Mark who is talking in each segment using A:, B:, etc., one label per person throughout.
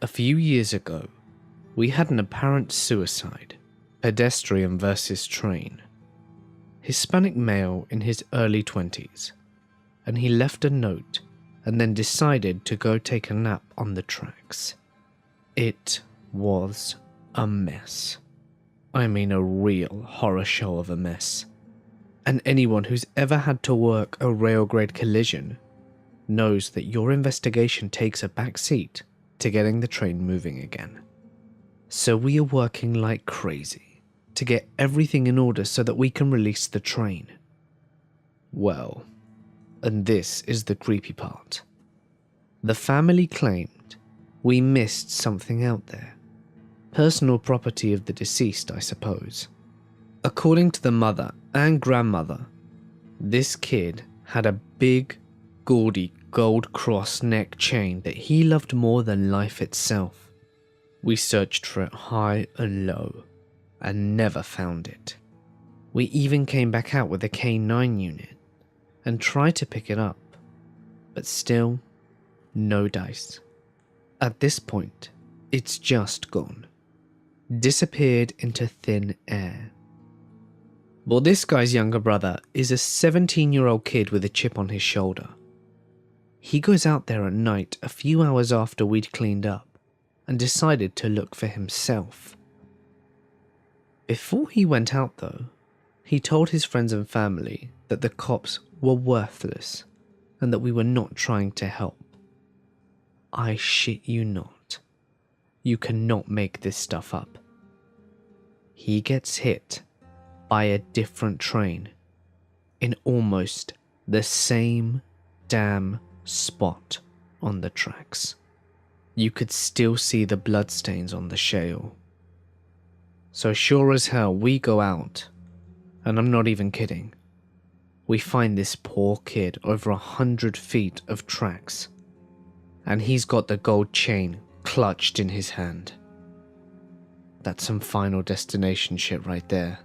A: A few years ago, we had an apparent suicide, pedestrian versus train. Hispanic male in his early 20s, and he left a note and then decided to go take a nap on the tracks. It was a mess. I mean a real horror show of a mess. And anyone who's ever had to work a rail-grade collision knows that your investigation takes a back seat to getting the train moving again. So we are working like crazy to get everything in order so that we can release the train. Well, and this is the creepy part. The family claimed we missed something out there. Personal property of the deceased, I suppose. According to the mother and grandmother, this kid had a big, gaudy gold cross neck chain that he loved more than life itself. We searched for it high and low and never found it. We even came back out with a K9 unit and tried to pick it up, but still, no dice. At this point, it's just gone. Disappeared into thin air. Well, this guy's younger brother is a 17-year-old kid with a chip on his shoulder. He goes out there at night a few hours after we'd cleaned up and decided to look for himself. Before he went out though, he told his friends and family that the cops were worthless and that we were not trying to help. I shit you not. You cannot make this stuff up. He gets hit by a different train in almost the same damn spot on the tracks. You could still see the bloodstains on the shale. So sure as hell we go out, and I'm not even kidding. We find this poor kid over 100 feet of tracks, and he's got the gold chain clutched in his hand. That's some Final Destination shit right there.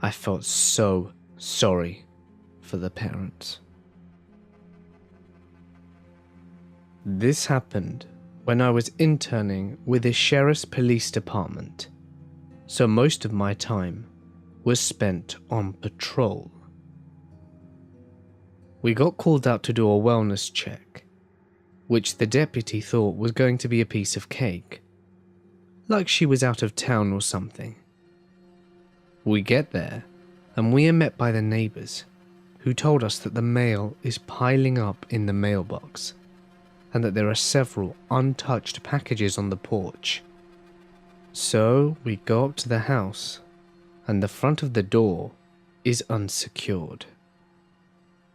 A: I felt so sorry for the parents. This happened when I was interning with the sheriff's police department, so most of my time was spent on patrol. We got called out to do a wellness check, which the deputy thought was going to be a piece of cake, like she was out of town or something. We get there, and we are met by the neighbours, who told us that the mail is piling up in the mailbox, and that there are several untouched packages on the porch. So we go up to the house, and the front of the door is unsecured.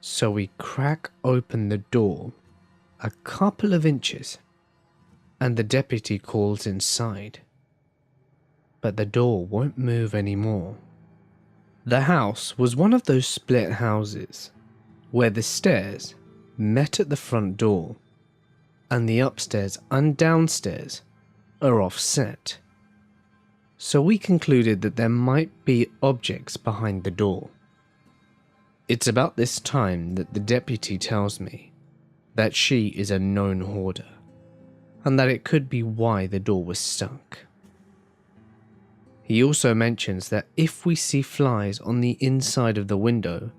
A: So we crack open the door a couple of inches, and the deputy calls inside. But the door won't move anymore. The house was one of those split houses where the stairs met at the front door and the upstairs and downstairs are offset. So we concluded that there might be objects behind the door. It's about this time that the deputy tells me that she is a known hoarder and that it could be why the door was stuck. He also mentions that if we see flies on the inside of the window,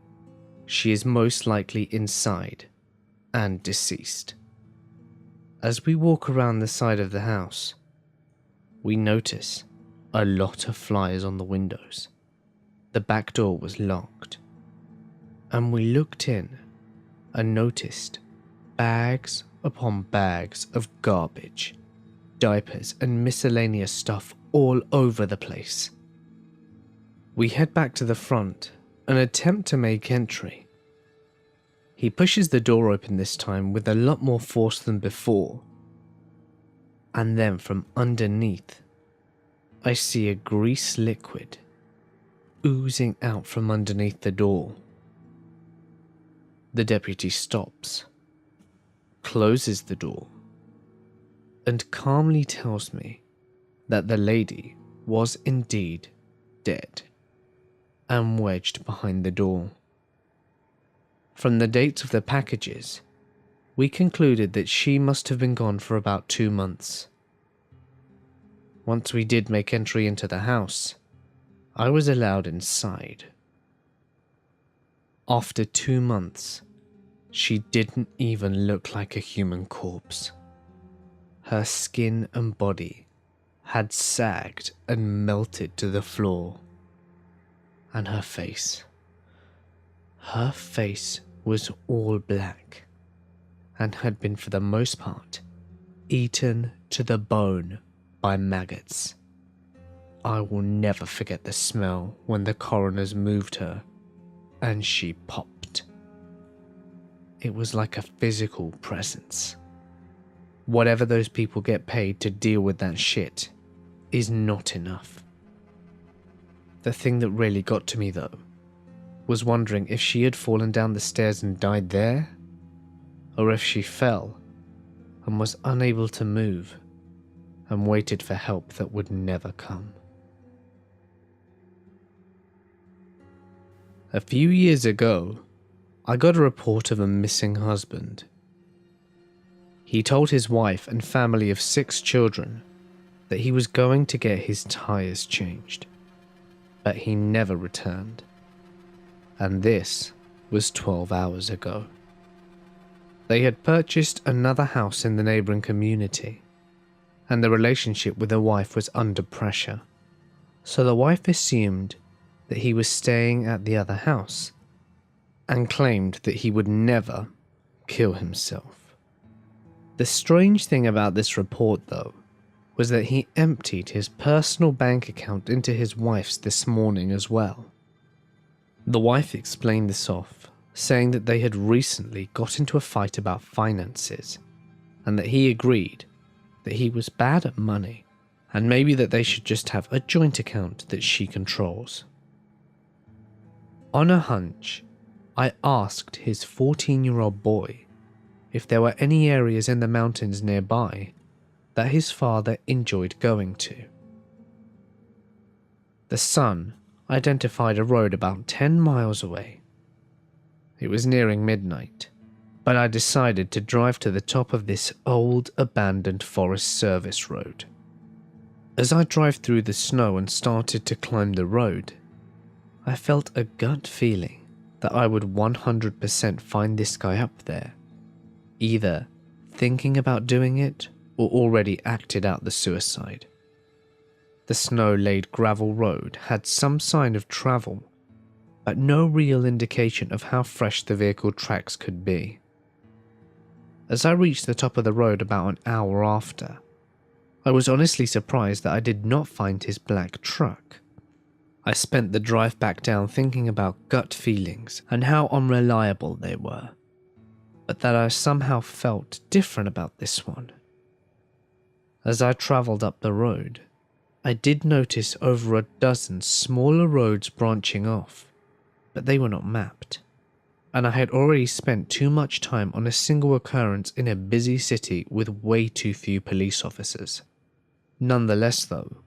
A: she is most likely inside and deceased. As we walk around the side of the house, we notice a lot of flies on the windows. The back door was locked, and we looked in and noticed bags upon bags of garbage, diapers and miscellaneous stuff all over the place. We head back to the front and attempt to make entry. He pushes the door open this time with a lot more force than before, and then from underneath, I see a grease liquid oozing out from underneath the door. The deputy stops, closes the door, and calmly tells me that the lady was indeed dead and wedged behind the door. From the dates of the packages, we concluded that she must have been gone for about 2 months. Once we did make entry into the house, I was allowed inside. After 2 months, she didn't even look like a human corpse. Her skin and body had sagged and melted to the floor. And her face was all black and had been for the most part eaten to the bone by maggots. I will never forget the smell when the coroners moved her and she popped. It was like a physical presence. Whatever those people get paid to deal with that shit is not enough. The thing that really got to me though was wondering if she had fallen down the stairs and died there, or if she fell and was unable to move and waited for help that would never come. A few years ago, I got a report of a missing husband. He told his wife and family of 6 children that he was going to get his tires changed, but he never returned. And this was 12 hours ago. They had purchased another house in the neighbouring community, and the relationship with the wife was under pressure, so the wife assumed that he was staying at the other house and claimed that he would never kill himself. The strange thing about this report, though, was that he emptied his personal bank account into his wife's this morning as well. The wife explained this off, saying that they had recently got into a fight about finances, and that he agreed that he was bad at money, and maybe that they should just have a joint account that she controls. On a hunch, I asked his 14-year-old boy if there were any areas in the mountains nearby that his father enjoyed going to. The son identified a road about 10 miles away. It was nearing midnight, but I decided to drive to the top of this old abandoned Forest Service road. As I drove through the snow and started to climb the road, I felt a gut feeling that I would 100% find this guy up there, either thinking about doing it or already acted out the suicide. The snow-laid gravel road had some sign of travel, but no real indication of how fresh the vehicle tracks could be. As I reached the top of the road about an hour after, I was honestly surprised that I did not find his black truck. I spent the drive back down thinking about gut feelings and how unreliable they were, but that I somehow felt different about this one. As I travelled up the road, I did notice over a dozen smaller roads branching off, but they were not mapped, and I had already spent too much time on a single occurrence in a busy city with way too few police officers. Nonetheless though,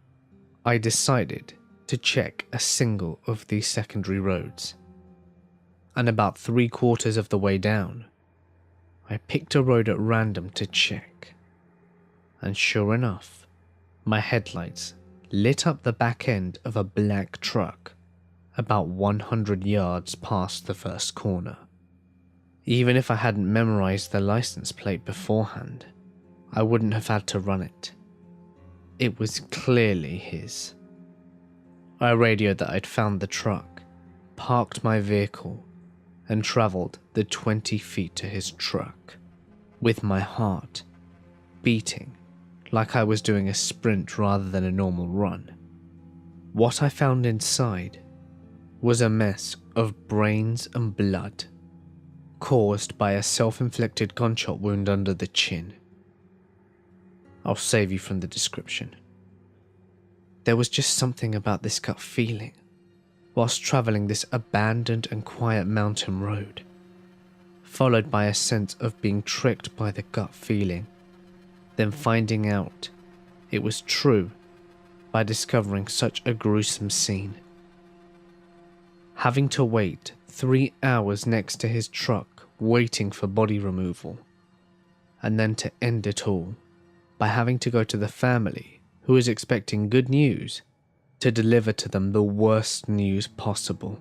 A: I decided to check a single of these secondary roads, and about 3/4 of the way down, I picked a road at random to check, and sure enough, my headlights lit up the back end of a black truck about 100 yards past the first corner. Even if I hadn't memorized the license plate beforehand, I wouldn't have had to run it. It was clearly his. I radioed that I'd found the truck, parked my vehicle, and travelled the 20 feet to his truck, with my heart beating like I was doing a sprint rather than a normal run. What I found inside was a mess of brains and blood, caused by a self-inflicted gunshot wound under the chin. I'll save you from the description. There was just something about this gut feeling whilst travelling this abandoned and quiet mountain road, followed by a sense of being tricked by the gut feeling, then finding out it was true by discovering such a gruesome scene. Having to wait 3 hours next to his truck waiting for body removal and then to end it all by having to go to the family who is expecting good news to deliver to them the worst news possible.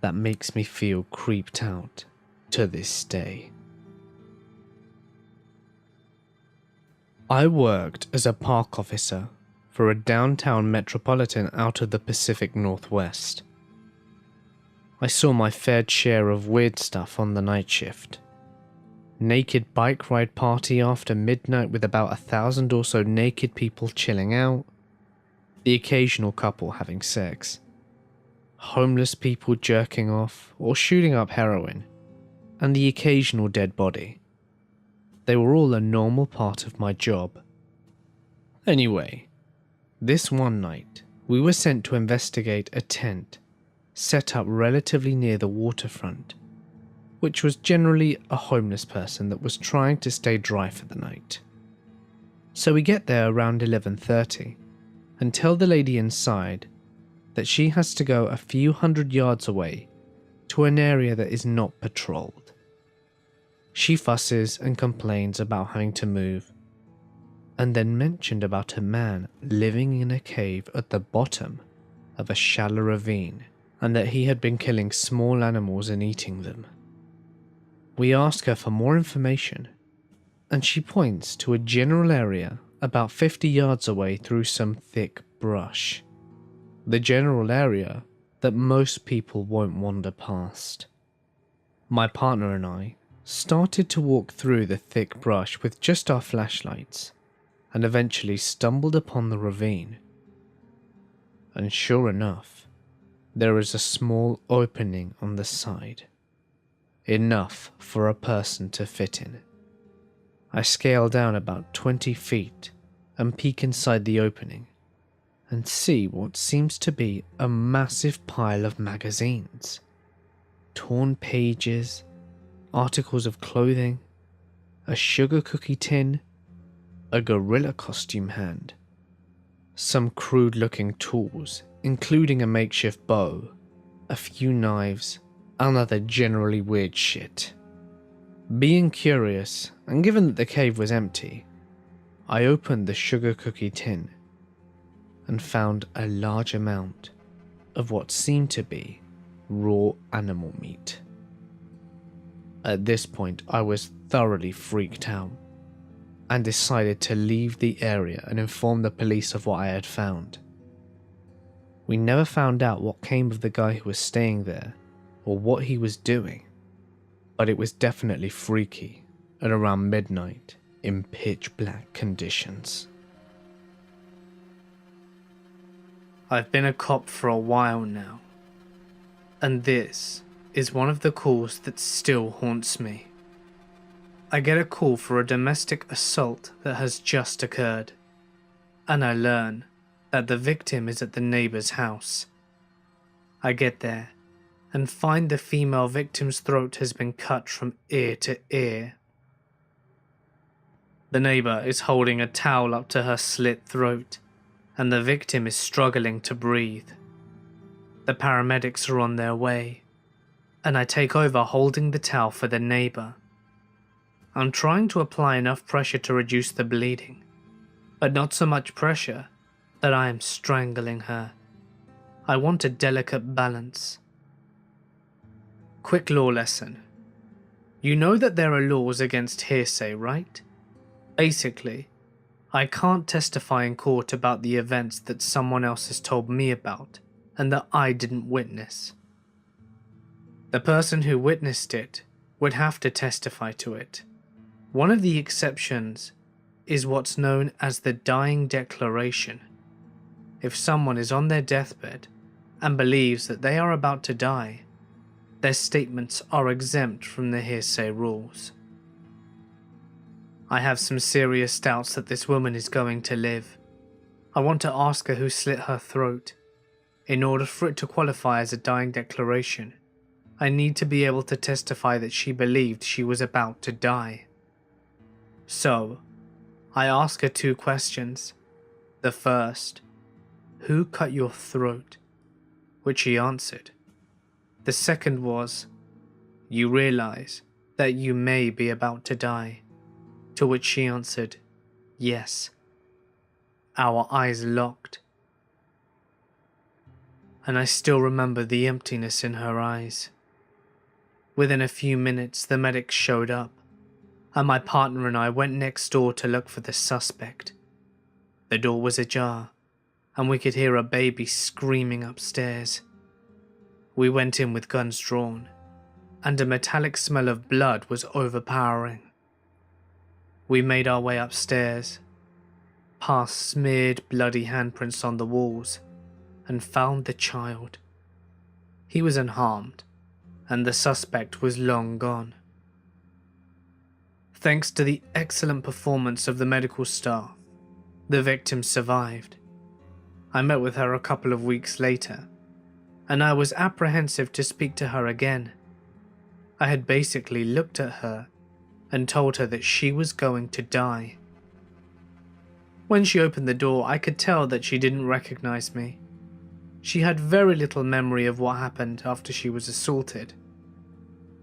A: That makes me feel creeped out to this day. I worked as a park officer for a downtown metropolitan out of the Pacific Northwest. I saw my fair share of weird stuff on the night shift. Naked bike ride party after midnight with about 1,000 or so naked people chilling out, the occasional couple having sex, homeless people jerking off or shooting up heroin, and the occasional dead body. They were all a normal part of my job. Anyway, this one night, we were sent to investigate a tent set up relatively near the waterfront, which was generally a homeless person that was trying to stay dry for the night. So we get there around 11:30 and tell the lady inside that she has to go a few hundred yards away to an area that is not patrolled. She fusses and complains about having to move, and then mentioned about a man living in a cave at the bottom of a shallow ravine, and that he had been killing small animals and eating them. We ask her for more information, and she points to a general area about 50 yards away through some thick brush. The general area that most people won't wander past. My partner and I started to walk through the thick brush with just our flashlights, and eventually stumbled upon the ravine. And sure enough, there is a small opening on the side, enough for a person to fit in. I scale down about 20 feet and peek inside the opening and see what seems to be a massive pile of magazines, torn pages, articles of clothing, a sugar cookie tin, a gorilla costume hand, some crude-looking tools, including a makeshift bow, a few knives, and other generally weird shit. Being curious, and given that the cave was empty, I opened the sugar cookie tin and found a large amount of what seemed to be raw animal meat. At this point, I was thoroughly freaked out and decided to leave the area and inform the police of what I had found. We never found out what came of the guy who was staying there or what he was doing, but it was definitely freaky at around midnight in pitch black conditions. I've been a cop for a while now, and this is one of the calls that still haunts me. I get a call for a domestic assault that has just occurred, and I learn that the victim is at the neighbor's house. I get there and find the female victim's throat has been cut from ear to ear. The neighbor is holding a towel up to her slit throat, and the victim is struggling to breathe. The paramedics are on their way, and I take over holding the towel for the neighbor. I'm trying to apply enough pressure to reduce the bleeding, but not so much pressure that I am strangling her. I want a delicate balance. Quick law lesson. You know that there are laws against hearsay, right? Basically, I can't testify in court about the events that someone else has told me about and that I didn't witness. The person who witnessed it would have to testify to it. One of the exceptions is what's known as the dying declaration. If someone is on their deathbed and believes that they are about to die, their statements are exempt from the hearsay rules. I have some serious doubts that this woman is going to live. I want to ask her who slit her throat. In order for it to qualify as a dying declaration, I need to be able to testify that she believed she was about to die. So, I ask her two questions. The first, who cut your throat? Which she answered. The second was, you realize
B: that you may be about to die, to which she answered, yes. Our eyes locked, and I still remember the emptiness in her eyes. Within a few minutes, the medics showed up, and my partner and I went next door to look for the suspect. The door was ajar, and we could hear a baby screaming upstairs. We went in with guns drawn, and a metallic smell of blood was overpowering. We made our way upstairs, past smeared bloody handprints on the walls, and found the child. He was unharmed, and the suspect was long gone. Thanks to the excellent performance of the medical staff, the victim survived. I met with her a couple of weeks later, and I was apprehensive to speak to her again. I had basically looked at her and told her that she was going to die. When she opened the door, I could tell that she didn't recognize me. She had very little memory of what happened after she was assaulted.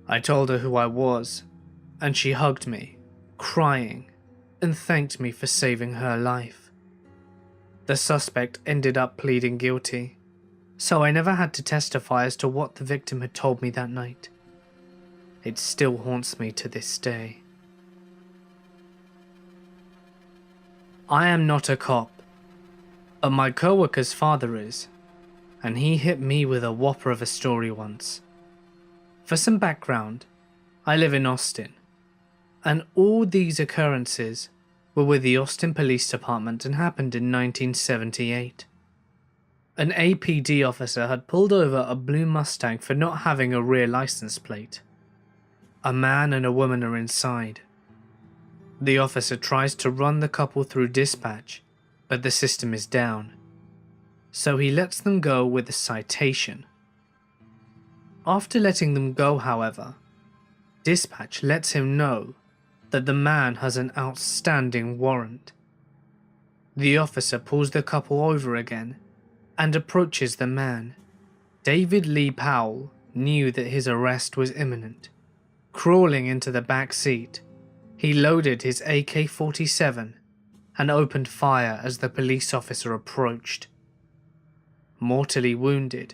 B: I told her who I was, and she hugged me, crying, and thanked me for saving her life. The suspect ended up pleading guilty, so I never had to testify as to what the victim had told me that night. It still haunts me to this day. I am not a cop, but my co-worker's father is, and he hit me with a whopper of a story once. For some background, I live in Austin, and all these occurrences were with the Austin Police Department and happened in 1978. An APD officer had pulled over a blue Mustang for not having a rear license plate. A man and a woman are inside. The officer tries to run the couple through dispatch, but the system is down, so he lets them go with a citation. After letting them go, however, dispatch lets him know that the man has an outstanding warrant. The officer pulls the couple over again and approaches the man. David Lee Powell knew that his arrest was imminent. Crawling into the back seat, he loaded his AK-47 and opened fire as the police officer approached. Mortally wounded,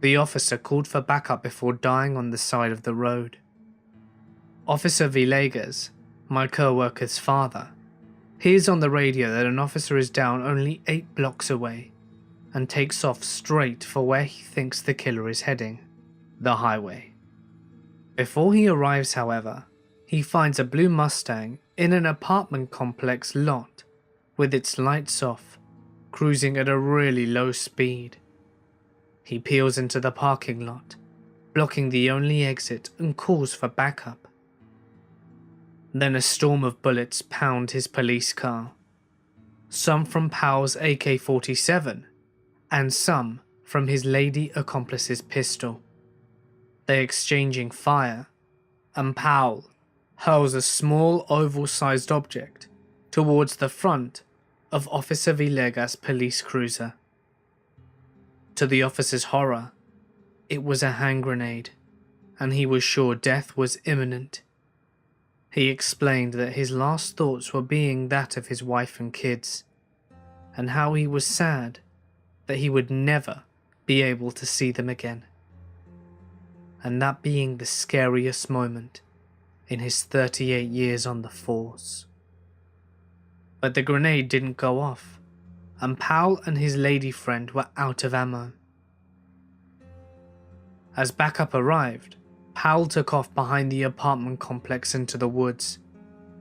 B: the officer called for backup before dying on the side of the road. Officer Villegas, my co-worker's father, hears on the radio that an officer is down only 8 blocks away and takes off straight for where he thinks the killer is heading, the highway. Before he arrives, however, he finds a blue Mustang in an apartment complex lot with its lights off, cruising at a really low speed. He peels into the parking lot, blocking the only exit, and calls for backup. Then a storm of bullets pound his police car, some from Powell's AK-47 and some from his lady accomplice's pistol. They exchanging fire, and Powell hurls a small oval-sized object towards the front of Officer Villegas' police cruiser. To the officer's horror, it was a hand grenade, and he was sure death was imminent. He explained that his last thoughts were being that of his wife and kids, and how he was sad that he would never be able to see them again. And that being the scariest moment in his 38 years on the force. But the grenade didn't go off, and Powell and his lady friend were out of ammo. As backup arrived, Powell took off behind the apartment complex into the woods,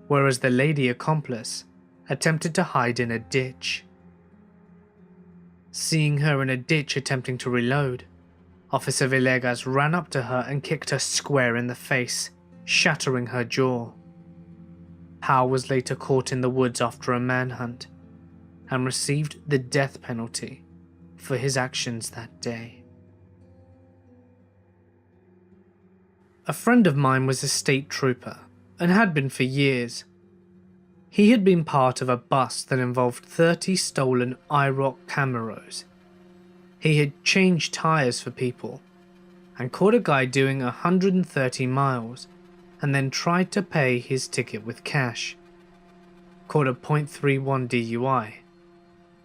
B: whereas the lady accomplice attempted to hide in a ditch. Seeing her in a ditch attempting to reload, Officer Villegas ran up to her and kicked her square in the face, shattering her jaw. Powell was later caught in the woods after a manhunt and received the death penalty for his actions that day. A friend of mine was a state trooper and had been for years. He had been part of a bust that involved 30 stolen IROC Camaros. He had changed tyres for people and caught a guy doing 130 miles and then tried to pay his ticket with cash. Caught a .31 DUI.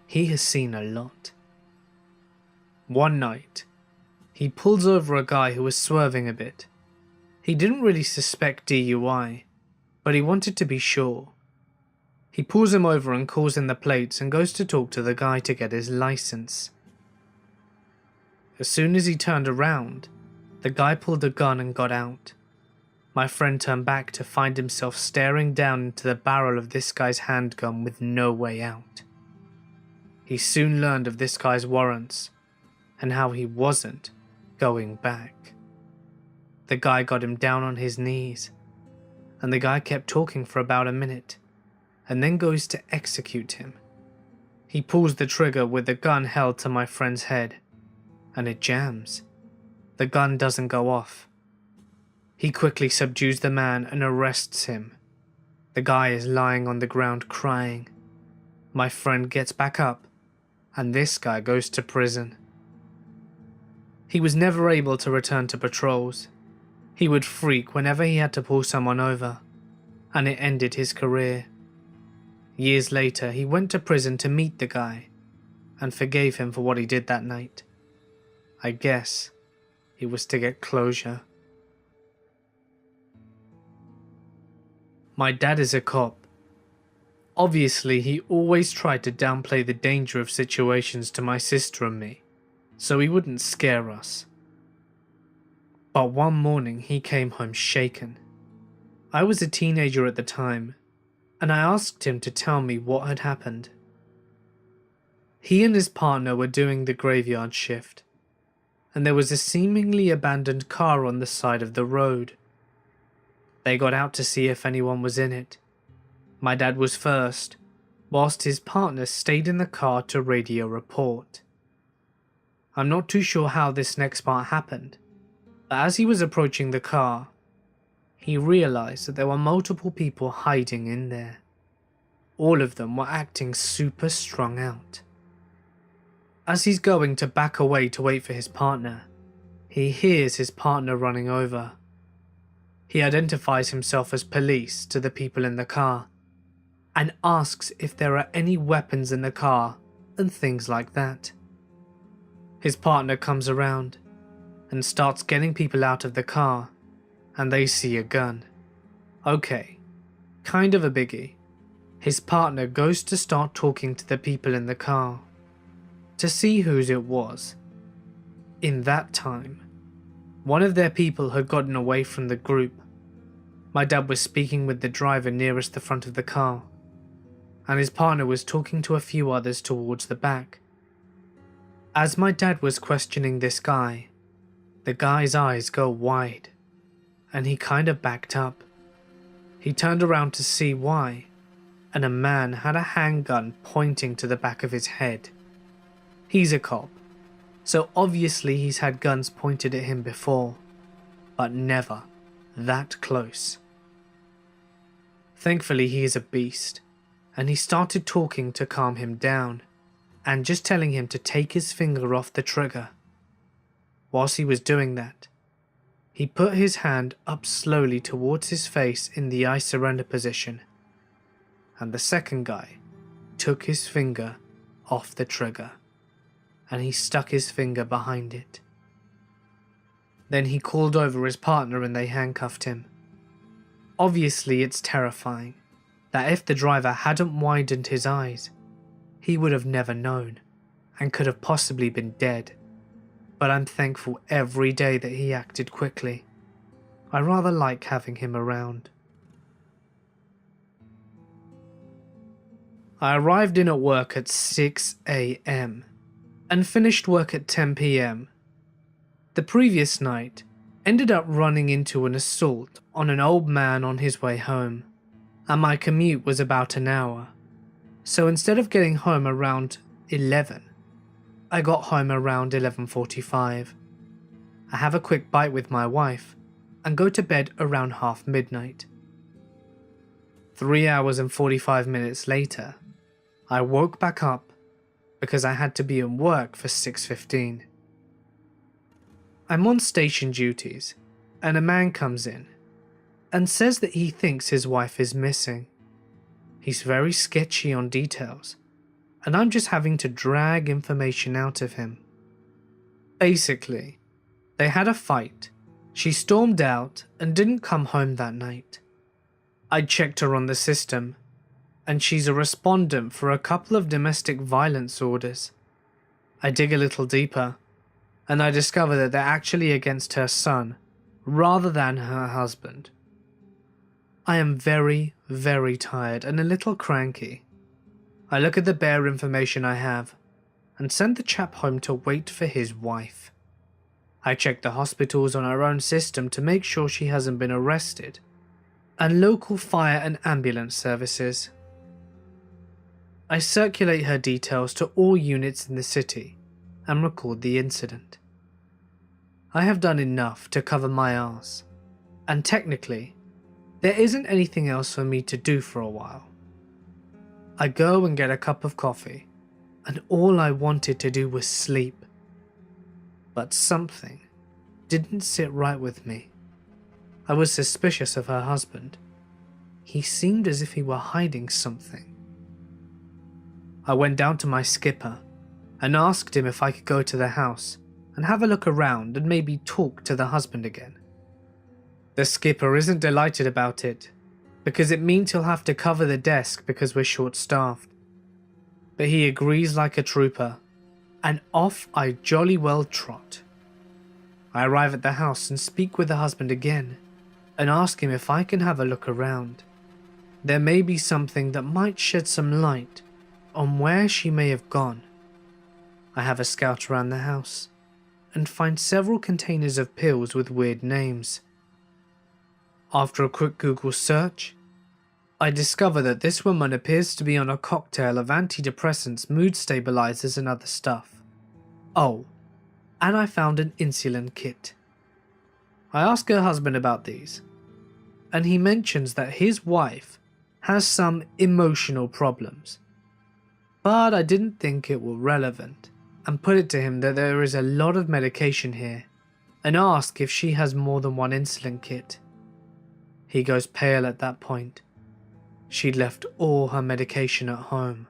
B: He has seen a lot. One night, he pulls over a guy who was swerving a bit. He didn't really suspect DUI, but he wanted to be sure. He pulls him over and calls in the plates and goes to talk to the guy to get his license. As soon as he turned around, the guy pulled a gun and got out. My friend turned back to find himself staring down into the barrel of this guy's handgun with no way out. He soon learned of this guy's warrants and how he wasn't going back. The guy got him down on his knees, and the guy kept talking for about a minute and then goes to execute him. He pulls the trigger with the gun held to my friend's head, and it jams. The gun doesn't go off. He quickly subdues the man and arrests him. The guy is lying on the ground crying. My friend gets back up, and this guy goes to prison. He was never able to return to patrols. He would freak whenever he had to pull someone over, and it ended his career. Years later, he went to prison to meet the guy, and forgave him for what he did that night. I guess it was to get closure. My dad is a cop. Obviously, he always tried to downplay the danger of situations to my sister and me, so he wouldn't scare us. But one morning he came home shaken. I was a teenager at the time, and I asked him to tell me what had happened. He and his partner were doing the graveyard shift, and there was a seemingly abandoned car on the side of the road. They got out to see if anyone was in it. My dad was first, whilst his partner stayed in the car to radio report. I'm not too sure how this next part happened, but as he was approaching the car, he realized that there were multiple people hiding in there. All of them were acting super strung out. As he's going to back away to wait for his partner, he hears his partner running over. He identifies himself as police to the people in the car and asks if there are any weapons in the car and things like that. His partner comes around and starts getting people out of the car, and they see a gun. Okay, kind of a biggie. His partner goes to start talking to the people in the car to see whose it was. In that time, one of their people had gotten away from the group. My dad was speaking with the driver nearest the front of the car, and his partner was talking to a few others towards the back. As my dad was questioning this guy, the guy's eyes go wide, and he kind of backed up. He turned around to see why, and a man had a handgun pointing to the back of his head. He's a cop, so obviously he's had guns pointed at him before, but never that close. Thankfully he is a beast, and he started talking to calm him down, and just telling him to take his finger off the trigger. Whilst he was doing that, he put his hand up slowly towards his face in the I surrender position, and the second guy took his finger off the trigger, and he stuck his finger behind it. Then he called over his partner and they handcuffed him. Obviously it's terrifying that if the driver hadn't widened his eyes, he would have never known and could have possibly been dead. But I'm thankful every day that he acted quickly. I rather like having him around. I arrived in at work at 6 AM and finished work at 10 PM. The previous night ended up running into an assault on an old man on his way home, and my commute was about an hour. So instead of getting home around 11, I got home around 11:45. I have a quick bite with my wife and go to bed around half midnight. 3 hours and 45 minutes later, I woke back up because I had to be in work for 6:15. I'm on station duties and a man comes in. and says that he thinks his wife is missing. He's very sketchy on details, and I'm just having to drag information out of him. Basically, they had a fight, she stormed out and didn't come home that night. I checked her on the system, and she's a respondent for a couple of domestic violence orders. I dig a little deeper, and I discover that they're actually against her son, rather than her husband. I am very, very tired and a little cranky. I look at the bare information I have, and send the chap home to wait for his wife. I check the hospitals on our own system to make sure she hasn't been arrested, and local fire and ambulance services. I circulate her details to all units in the city and record the incident. I have done enough to cover my arse, and technically, there isn't anything else for me to do for a while. I go and get a cup of coffee, and all I wanted to do was sleep. But something didn't sit right with me. I was suspicious of her husband. He seemed as if he were hiding something. I went down to my skipper and asked him if I could go to the house and have a look around and maybe talk to the husband again. The skipper isn't delighted about it, because it means he'll have to cover the desk because we're short-staffed. But he agrees like a trooper, and off I jolly well trot. I arrive at the house and speak with the husband again, and ask him if I can have a look around. There may be something that might shed some light on where she may have gone. I have a scout around the house, and find several containers of pills with weird names. After a quick Google search, I discover that this woman appears to be on a cocktail of antidepressants, mood stabilizers and other stuff. Oh, and I found an insulin kit. I ask her husband about these, and he mentions that his wife has some emotional problems. But I didn't think it were relevant, and put it to him that there is a lot of medication here, and ask if she has more than one insulin kit. He goes pale at that point. She'd left all her medication at home.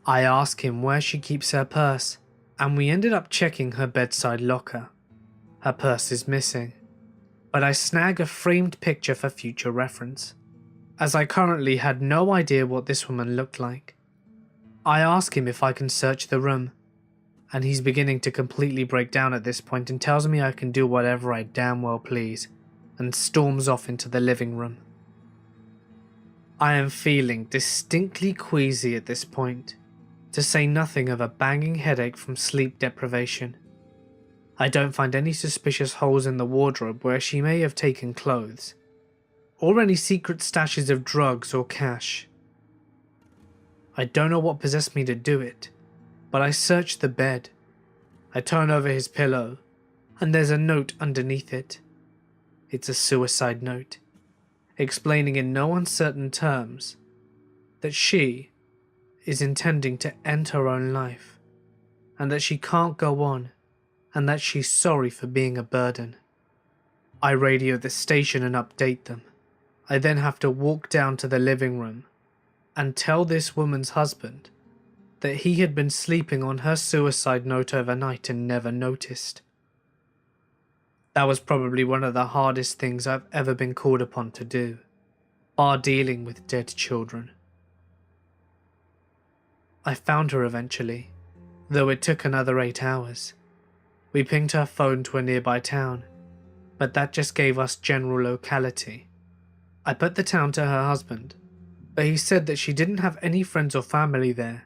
B: I ask him where she keeps her purse, and we ended up checking her bedside locker. Her purse is missing, but I snag a framed picture for future reference, as I currently had no idea what this woman looked like. I ask him if I can search the room, and he's beginning to completely break down at this point and tells me I can do whatever I damn well please, and storms off into the living room. I am feeling distinctly queasy at this point, to say nothing of a banging headache from sleep deprivation. I don't find any suspicious holes in the wardrobe where she may have taken clothes, or any secret stashes of drugs or cash. I don't know what possessed me to do it, but I search the bed. I turn over his pillow, and there's a note underneath it. It's a suicide note, explaining in no uncertain terms that she is intending to end her own life, and that she can't go on, and that she's sorry for being a burden. I radio the station and update them. I then have to walk down to the living room and tell this woman's husband that he had been sleeping on her suicide note overnight and never noticed. That was probably one of the hardest things I've ever been called upon to do, bar dealing with dead children. I found her eventually, though it took another 8 hours. We pinged her phone to a nearby town, but that just gave us general locality. I put the town to her husband, but he said that she didn't have any friends or family there.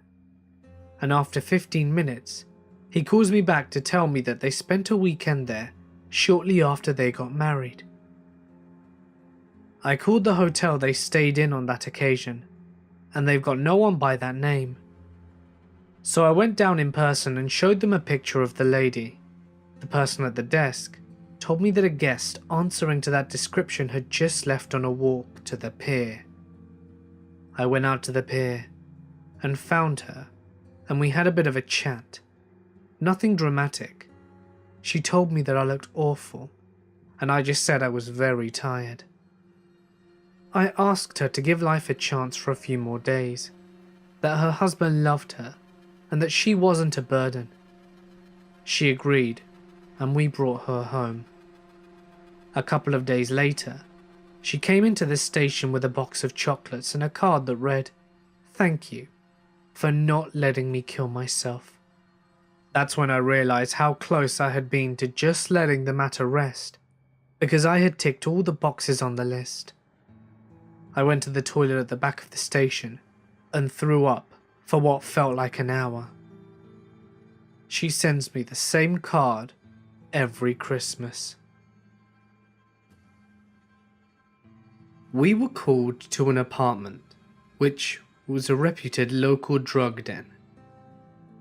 B: And after 15 minutes, he calls me back to tell me that they spent a weekend there shortly after they got married. I called the hotel they stayed in on that occasion, and they've got no one by that name. So I went down in person and showed them a picture of the lady. The person at the desk told me that a guest answering to that description had just left on a walk to the pier. I went out to the pier and found her, and we had a bit of a chat. Nothing dramatic. She told me that I looked awful, and I just said I was very tired. I asked her to give life a chance for a few more days, that her husband loved her, and that she wasn't a burden. She agreed, and we brought her home. A couple of days later, she came into the station with a box of chocolates and a card that read, "Thank you for not letting me kill myself." That's when I realized how close I had been to just letting the matter rest, because I had ticked all the boxes on the list. I went to the toilet at the back of the station and threw up for what felt like an hour. She sends me the same card every Christmas. We were called to an apartment, which was a reputed local drug den.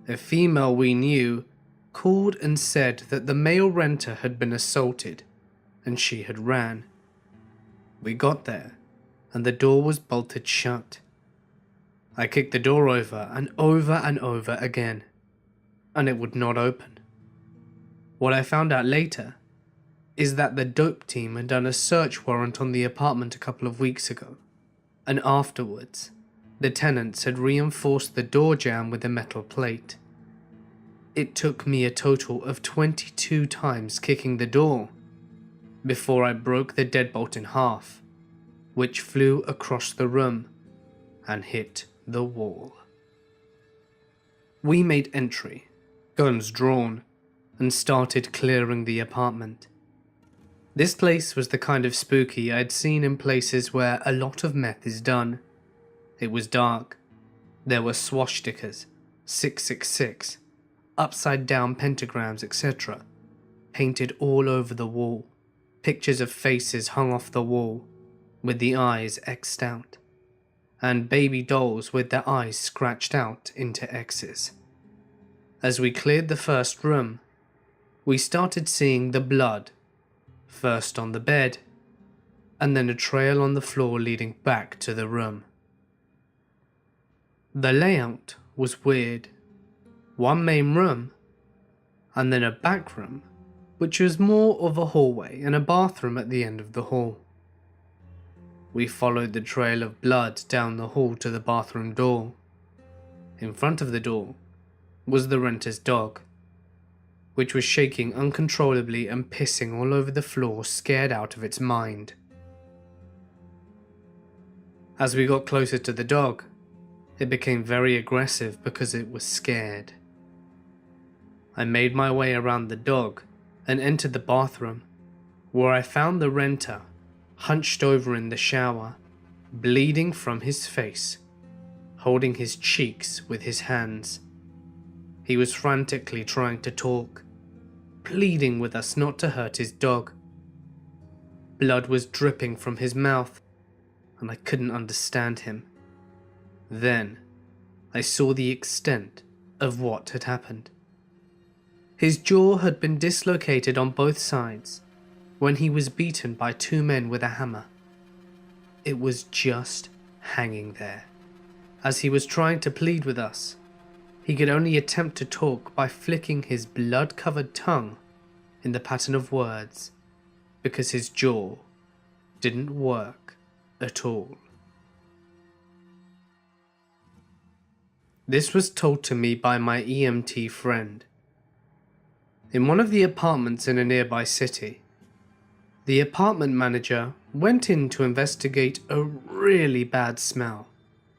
B: A female we knew called and said that the male renter had been assaulted, and she had ran. We got there, and the door was bolted shut. I kicked the door over and over again, and it would not open. What I found out later is that the dope team had done a search warrant on the apartment a couple of weeks ago, and afterwards, the tenants had reinforced the door jamb with a metal plate. It took me a total of 22 times kicking the door before I broke the deadbolt in half, which flew across the room and hit the wall. We made entry, guns drawn, and started clearing the apartment. This place was the kind of spooky I'd seen in places where a lot of meth is done. It was dark. There were swastikas, 666, upside down pentagrams, etc., painted all over the wall. Pictures of faces hung off the wall, with the eyes X'd out, and baby dolls with their eyes scratched out into X's. As we cleared the first room, we started seeing the blood, first on the bed, and then a trail on the floor leading back to the room. The layout was weird. One main room, and then a back room, which was more of a hallway and a bathroom at the end of the hall. We followed the trail of blood down the hall to the bathroom door. In front of the door was the renter's dog, which was shaking uncontrollably and pissing all over the floor, scared out of its mind. As we got closer to the dog, it became very aggressive because it was scared. I made my way around the dog and entered the bathroom, where I found the renter hunched over in the shower, bleeding from his face, holding his cheeks with his hands. He was frantically trying to talk, pleading with us not to hurt his dog. Blood was dripping from his mouth, and I couldn't understand him. Then, I saw the extent of what had happened. His jaw had been dislocated on both sides when he was beaten by two men with a hammer. It was just hanging there. As he was trying to plead with us, he could only attempt to talk by flicking his blood-covered tongue in the pattern of words, because his jaw didn't work at all. This was told to me by my EMT friend. In one of the apartments in a nearby city, the apartment manager went in to investigate a really bad smell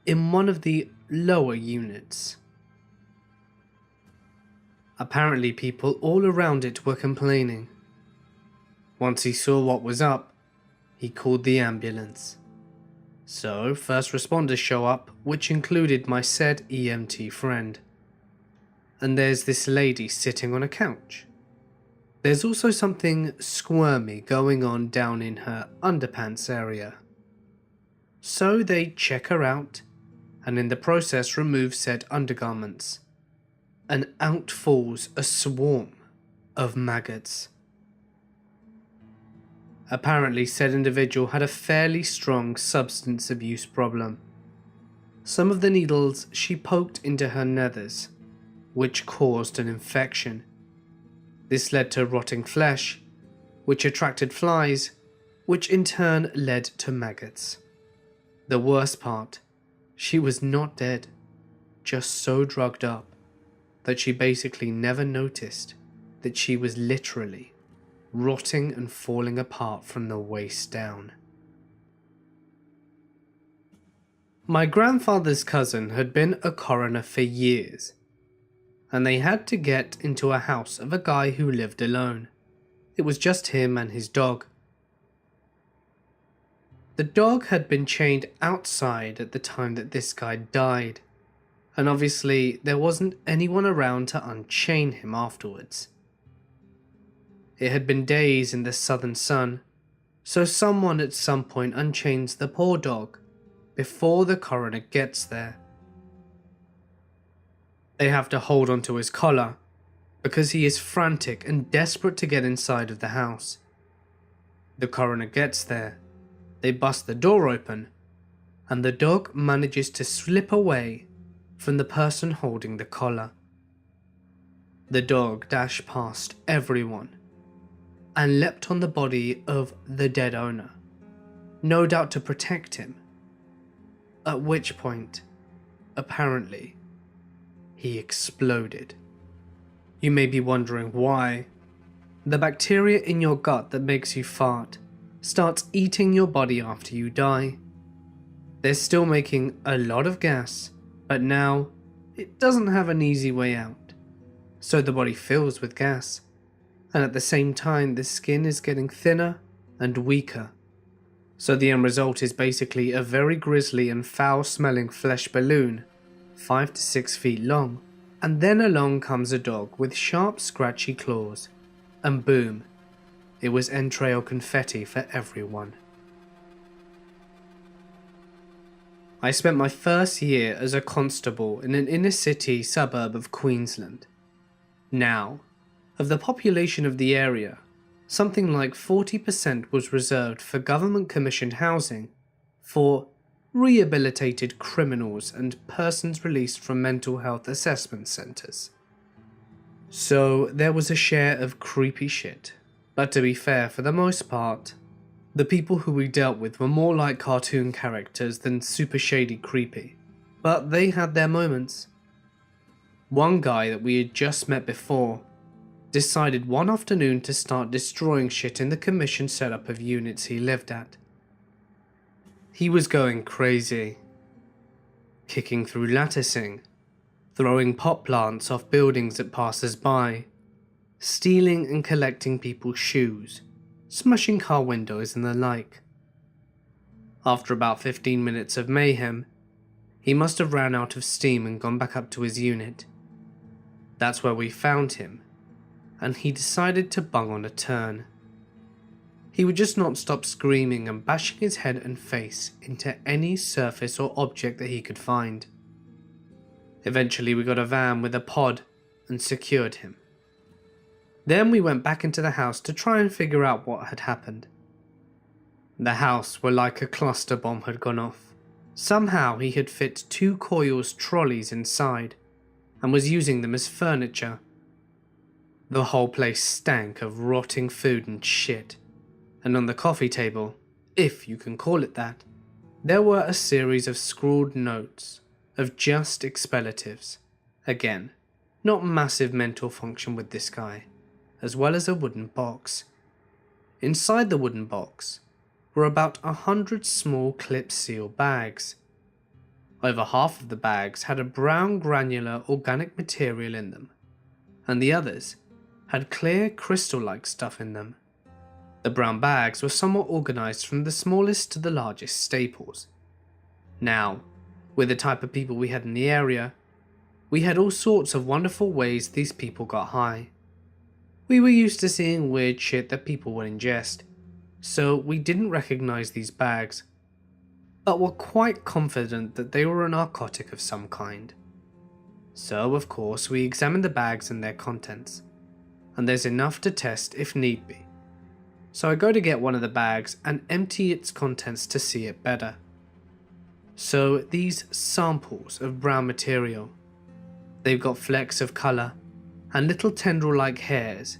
B: in one of the lower units. Apparently, people all around it were complaining. Once he saw what was up, he called the ambulance. So, first responders show up, which included my said EMT friend. And there's this lady sitting on a couch. There's also something squirmy going on down in her underpants area. So they check her out, and in the process remove said undergarments. And out falls a swarm of maggots. Apparently, said individual had a fairly strong substance abuse problem. Some of the needles she poked into her nethers, which caused an infection. This led to rotting flesh, which attracted flies, which in turn led to maggots. The worst part, she was not dead, just so drugged up that she basically never noticed that she was literally rotting and falling apart from the waist down. My grandfather's cousin had been a coroner for years, and they had to get into a house of a guy who lived alone. It was just him and his dog. The dog had been chained outside at the time that this guy died, and obviously there wasn't anyone around to unchain him afterwards. It had been days in the southern sun, so someone at some point unchains the poor dog before the coroner gets there. They have to hold onto his collar because he is frantic and desperate to get inside of the house. The coroner gets there, they bust the door open, and the dog manages to slip away from the person holding the collar. The dog dashed past everyone and leapt on the body of the dead owner, no doubt to protect him, at which point, apparently, he exploded. You may be wondering why. The bacteria in your gut that makes you fart starts eating your body after you die. They're still making a lot of gas, but now it doesn't have an easy way out. So the body fills with gas, and at the same time the skin is getting thinner and weaker. So the end result is basically a very grisly and foul-smelling flesh balloon, 5 to 6 feet long, and then along comes a dog with sharp scratchy claws, and boom, it was entrail confetti for everyone. I spent my first year as a constable in an inner city suburb of Queensland. Now, of the population of the area, something like 40% was reserved for government-commissioned housing for rehabilitated criminals and persons released from mental health assessment centres. So there was a share of creepy shit, but to be fair, for the most part, the people who we dealt with were more like cartoon characters than super shady creepy, but they had their moments. One guy that we had just met before decided one afternoon to start destroying shit in the commission setup of units he lived at. He was going crazy, kicking through latticing, throwing pot plants off buildings at passers-by, stealing and collecting people's shoes, smashing car windows and the like. After about 15 minutes of mayhem, he must have ran out of steam and gone back up to his unit. That's where we found him, and he decided to bung on a turn. He would just not stop screaming and bashing his head and face into any surface or object that he could find. Eventually we got a van with a pod and secured him. Then we went back into the house to try and figure out what had happened. The house were like a cluster bomb had gone off. Somehow he had fit 2 coils trolleys inside and was using them as furniture. The whole place stank of rotting food and shit, and on the coffee table, if you can call it that, there were a series of scrawled notes of just expellatives. Again, not massive mental function with this guy, as well as a wooden box. Inside the wooden box were about 100 small clip seal bags. Over half of the bags had a brown granular organic material in them, and the others had clear crystal-like stuff in them. The brown bags were somewhat organised from the smallest to the largest staples. Now, with the type of people we had in the area, we had all sorts of wonderful ways these people got high. We were used to seeing weird shit that people would ingest, so we didn't recognise these bags, but were quite confident that they were a narcotic of some kind. So, of course, we examined the bags and their contents, and there's enough to test if need be. So I go to get one of the bags and empty its contents to see it better. So these samples of brown material, they've got flecks of colour and little tendril-like hairs,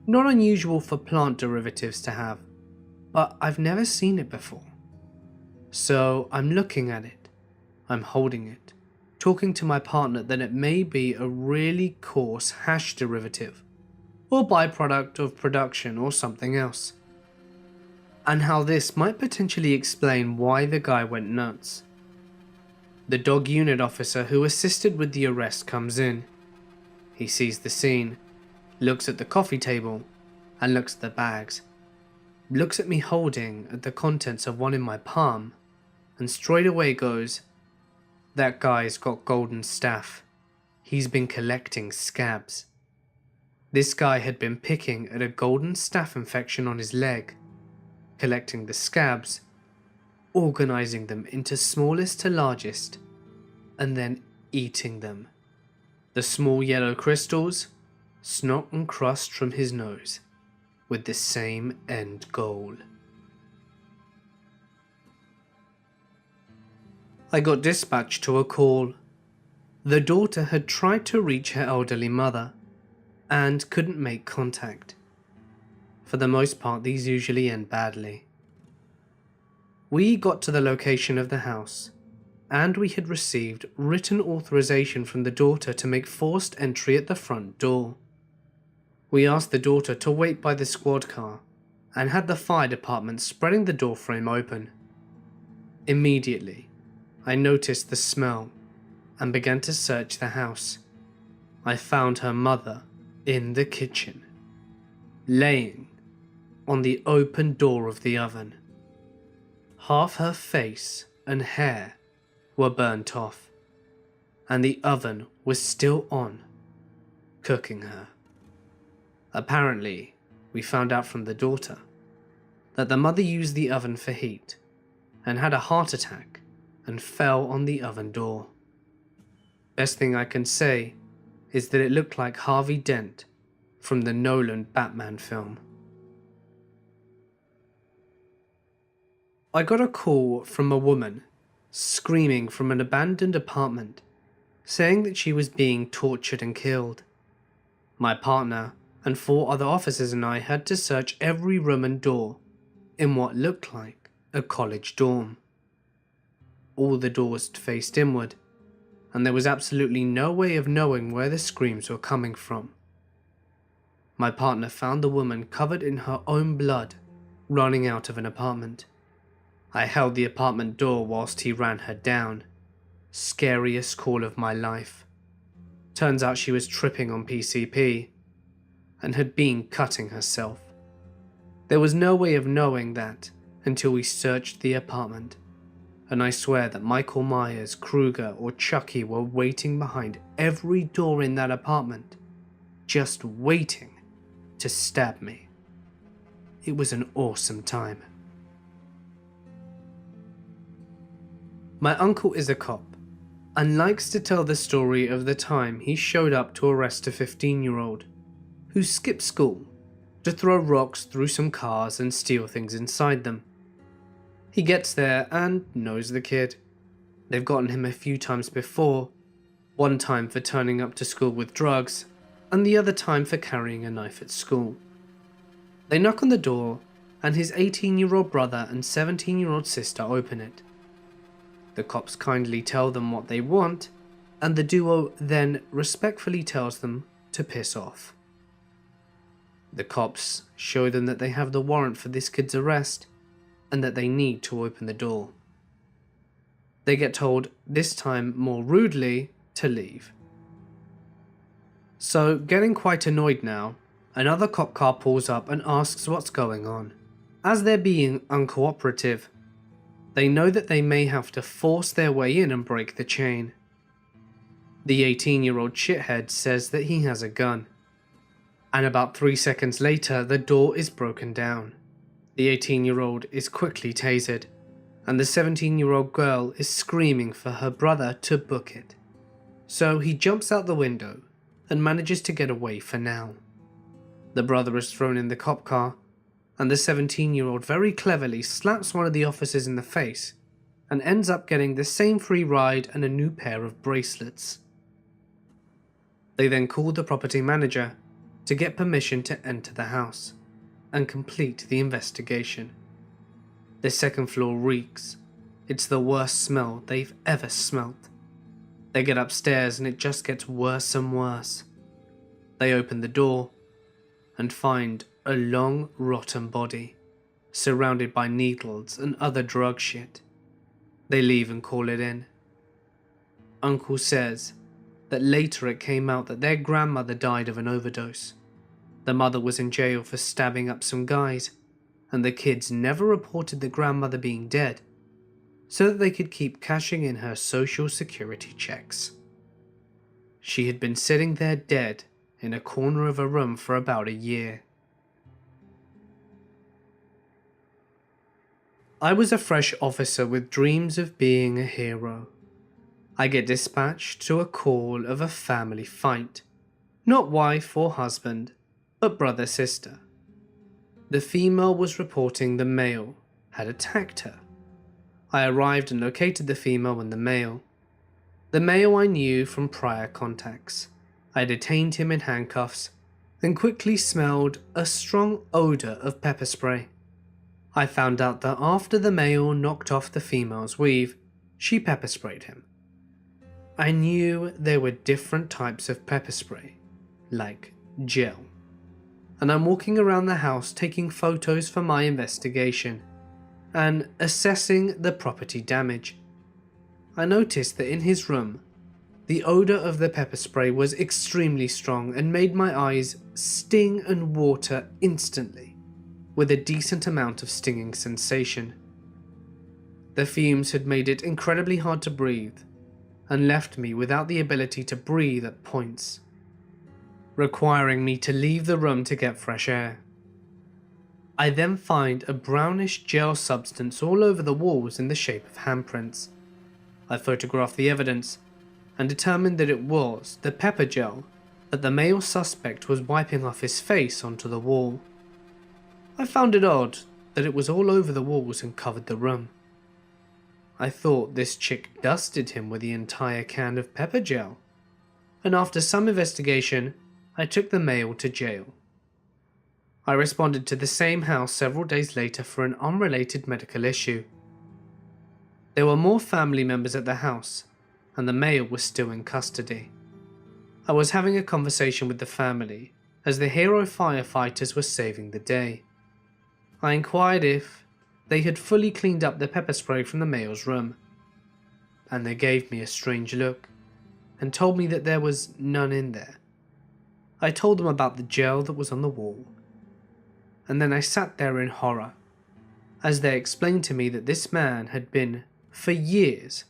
B: not unusual for plant derivatives to have, but I've never seen it before. So I'm looking at it, I'm holding it, talking to my partner that it may be a really coarse hash derivative, or byproduct of production or something else, and how this might potentially explain why the guy went nuts. The dog unit officer who assisted with the arrest comes in. He sees the scene, looks at the coffee table, and looks at the bags, looks at me holding at the contents of one in my palm, and straight away goes, "That guy's got golden staph. He's been collecting scabs." This guy had been picking at a golden staph infection on his leg, collecting the scabs, organizing them into smallest to largest, and then eating them. The small yellow crystals, snot and crust from his nose, with the same end goal. I got dispatched to a call. The daughter had tried to reach her elderly mother and couldn't make contact. For the most part, these usually end badly. We got to the location of the house, and we had received written authorization from the daughter to make forced entry at the front door. We asked the daughter to wait by the squad car and had the fire department spreading the door frame open. Immediately, I noticed the smell and began to search the house. I found her mother in the kitchen, laying on the open door of the oven. Half her face and hair were burnt off, and the oven was still on, cooking her. Apparently, we found out from the daughter that the mother used the oven for heat and had a heart attack and fell on the oven door. Best thing I can say is that it looked like Harvey Dent from the Nolan Batman film. I got a call from a woman screaming from an abandoned apartment, saying that she was being tortured and killed. My partner and 4 other officers and I had to search every room and door in what looked like a college dorm. All the doors faced inward, and there was absolutely no way of knowing where the screams were coming from. My partner found the woman covered in her own blood, running out of an apartment. I held the apartment door whilst he ran her down. Scariest call of my life. Turns out she was tripping on PCP and had been cutting herself. There was no way of knowing that until we searched the apartment, and I swear that Michael Myers, Krueger, or Chucky were waiting behind every door in that apartment, just waiting to stab me. It was an awesome time. My uncle is a cop and likes to tell the story of the time he showed up to arrest a 15-year-old who skipped school to throw rocks through some cars and steal things inside them. He gets there and knows the kid. They've gotten him a few times before, one time for turning up to school with drugs, and the other time for carrying a knife at school. They knock on the door, and his 18-year-old brother and 17-year-old sister open it. The cops kindly tell them what they want, and the duo then respectfully tells them to piss off. The cops show them that they have the warrant for this kid's arrest, and that they need to open the door. They get told, this time more rudely, to leave. So, getting quite annoyed now, another cop car pulls up and asks what's going on. As they're being uncooperative, they know that they may have to force their way in and break the chain. The 18-year-old shithead says that he has a gun, and about 3 seconds later the door is broken down. The 18-year-old is quickly tasered, and the 17-year-old girl is screaming for her brother to book it. So he jumps out the window and manages to get away for now. The brother is thrown in the cop car, and the 17-year-old very cleverly slaps one of the officers in the face and ends up getting the same free ride and a new pair of bracelets. They then call the property manager to get permission to enter the house and complete the investigation. The second floor reeks, It's the worst smell they've ever smelt. They get upstairs and it just gets worse and worse. They open the door and find a long, rotten body, surrounded by needles and other drug shit. They leave and call it in. Uncle says that later it came out that their grandmother died of an overdose. The mother was in jail for stabbing up some guys, and the kids never reported the grandmother being dead, so that they could keep cashing in her social security checks. She had been sitting there dead in a corner of a room for about a year. I was a fresh officer with dreams of being a hero. I get dispatched to a call of a family fight. Not wife or husband, but brother-sister. The female was reporting the male had attacked her. I arrived and located the female and the male. The male I knew from prior contacts. I detained him in handcuffs, then quickly smelled a strong odour of pepper spray. I found out that after the male knocked off the female's weave, she pepper sprayed him. I knew there were different types of pepper spray, like gel, and I'm walking around the house taking photos for my investigation and assessing the property damage. I noticed that in his room, the odour of the pepper spray was extremely strong and made my eyes sting and water instantly, with a decent amount of stinging sensation. The fumes had made it incredibly hard to breathe, and left me without the ability to breathe at points, requiring me to leave the room to get fresh air. I then find a brownish gel substance all over the walls in the shape of handprints. I photographed the evidence and determined that it was the pepper gel that the male suspect was wiping off his face onto the wall. I found it odd that it was all over the walls and covered the room. I thought this chick dusted him with the entire can of pepper gel, and after some investigation, I took the male to jail. I responded to the same house several days later for an unrelated medical issue. There were more family members at the house, and the male was still in custody. I was having a conversation with the family as the hero firefighters were saving the day. I inquired if they had fully cleaned up the pepper spray from the male's room, and they gave me a strange look and told me that there was none in there. I told them about the gel that was on the wall, and then I sat there in horror as they explained to me that this man had been, for years,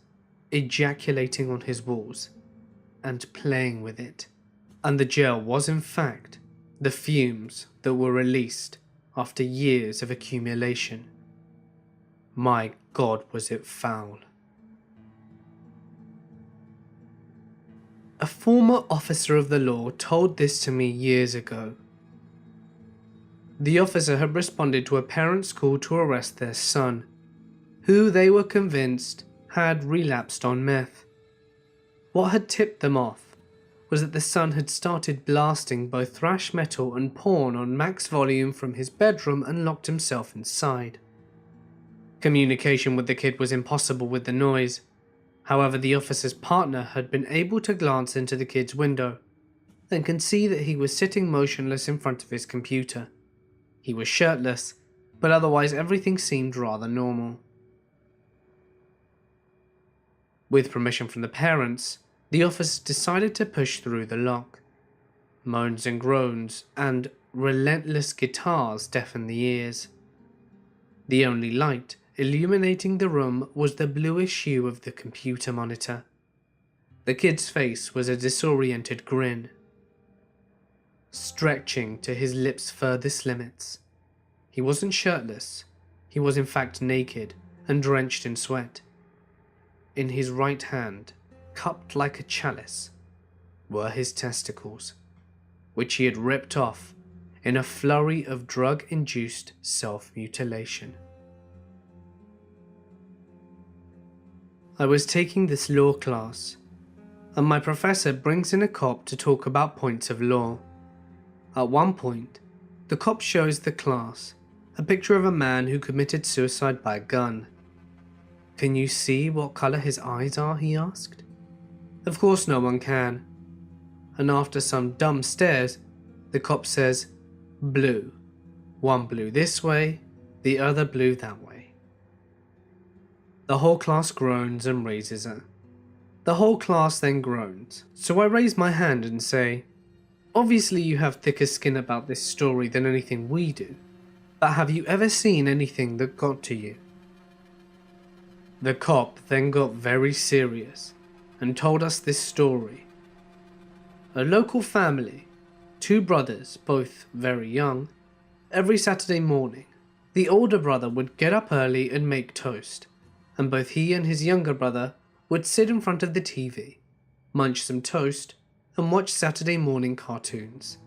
B: ejaculating on his walls and playing with it, and the gel was in fact the fumes that were released after years of accumulation. My God, was it foul. A former officer of the law told this to me years ago. The officer had responded to a parent's call to arrest their son, who they were convinced had relapsed on meth. What had tipped them off was that the son had started blasting both thrash metal and porn on max volume from his bedroom and locked himself inside. Communication with the kid was impossible with the noise. However, the officer's partner had been able to glance into the kid's window and can see that he was sitting motionless in front of his computer. He was shirtless, but otherwise everything seemed rather normal. With permission from the parents, the officer decided to push through the lock. Moans and groans and relentless guitars deafened the ears. The only light illuminating the room was the bluish hue of the computer monitor. The kid's face was a disoriented grin, stretching to his lips' furthest limits. He wasn't shirtless, he was in fact naked and drenched in sweat. In his right hand, cupped like a chalice, were his testicles, which he had ripped off in a flurry of drug-induced self-mutilation. I was taking this law class, and my professor brings in a cop to talk about points of law. At one point, the cop shows the class a picture of a man who committed suicide by a gun. "Can you see what colour his eyes are?" he asked. Of course no one can. And after some dumb stares, the cop says, "Blue. One blue this way, the other blue that way." The whole class groans and raises it. The whole class then groans, so I raise my hand and say, "Obviously you have thicker skin about this story than anything we do, but have you ever seen anything that got to you?" The cop then got very serious and told us this story. A local family, 2 brothers, both very young, every Saturday morning, the older brother would get up early and make toast, and both he and his younger brother would sit in front of the TV, munch some toast, and watch Saturday morning cartoons.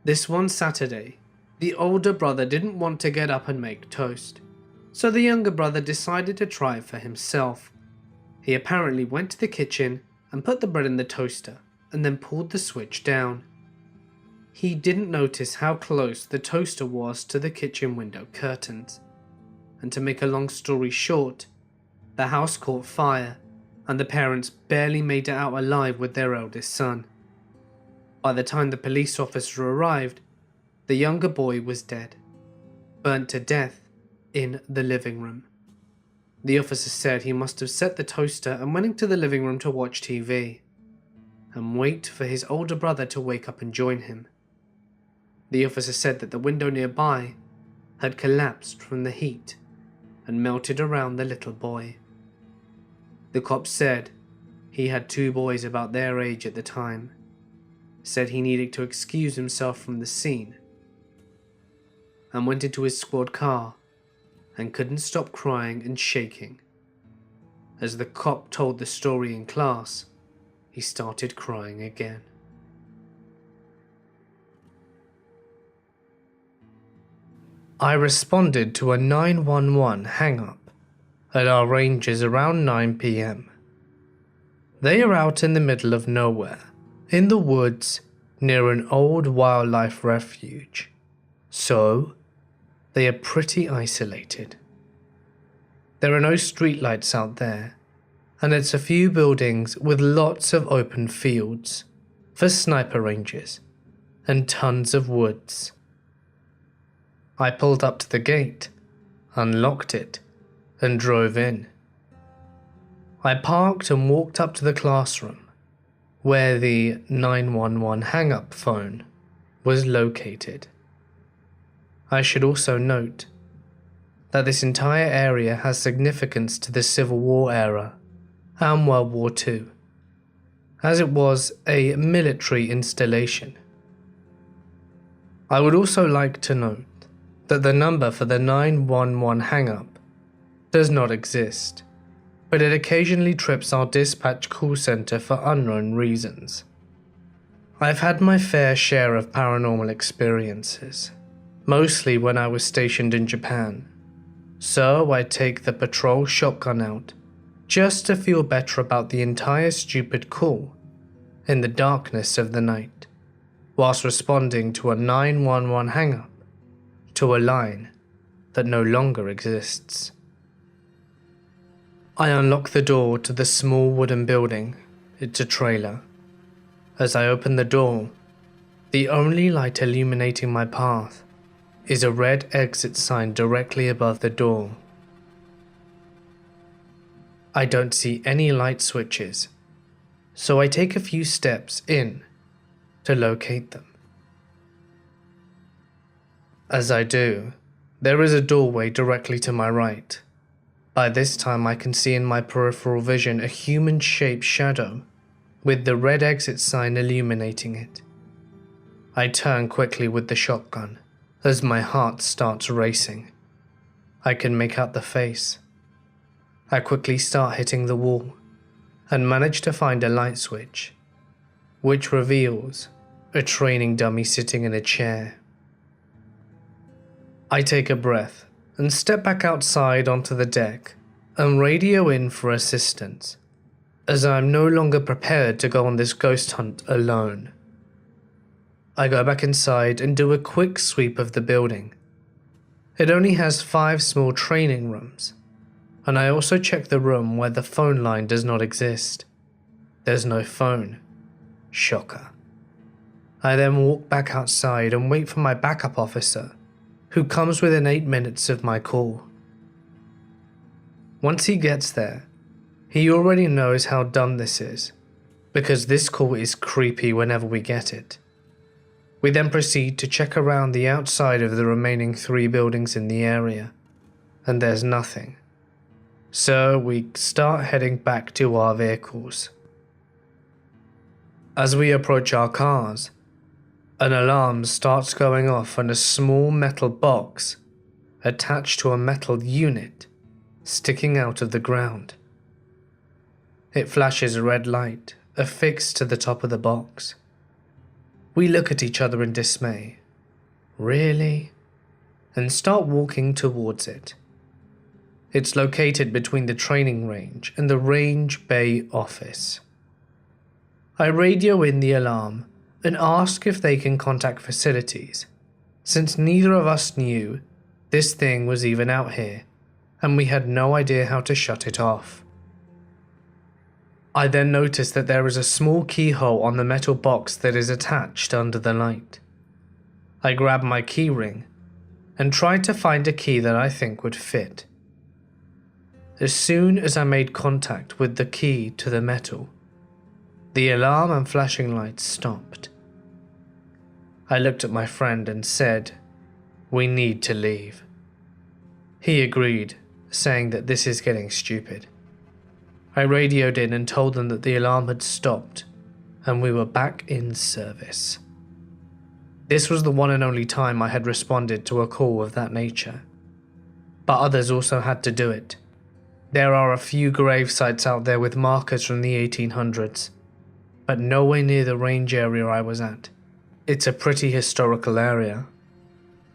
B: This one Saturday, the older brother didn't want to get up and make toast, so the younger brother decided to try it for himself. He apparently went to the kitchen and put the bread in the toaster and then pulled the switch down. He didn't notice how close the toaster was to the kitchen window curtains, and to make a long story short, the house caught fire and the parents barely made it out alive with their eldest son. By the time the police officer arrived, the younger boy was dead, burnt to death in the living room. The officer said he must have set the toaster and went into the living room to watch TV and wait for his older brother to wake up and join him. The officer said that the window nearby had collapsed from the heat and melted around the little boy. The cop said he had 2 boys about their age at the time, said he needed to excuse himself from the scene, and went into his squad car and couldn't stop crying and shaking. As the cop told the story in class, he started crying again. I responded to a 911 hang-up at our ranges around 9 p.m. They are out in the middle of nowhere, in the woods near an old wildlife refuge, so they are pretty isolated. There are no streetlights out there, and it's a few buildings with lots of open fields for sniper ranges and tons of woods. I pulled up to the gate, unlocked it, and drove in. I parked and walked up to the classroom, where the 911 hang-up phone was located. I should also note that this entire area has significance to the Civil War era and World War II, as it was a military installation. I would also like to note that the number for the 911 hang-up does not exist, but it occasionally trips our dispatch call center for unknown reasons. I've had my fair share of paranormal experiences, mostly when I was stationed in Japan, so I take the patrol shotgun out just to feel better about the entire stupid call in the darkness of the night, whilst responding to a 911 hang-up to a line that no longer exists. I unlock the door to the small wooden building. It's a trailer. As I open the door, the only light illuminating my path is a red exit sign directly above the door. I don't see any light switches, so I take a few steps in to locate them. As I do, there is a doorway directly to my right. By this time I can see in my peripheral vision a human-shaped shadow with the red exit sign illuminating it. I turn quickly with the shotgun as my heart starts racing. I can make out the face. I quickly start hitting the wall and manage to find a light switch, which reveals a training dummy sitting in a chair. I take a breath and step back outside onto the deck and radio in for assistance, as I am no longer prepared to go on this ghost hunt alone. I go back inside and do a quick sweep of the building. It only has 5 small training rooms, and I also check the room where the phone line does not exist. There's no phone. Shocker. I then walk back outside and wait for my backup officer, who comes within 8 minutes of my call. Once he gets there, he already knows how dumb this is, because this call is creepy whenever we get it. We then proceed to check around the outside of the remaining 3 buildings in the area, and there's nothing. So we start heading back to our vehicles. As we approach our cars, an alarm starts going off on a small metal box attached to a metal unit sticking out of the ground. It flashes a red light affixed to the top of the box. We look at each other in dismay. Really? And start walking towards it. It's located between the training range and the range bay office. I radio in the alarm and ask if they can contact facilities, since neither of us knew this thing was even out here, and we had no idea how to shut it off. I then notice that there is a small keyhole on the metal box that is attached under the light. I grab my key ring and try to find a key that I think would fit. As soon as I made contact with the key to the metal, the alarm and flashing lights stopped. I looked at my friend and said, "We need to leave." He agreed, saying that this is getting stupid. I radioed in and told them that the alarm had stopped and we were back in service. This was the one and only time I had responded to a call of that nature. But others also had to do it. There are a few grave sites out there with markers from the 1800s, but nowhere near the range area I was at. It's a pretty historical area,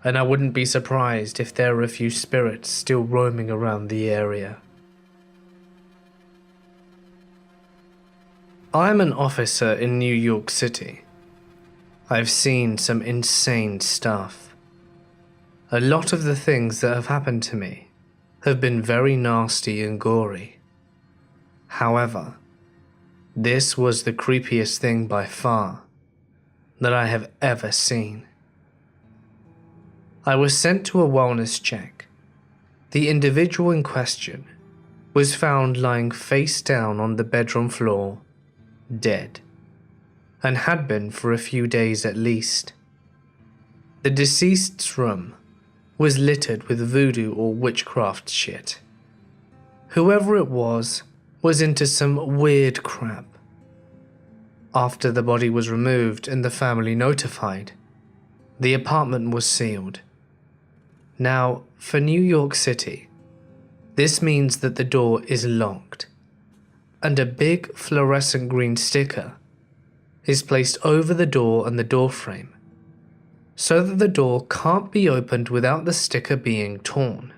B: and I wouldn't be surprised if there are a few spirits still roaming around the area. I'm an officer in New York City. I've seen some insane stuff. A lot of the things that have happened to me have been very nasty and gory. However, this was the creepiest thing by far that I have ever seen. I was sent to a wellness check. The individual in question was found lying face down on the bedroom floor, dead, and had been for a few days at least. The deceased's room was littered with voodoo or witchcraft shit. Whoever it was into some weird crap. After the body was removed and the family notified, the apartment was sealed. Now, for New York City, this means that the door is locked, and a big fluorescent green sticker is placed over the door and the doorframe, so that the door can't be opened without the sticker being torn.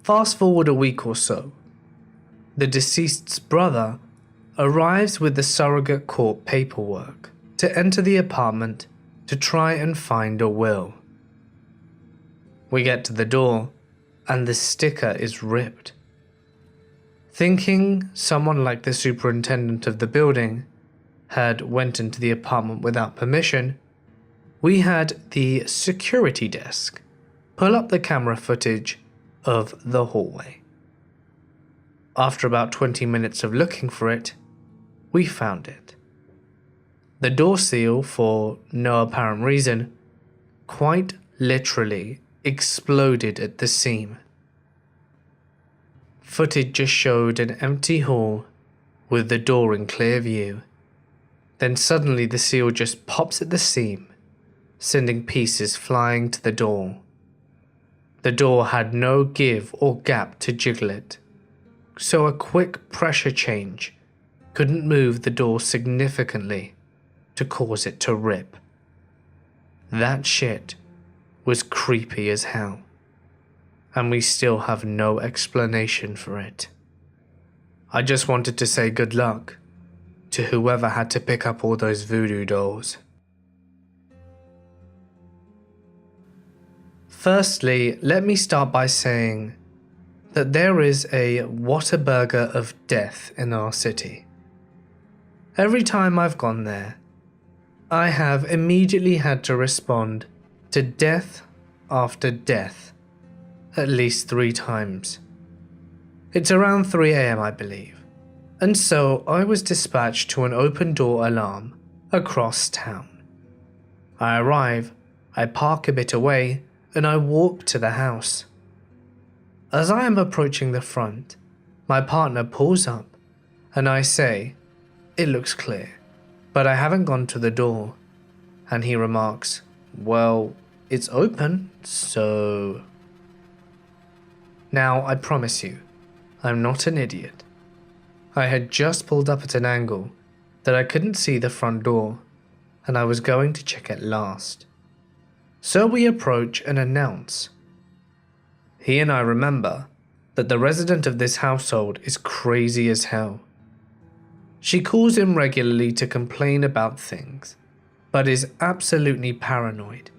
B: Fast forward a week or so, the deceased's brother arrives with the surrogate court paperwork to enter the apartment to try and find a will. We get to the door and the sticker is ripped. Thinking someone like the superintendent of the building had went into the apartment without permission, we had the security desk pull up the camera footage of the hallway. After about 20 minutes of looking for it, we found it. The door seal, for no apparent reason, quite literally exploded at the seam. Footage just showed an empty hall with the door in clear view. Then suddenly the seal just pops at the seam, sending pieces flying to the door. The door had no give or gap to jiggle it, so a quick pressure change couldn't move the door significantly to cause it to rip. That shit was creepy as hell, and we still have no explanation for it. I just wanted to say good luck to whoever had to pick up all those voodoo dolls. Firstly, let me start by saying that there is a Whataburger of death in our city. Every time I've gone there, I have immediately had to respond to death after death, at least 3 times. It's around 3 AM, I believe, and so I was dispatched to an open door alarm across town. I arrive, I park a bit away, and I walk to the house. As I am approaching the front, my partner pulls up, and I say, "It looks clear, but I haven't gone to the door," and he remarks, "Well, it's open, so..." Now, I promise you, I'm not an idiot. I had just pulled up at an angle that I couldn't see the front door, and I was going to check it last. So we approach and announce. He and I remember that the resident of this household is crazy as hell. She calls him regularly to complain about things, but is absolutely paranoid.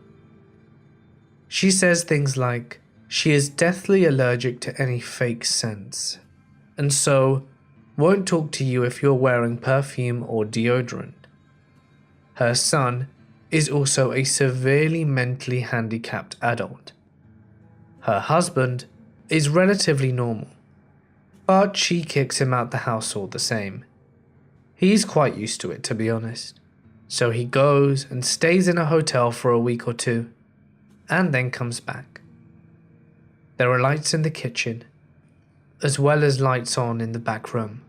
B: She says things like she is deathly allergic to any fake scents, and so won't talk to you if you're wearing perfume or deodorant. Her son is also a severely mentally handicapped adult. Her husband is relatively normal, but she kicks him out the house all the same. He's quite used to it, to be honest, so he goes and stays in a hotel for a week or 2, and then comes back. There are lights in the kitchen, as well as lights on in the back room,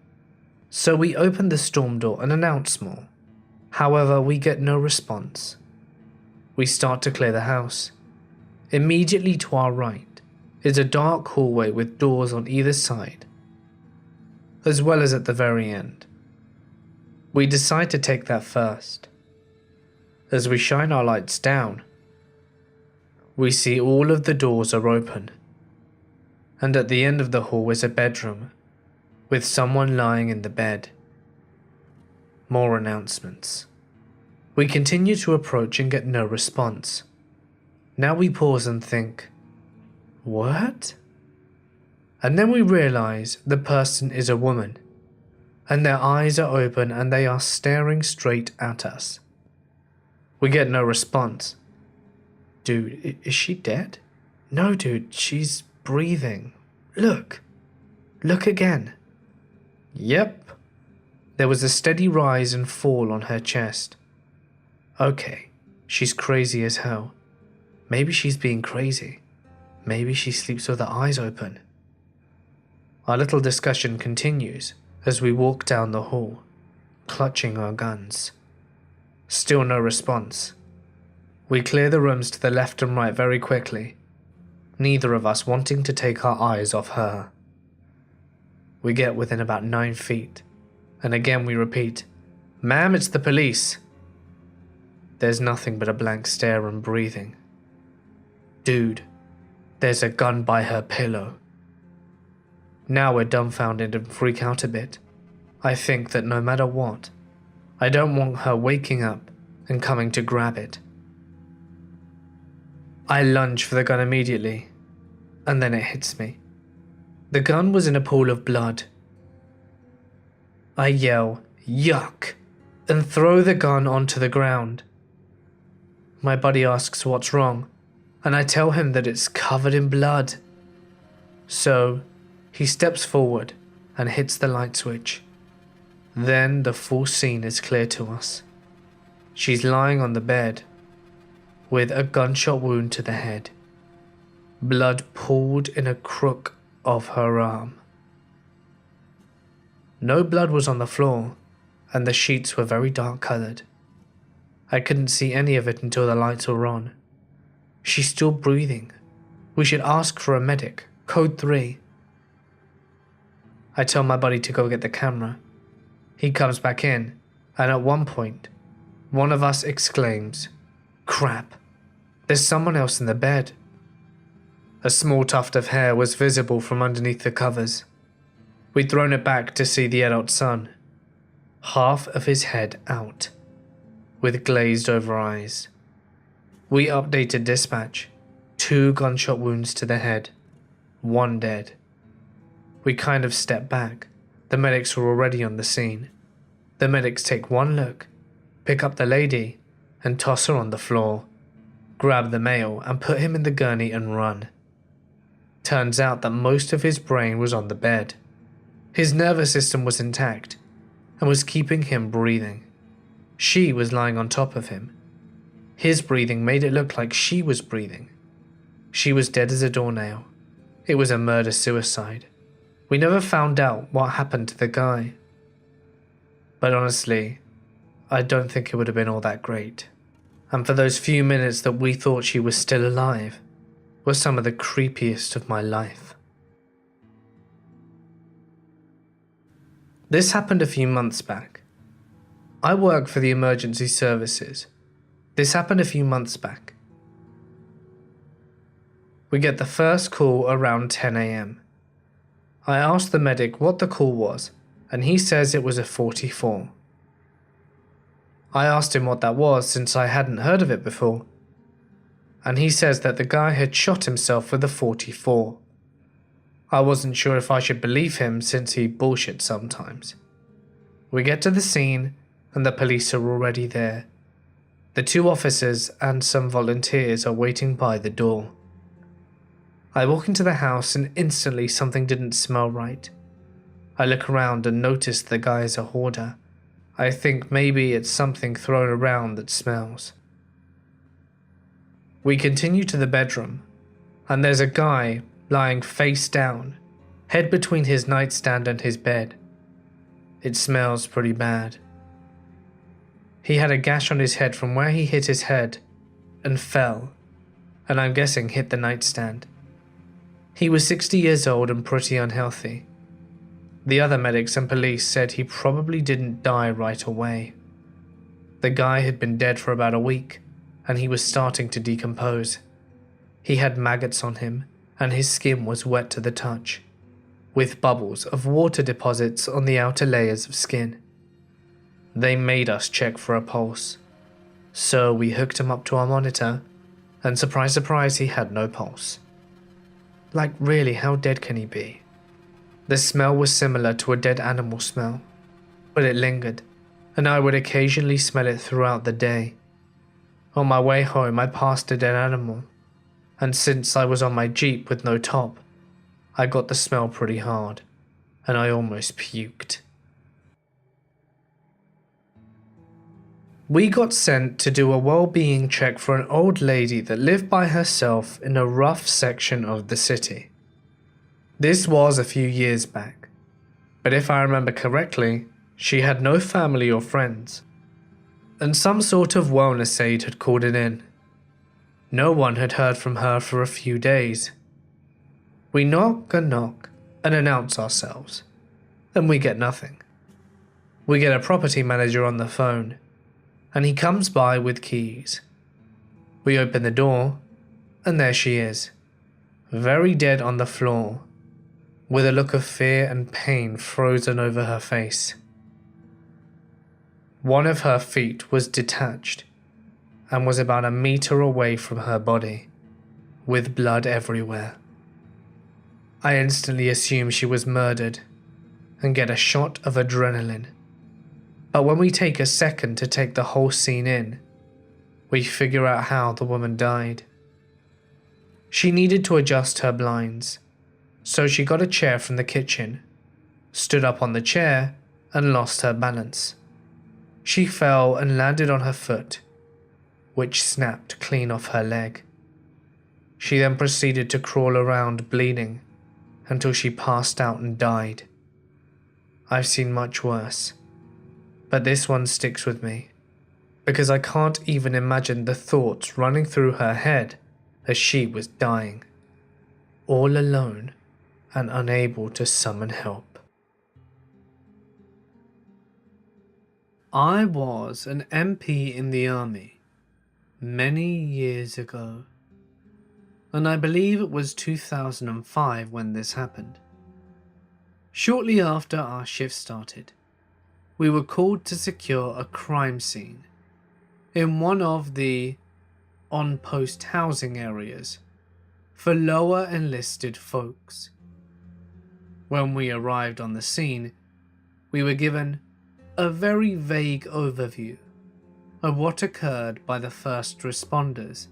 B: so we open the storm door and announce more. However, we get no response. We start to clear the house. Immediately to our right is a dark hallway with doors on either side, as well as at the very end. We decide to take that first. As we shine our lights down, we see all of the doors are open, and at the end of the hall is a bedroom with someone lying in the bed. More announcements. We continue to approach and get no response. Now we pause and think, what? And then we realize the person is a woman, and their eyes are open and they are staring straight at us. We get no response. Dude, is she dead? No, dude, she's breathing. Look again. Yep. There was a steady rise and fall on her chest. Okay, she's crazy as hell. Maybe she's being crazy. Maybe she sleeps with her eyes open. Our little discussion continues as we walk down the hall, clutching our guns. Still no response. We clear the rooms to the left and right very quickly, neither of us wanting to take our eyes off her. We get within about 9 feet, and again we repeat, "Ma'am, it's the police." There's nothing but a blank stare and breathing. Dude, there's a gun by her pillow. Now we're dumbfounded and freak out a bit. I think that no matter what, I don't want her waking up and coming to grab it. I lunge for the gun immediately, and then it hits me. The gun was in a pool of blood. I yell, "Yuck," and throw the gun onto the ground. My buddy asks what's wrong, and I tell him that it's covered in blood. So, he steps forward and hits the light switch. Then the full scene is clear to us. She's lying on the bed, with a gunshot wound to the head. Blood pooled in a crook of her arm. No blood was on the floor, and the sheets were very dark colored. I couldn't see any of it until the lights were on. She's still breathing. We should ask for a medic. Code 3. I tell my buddy to go get the camera. He comes back in, and at one point, one of us exclaims, "Crap, there's someone else in the bed." A small tuft of hair was visible from underneath the covers. We'd thrown it back to see the adult son, half of his head out, with glazed over eyes. We updated dispatch. 2 gunshot wounds to the head, 1 dead. We kind of step back. The medics were already on the scene. The medics take one look, pick up the lady, and toss her on the floor, grab the male and put him in the gurney and run. Turns out that most of his brain was on the bed. His nervous system was intact and was keeping him breathing. She was lying on top of him. His breathing made it look like she was breathing. She was dead as a doornail. It was a murder-suicide. We never found out what happened to the guy. But honestly, I don't think it would have been all that great. And for those few minutes that we thought she was still alive, were some of the creepiest of my life. This happened a few months back. I work for the emergency services. This happened a few months back. We get the first call around 10 AM. I asked the medic what the call was, and he says it was a 44. I asked him what that was since I hadn't heard of it before, and he says that the guy had shot himself with a 44. I wasn't sure if I should believe him since he bullshits sometimes. We get to the scene and the police are already there. The 2 officers and some volunteers are waiting by the door. I walk into the house and instantly something didn't smell right. I look around and notice the guy is a hoarder. I think maybe it's something thrown around that smells. We continue to the bedroom, and there's a guy lying face down, head between his nightstand and his bed. It smells pretty bad. He had a gash on his head from where he hit his head and fell, and I'm guessing hit the nightstand. He was 60 years old and pretty unhealthy. The other medics and police said he probably didn't die right away. The guy had been dead for about a week, and he was starting to decompose. He had maggots on him, and his skin was wet to the touch, with bubbles of water deposits on the outer layers of skin. They made us check for a pulse, so we hooked him up to our monitor, and surprise surprise, he had no pulse. Like, really, how dead can he be? The smell was similar to a dead animal smell, but it lingered, and I would occasionally smell it throughout the day. On my way home, I passed a dead animal, and since I was on my Jeep with no top, I got the smell pretty hard, and I almost puked. We got sent to do a well-being check for an old lady that lived by herself in a rough section of the city. This was a few years back, but if I remember correctly, she had no family or friends, and some sort of wellness aide had called it in. No one had heard from her for a few days. We knock and announce ourselves, and we get nothing. We get a property manager on the phone, and he comes by with keys. We open the door, and there she is, very dead on the floor, with a look of fear and pain frozen over her face. One of her feet was detached and was about a meter away from her body, with blood everywhere. I instantly assume she was murdered and get a shot of adrenaline. But when we take a second to take the whole scene in, we figure out how the woman died. She needed to adjust her blinds, so she got a chair from the kitchen, stood up on the chair, and lost her balance. She fell and landed on her foot, which snapped clean off her leg. She then proceeded to crawl around bleeding until she passed out and died. I've seen much worse, but this one sticks with me because I can't even imagine the thoughts running through her head as she was dying, all alone and unable to summon help. I was an MP in the army many years ago, and I believe it was 2005 when this happened. Shortly after our shift started, we were called to secure a crime scene in one of the on-post housing areas for lower enlisted folks. When we arrived on the scene, we were given a very vague overview of what occurred by the first responders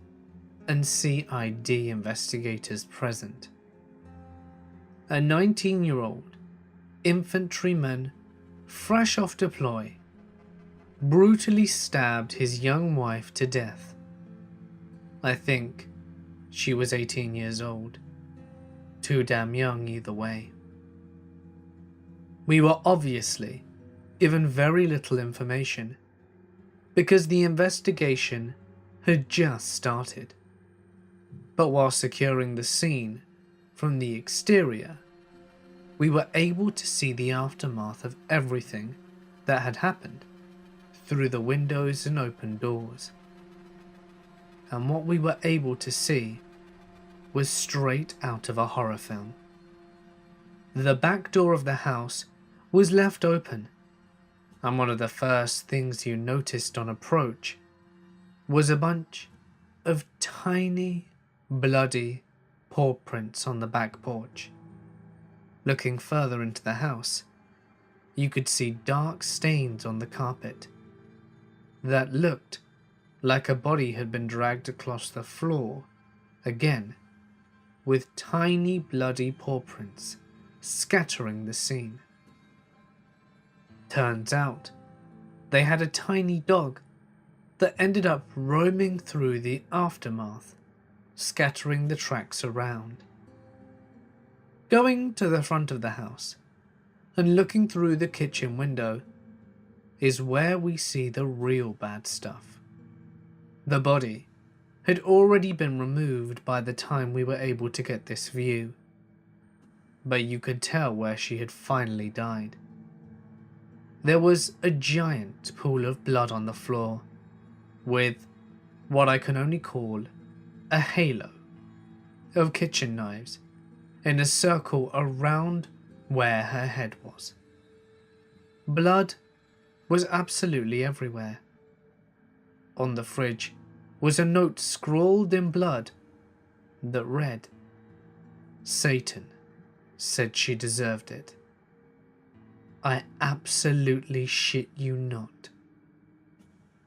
B: and CID investigators present. A 19-year-old infantryman, fresh off deploy, brutally stabbed his young wife to death. I think she was 18 years old. Too damn young either way. We were obviously given very little information because the investigation had just started. But while securing the scene from the exterior, we were able to see the aftermath of everything that had happened through the windows and open doors. And what we were able to see was straight out of a horror film. The back door of the house was left open, and one of the first things you noticed on approach was a bunch of tiny, bloody paw prints on the back porch. Looking further into the house, you could see dark stains on the carpet that looked like a body had been dragged across the floor, again, with tiny bloody paw prints scattering the scene. Turns out, they had a tiny dog that ended up roaming through the aftermath, scattering the tracks around. Going to the front of the house and looking through the kitchen window is where we see the real bad stuff. The body had already been removed by the time we were able to get this view, but you could tell where she had finally died. There was a giant pool of blood on the floor, with what I can only call a halo of kitchen knives in a circle around where her head was. Blood was absolutely everywhere. On the fridge was a note scrawled in blood that read, "Satan said she deserved it." I absolutely shit you not.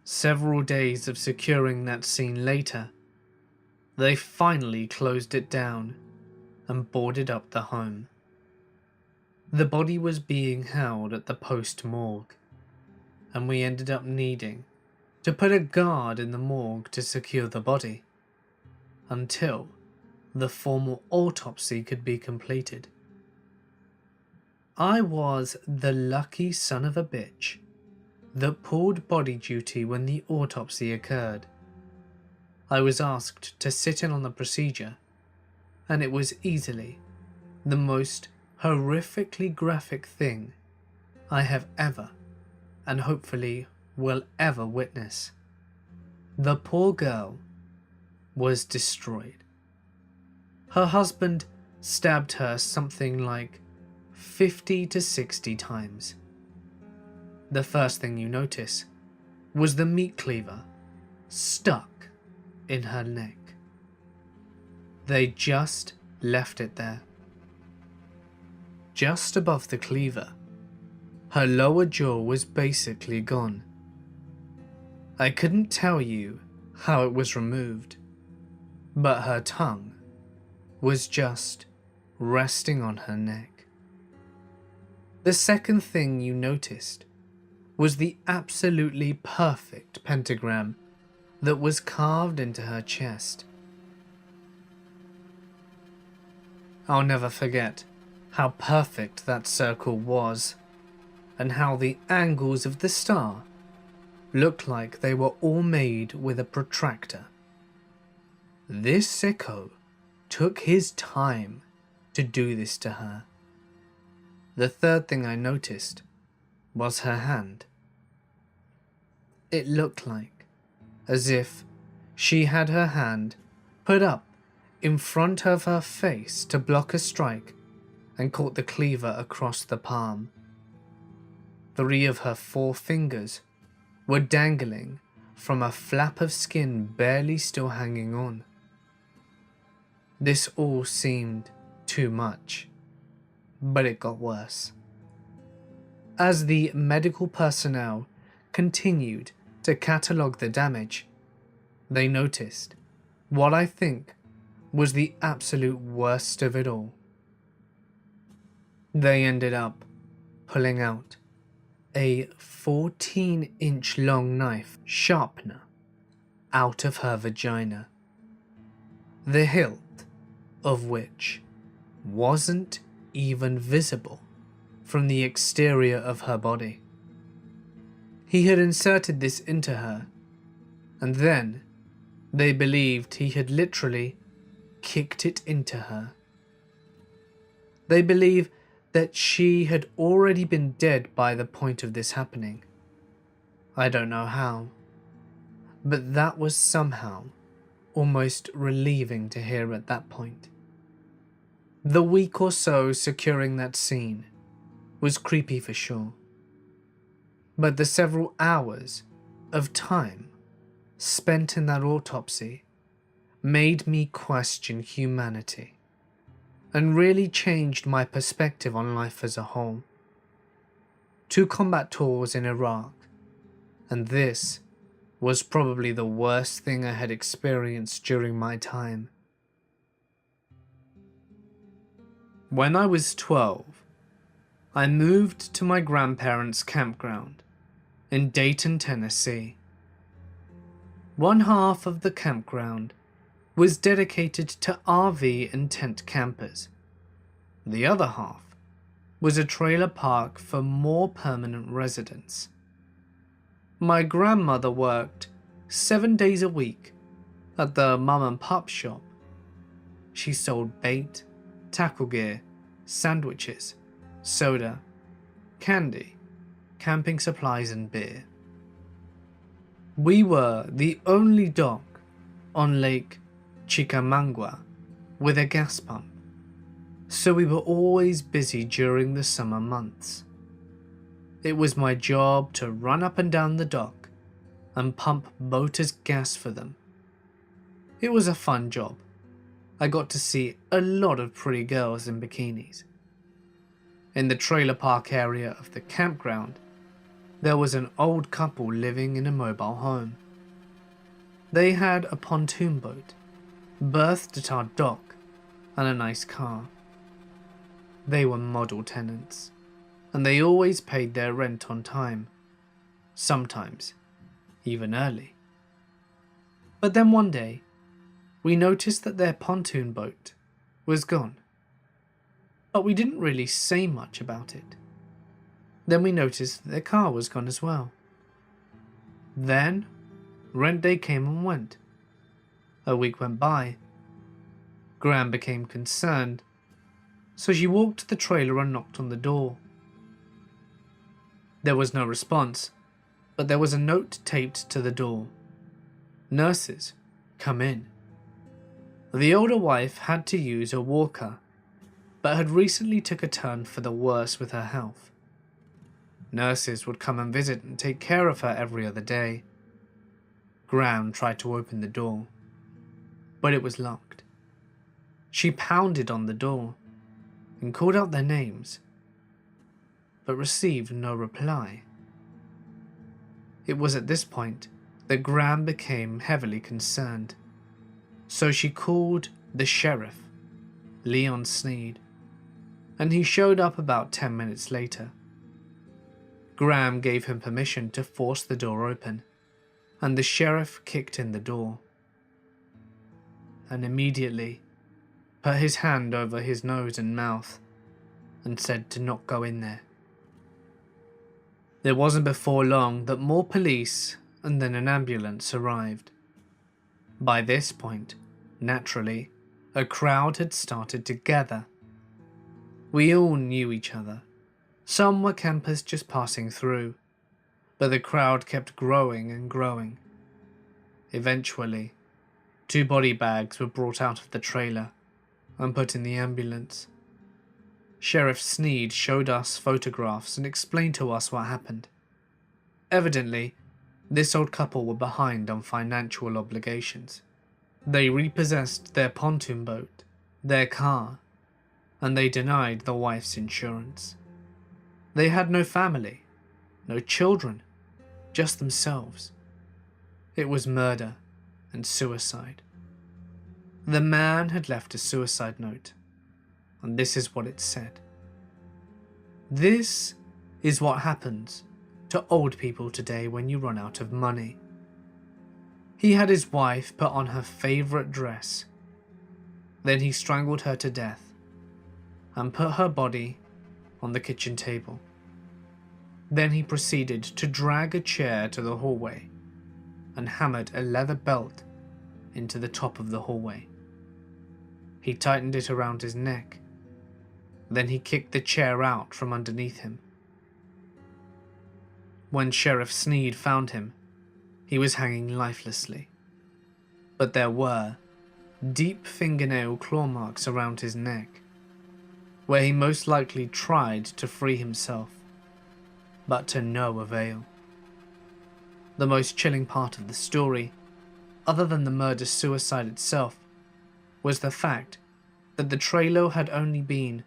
B: Several days of securing that scene later, they finally closed it down and boarded up the home. The body was being held at the post-morgue, and we ended up needing to put a guard in the morgue to secure the body until the formal autopsy could be completed. I was the lucky son of a bitch that pulled body duty when the autopsy occurred. I was asked to sit in on the procedure, and it was easily the most horrifically graphic thing I have ever, and hopefully will ever, witness. The poor girl was destroyed. Her husband stabbed her something like 50 to 60 times. The first thing you notice was the meat cleaver stuck in her neck. They just left it there. Just above the cleaver, her lower jaw was basically gone. I couldn't tell you how it was removed, but her tongue was just resting on her neck. The second thing you noticed was the absolutely perfect pentagram that was carved into her chest. I'll never forget how perfect that circle was, and how the angles of the star looked like they were all made with a protractor. This sicko took his time to do this to her. The third thing I noticed was her hand. It looked like as if she had her hand put up in front of her face to block a strike and caught the cleaver across the palm. 3 of her 4 fingers were dangling from a flap of skin barely still hanging on. This all seemed too much. But it got worse. As the medical personnel continued to catalogue the damage, they noticed what I think was the absolute worst of it all. They ended up pulling out a 14-inch long knife sharpener out of her vagina, the hilt of which wasn't even visible from the exterior of her body. He had inserted this into her, and then they believed he had literally kicked it into her. They believe that she had already been dead by the point of this happening. I don't know how, but that was somehow almost relieving to hear at that point. The week or so securing that scene was creepy for sure, but the several hours of time spent in that autopsy made me question humanity and really changed my perspective on life as a whole. 2 combat tours in Iraq, and this was probably the worst thing I had experienced during my time. When I was 12, I moved to my grandparents' campground in Dayton, Tennessee. One half of the campground was dedicated to RV and tent campers. The other half was a trailer park for more permanent residents. My grandmother worked 7 days a week at the mum and pop shop. She sold bait, tackle gear, sandwiches, soda, candy, camping supplies and beer. We were the only dock on Lake Chickamauga with a gas pump, so we were always busy during the summer months. It was my job to run up and down the dock and pump boaters' gas for them. It was a fun job. I got to see a lot of pretty girls in bikinis. In the trailer park area of the campground, there was an old couple living in a mobile home. They had a pontoon boat, berthed at our dock, and a nice car. They were model tenants, and they always paid their rent on time, sometimes even early. But then one day, we noticed that their pontoon boat was gone, but we didn't really say much about it. Then we noticed that their car was gone as well. Then, rent day came and went. A week went by. Gran became concerned, so she walked to the trailer and knocked on the door. There was no response, but there was a note taped to the door. Nurses, come in. The older wife had to use a walker, but had recently took a turn for the worse with her health. Nurses would come and visit and take care of her every other day. Gran tried to open the door, but it was locked. She pounded on the door and called out their names, but received no reply. It was at this point that Gran became heavily concerned, so she called the sheriff, Leon Sneed, and he showed up about 10 minutes later. Graham gave him permission to force the door open, and the sheriff kicked in the door, and immediately put his hand over his nose and mouth and said to not go in there. It wasn't before long that more police and then an ambulance arrived. By this point, naturally, a crowd had started to gather. We all knew each other. Some were campers just passing through, but the crowd kept growing and growing. Eventually, 2 body bags were brought out of the trailer and put in the ambulance. Sheriff Sneed showed us photographs and explained to us what happened. Evidently, this old couple were behind on financial obligations. They repossessed their pontoon boat, their car, and they denied the wife's insurance. They had no family, no children, just themselves. It was murder and suicide. The man had left a suicide note, and this is what it said. "This is what happens to old people today when you run out of money." He had his wife put on her favorite dress. Then he strangled her to death and put her body on the kitchen table. Then he proceeded to drag a chair to the hallway and hammered a leather belt into the top of the hallway. He tightened it around his neck. Then he kicked the chair out from underneath him. When Sheriff Sneed found him, he was hanging lifelessly, but there were deep fingernail claw marks around his neck, where he most likely tried to free himself, but to no avail. The most chilling part of the story, other than the murder-suicide itself, was the fact that the trailer had only been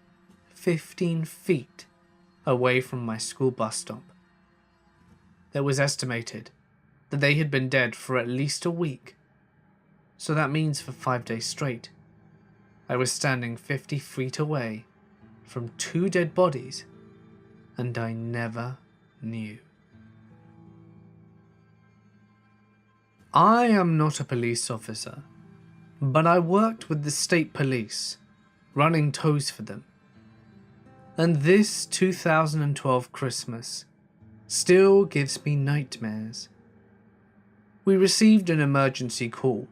B: 15 feet away from my school bus stop. It was estimated that they had been dead for at least a week, so that means for 5 days straight, I was standing 50 feet away from 2 dead bodies, and I never knew. I am not a police officer, but I worked with the state police, running tows for them. And this 2012 Christmas still gives me nightmares. We received an emergency call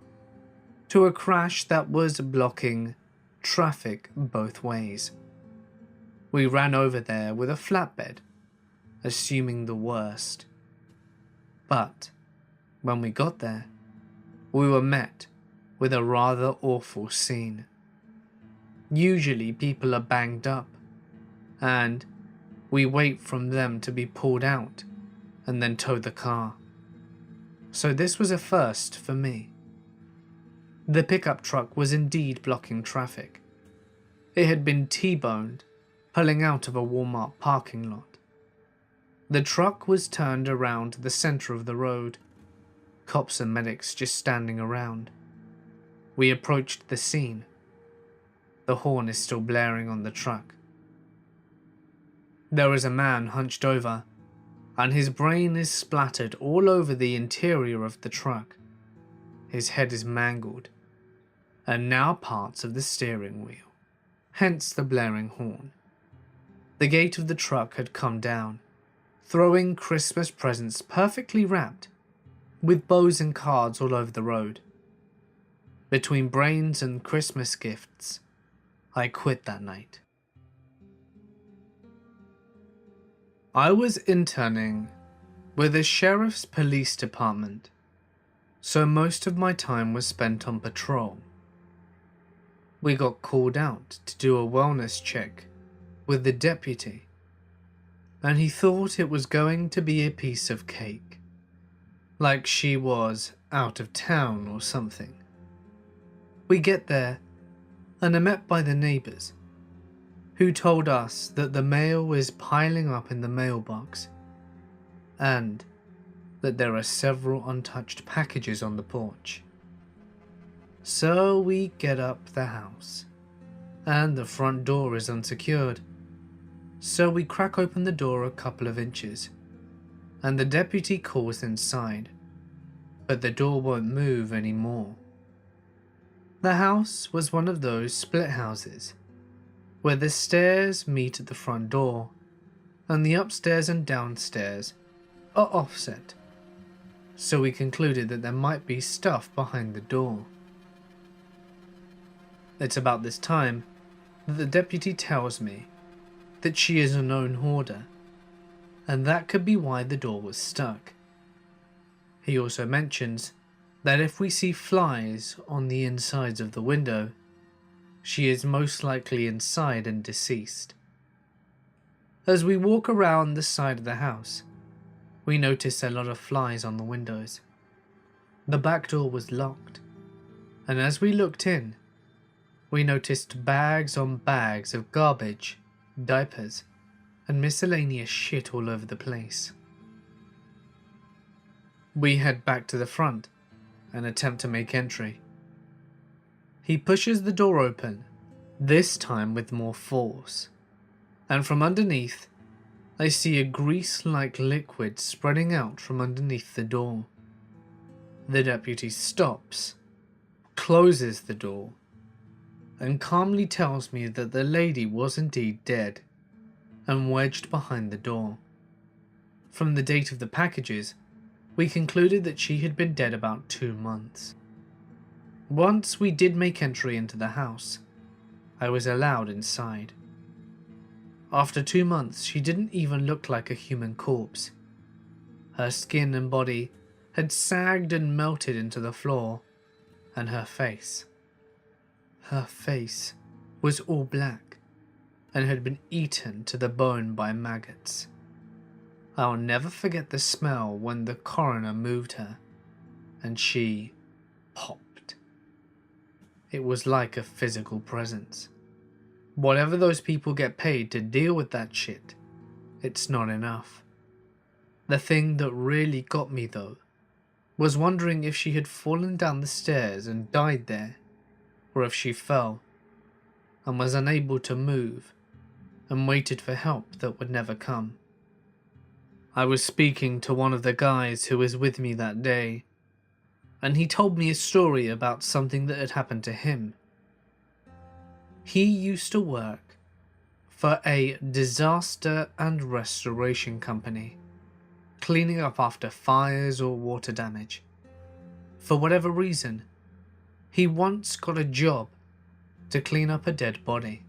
B: to a crash that was blocking traffic both ways. We ran over there with a flatbed, assuming the worst. But when we got there, we were met with a rather awful scene. Usually people are banged up, and we wait for them to be pulled out and then tow the car. So this was a first for me. The pickup truck was indeed blocking traffic. It had been T-boned, pulling out of a Walmart parking lot. The truck was turned around the center of the road, cops and medics just standing around. We approached the scene. The horn is still blaring on the truck. There is a man hunched over, and his brain is splattered all over the interior of the truck. His head is mangled, and now parts of the steering wheel, hence the blaring horn. The gate of the truck had come down, throwing Christmas presents perfectly wrapped, with bows and cards all over the road. Between brains and Christmas gifts, I quit that night. I was interning with the sheriff's police department, so most of my time was spent on patrol. We got called out to do a wellness check with the deputy, and he thought it was going to be a piece of cake, like she was out of town or something. We get there and are met by the neighbours, who told us that the mail is piling up in the mailbox and that there are several untouched packages on the porch. So we get up the house, and the front door is unsecured. So we crack open the door a couple of inches, and the deputy calls inside, but the door won't move anymore. The house was one of those split houses, where the stairs meet at the front door, and the upstairs and downstairs are offset, so we concluded that there might be stuff behind the door. It's about this time that the deputy tells me that she is a known hoarder, and that could be why the door was stuck. He also mentions that if we see flies on the insides of the window, she is most likely inside and deceased. As we walk around the side of the house, we notice a lot of flies on the windows. The back door was locked, and as we looked in, we noticed bags on bags of garbage, diapers, and miscellaneous shit all over the place. We head back to the front and attempt to make entry. He pushes the door open, this time with more force, and from underneath, I see a grease-like liquid spreading out from underneath the door. The deputy stops, closes the door, and calmly tells me that the lady was indeed dead and wedged behind the door. From the date of the packages, we concluded that she had been dead about 2 months. Once we did make entry into the house, I was allowed inside. After 2 months, she didn't even look like a human corpse. Her skin and body had sagged and melted into the floor, and her face was all black and had been eaten to the bone by maggots. I'll never forget the smell when the coroner moved her and she popped. It was like a physical presence. Whatever those people get paid to deal with that shit, it's not enough. The thing that really got me though was wondering if she had fallen down the stairs and died there, or if she fell and was unable to move and waited for help that would never come. I was speaking to one of the guys who was with me that day, and he told me a story about something that had happened to him. He used to work for a disaster and restoration company, cleaning up after fires or water damage. For whatever reason, he once got a job to clean up a dead body.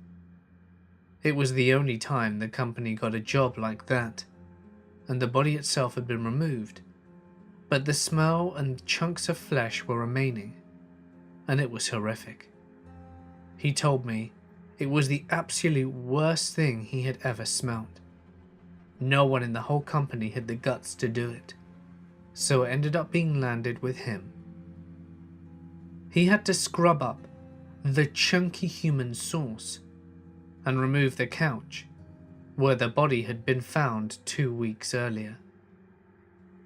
B: It was the only time the company got a job like that, and the body itself had been removed, but the smell and chunks of flesh were remaining, and it was horrific. He told me it was the absolute worst thing he had ever smelled. No one in the whole company had the guts to do it, so it ended up being landed with him. He had to scrub up the chunky human sauce and remove the couch where the body had been found 2 weeks earlier.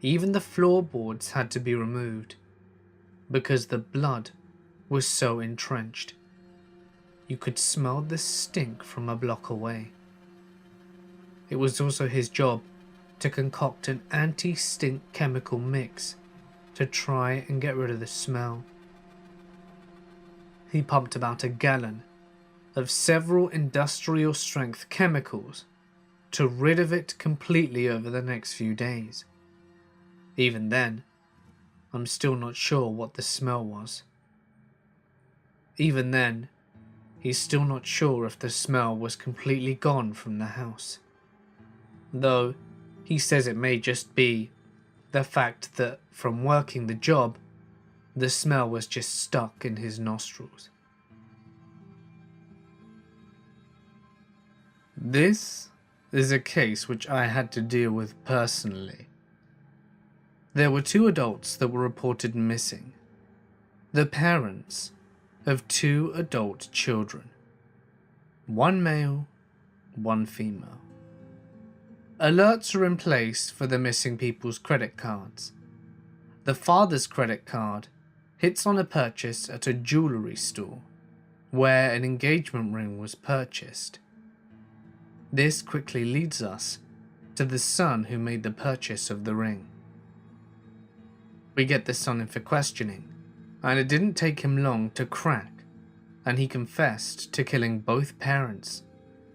B: Even the floorboards had to be removed because the blood was so entrenched. You could smell the stink from a block away. It was also his job to concoct an anti-stink chemical mix to try and get rid of the smell. He pumped about 1 gallon of several industrial strength chemicals to rid of it completely over the next few days. Even then, I'm still not sure what the smell was. Even then, he's still not sure if the smell was completely gone from the house. Though, he says it may just be the fact that from working the job, the smell was just stuck in his nostrils. This is a case which I had to deal with personally. There were 2 adults that were reported missing, the parents of 2 adult children, 1 male, 1 female. Alerts are in place for the missing people's credit cards. The father's credit card hits on a purchase at a jewellery store where an engagement ring was purchased. This quickly leads us to the son who made the purchase of the ring. We get the son in for questioning, and it didn't take him long to crack, and he confessed to killing both parents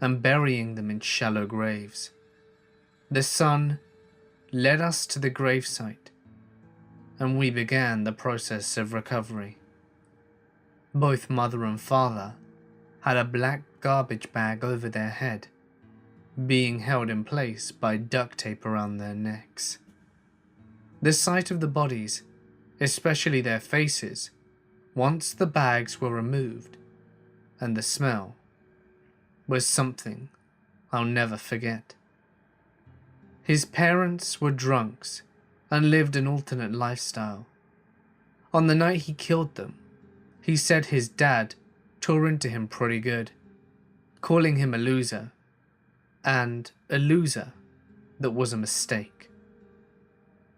B: and burying them in shallow graves. The son led us to the gravesite, and we began the process of recovery. Both mother and father had a black garbage bag over their head, being held in place by duct tape around their necks. The sight of the bodies, especially their faces, once the bags were removed, and the smell, was something I'll never forget. His parents were drunks and lived an alternate lifestyle. On the night he killed them, he said his dad tore into him pretty good, calling him a loser, and a loser that was a mistake.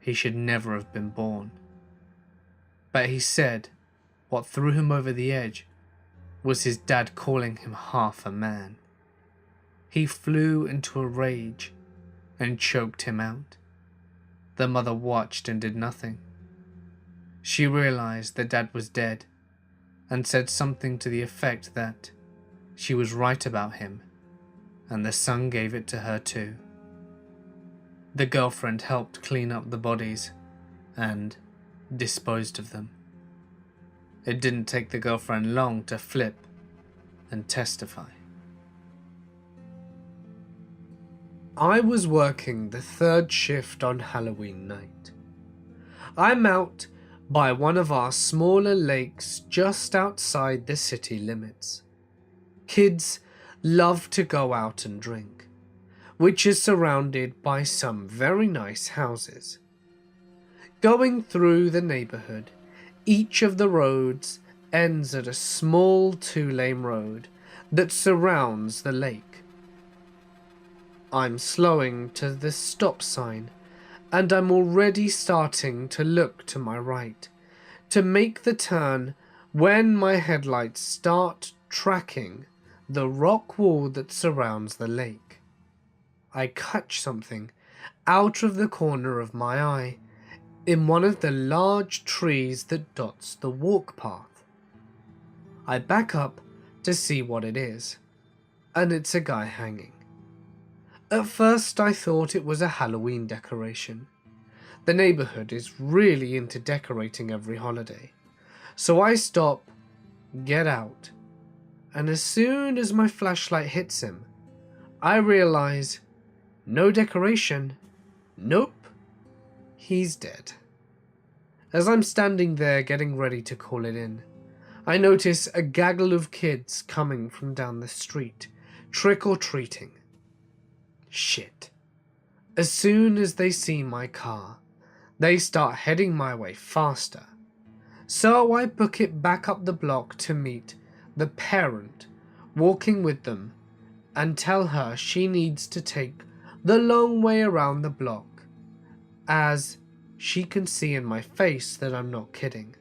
B: He should never have been born. But he said what threw him over the edge was his dad calling him half a man. He flew into a rage and choked him out. The mother watched and did nothing. She realized that Dad was dead and said something to the effect that she was right about him, and the son gave it to her too. The girlfriend helped clean up the bodies and disposed of them. It didn't take the girlfriend long to flip and testify. I was working the third shift on Halloween night. I'm out by one of our smaller lakes just outside the city limits. Kids love to go out and drink, which is surrounded by some very nice houses. Going through the neighborhood, each of the roads ends at a small 2-lane road that surrounds the lake. I'm slowing to the stop sign, and I'm already starting to look to my right to make the turn when my headlights start tracking the rock wall that surrounds the lake. I catch something out of the corner of my eye in one of the large trees that dots the walk path. I back up to see what it is, and it's a guy hanging. At first I thought it was a Halloween decoration. The neighborhood is really into decorating every holiday. So I stop, get out, and as soon as my flashlight hits him, I realize no decoration, nope, he's dead. As I'm standing there getting ready to call it in, I notice a gaggle of kids coming from down the street, trick-or-treating. Shit. As soon as they see my car, they start heading my way faster. So I book it back up the block to meet the parent walking with them and tell her she needs to take the long way around the block, as she can see in my face that I'm not kidding.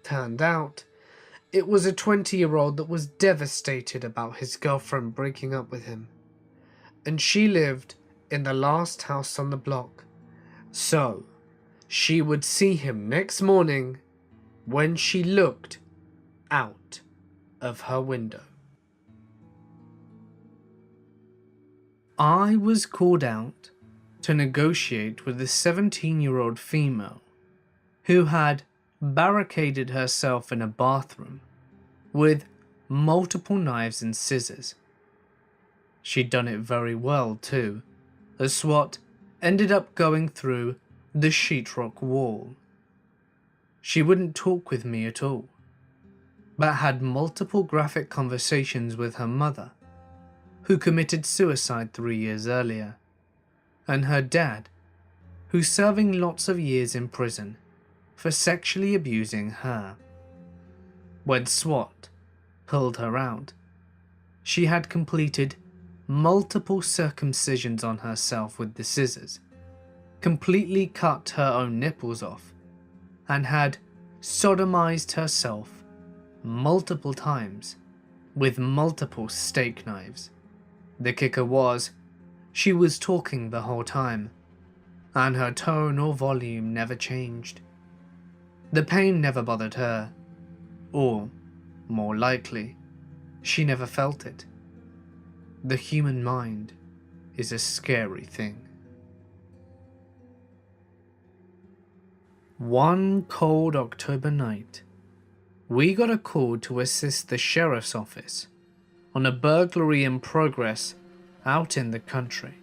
B: Turned out, it was a 20-year-old that was devastated about his girlfriend breaking up with him, and she lived in the last house on the block, so she would see him next morning when she looked out of her window. I was called out to negotiate with a 17-year-old female who had barricaded herself in a bathroom with multiple knives and scissors. She'd done it very well too, as SWAT ended up going through the sheetrock wall. She wouldn't talk with me at all, but had multiple graphic conversations with her mother, who committed suicide 3 years earlier, and her dad, who's serving lots of years in prison for sexually abusing her. When SWAT pulled her out, she had completed multiple circumcisions on herself with the scissors, completely cut her own nipples off, and had sodomized herself multiple times with multiple steak knives. The kicker was, she was talking the whole time, and her tone or volume never changed. The pain never bothered her, or, more likely, she never felt it. The human mind is a scary thing. One cold October night, we got a call to assist the sheriff's office on a burglary in progress out in the country.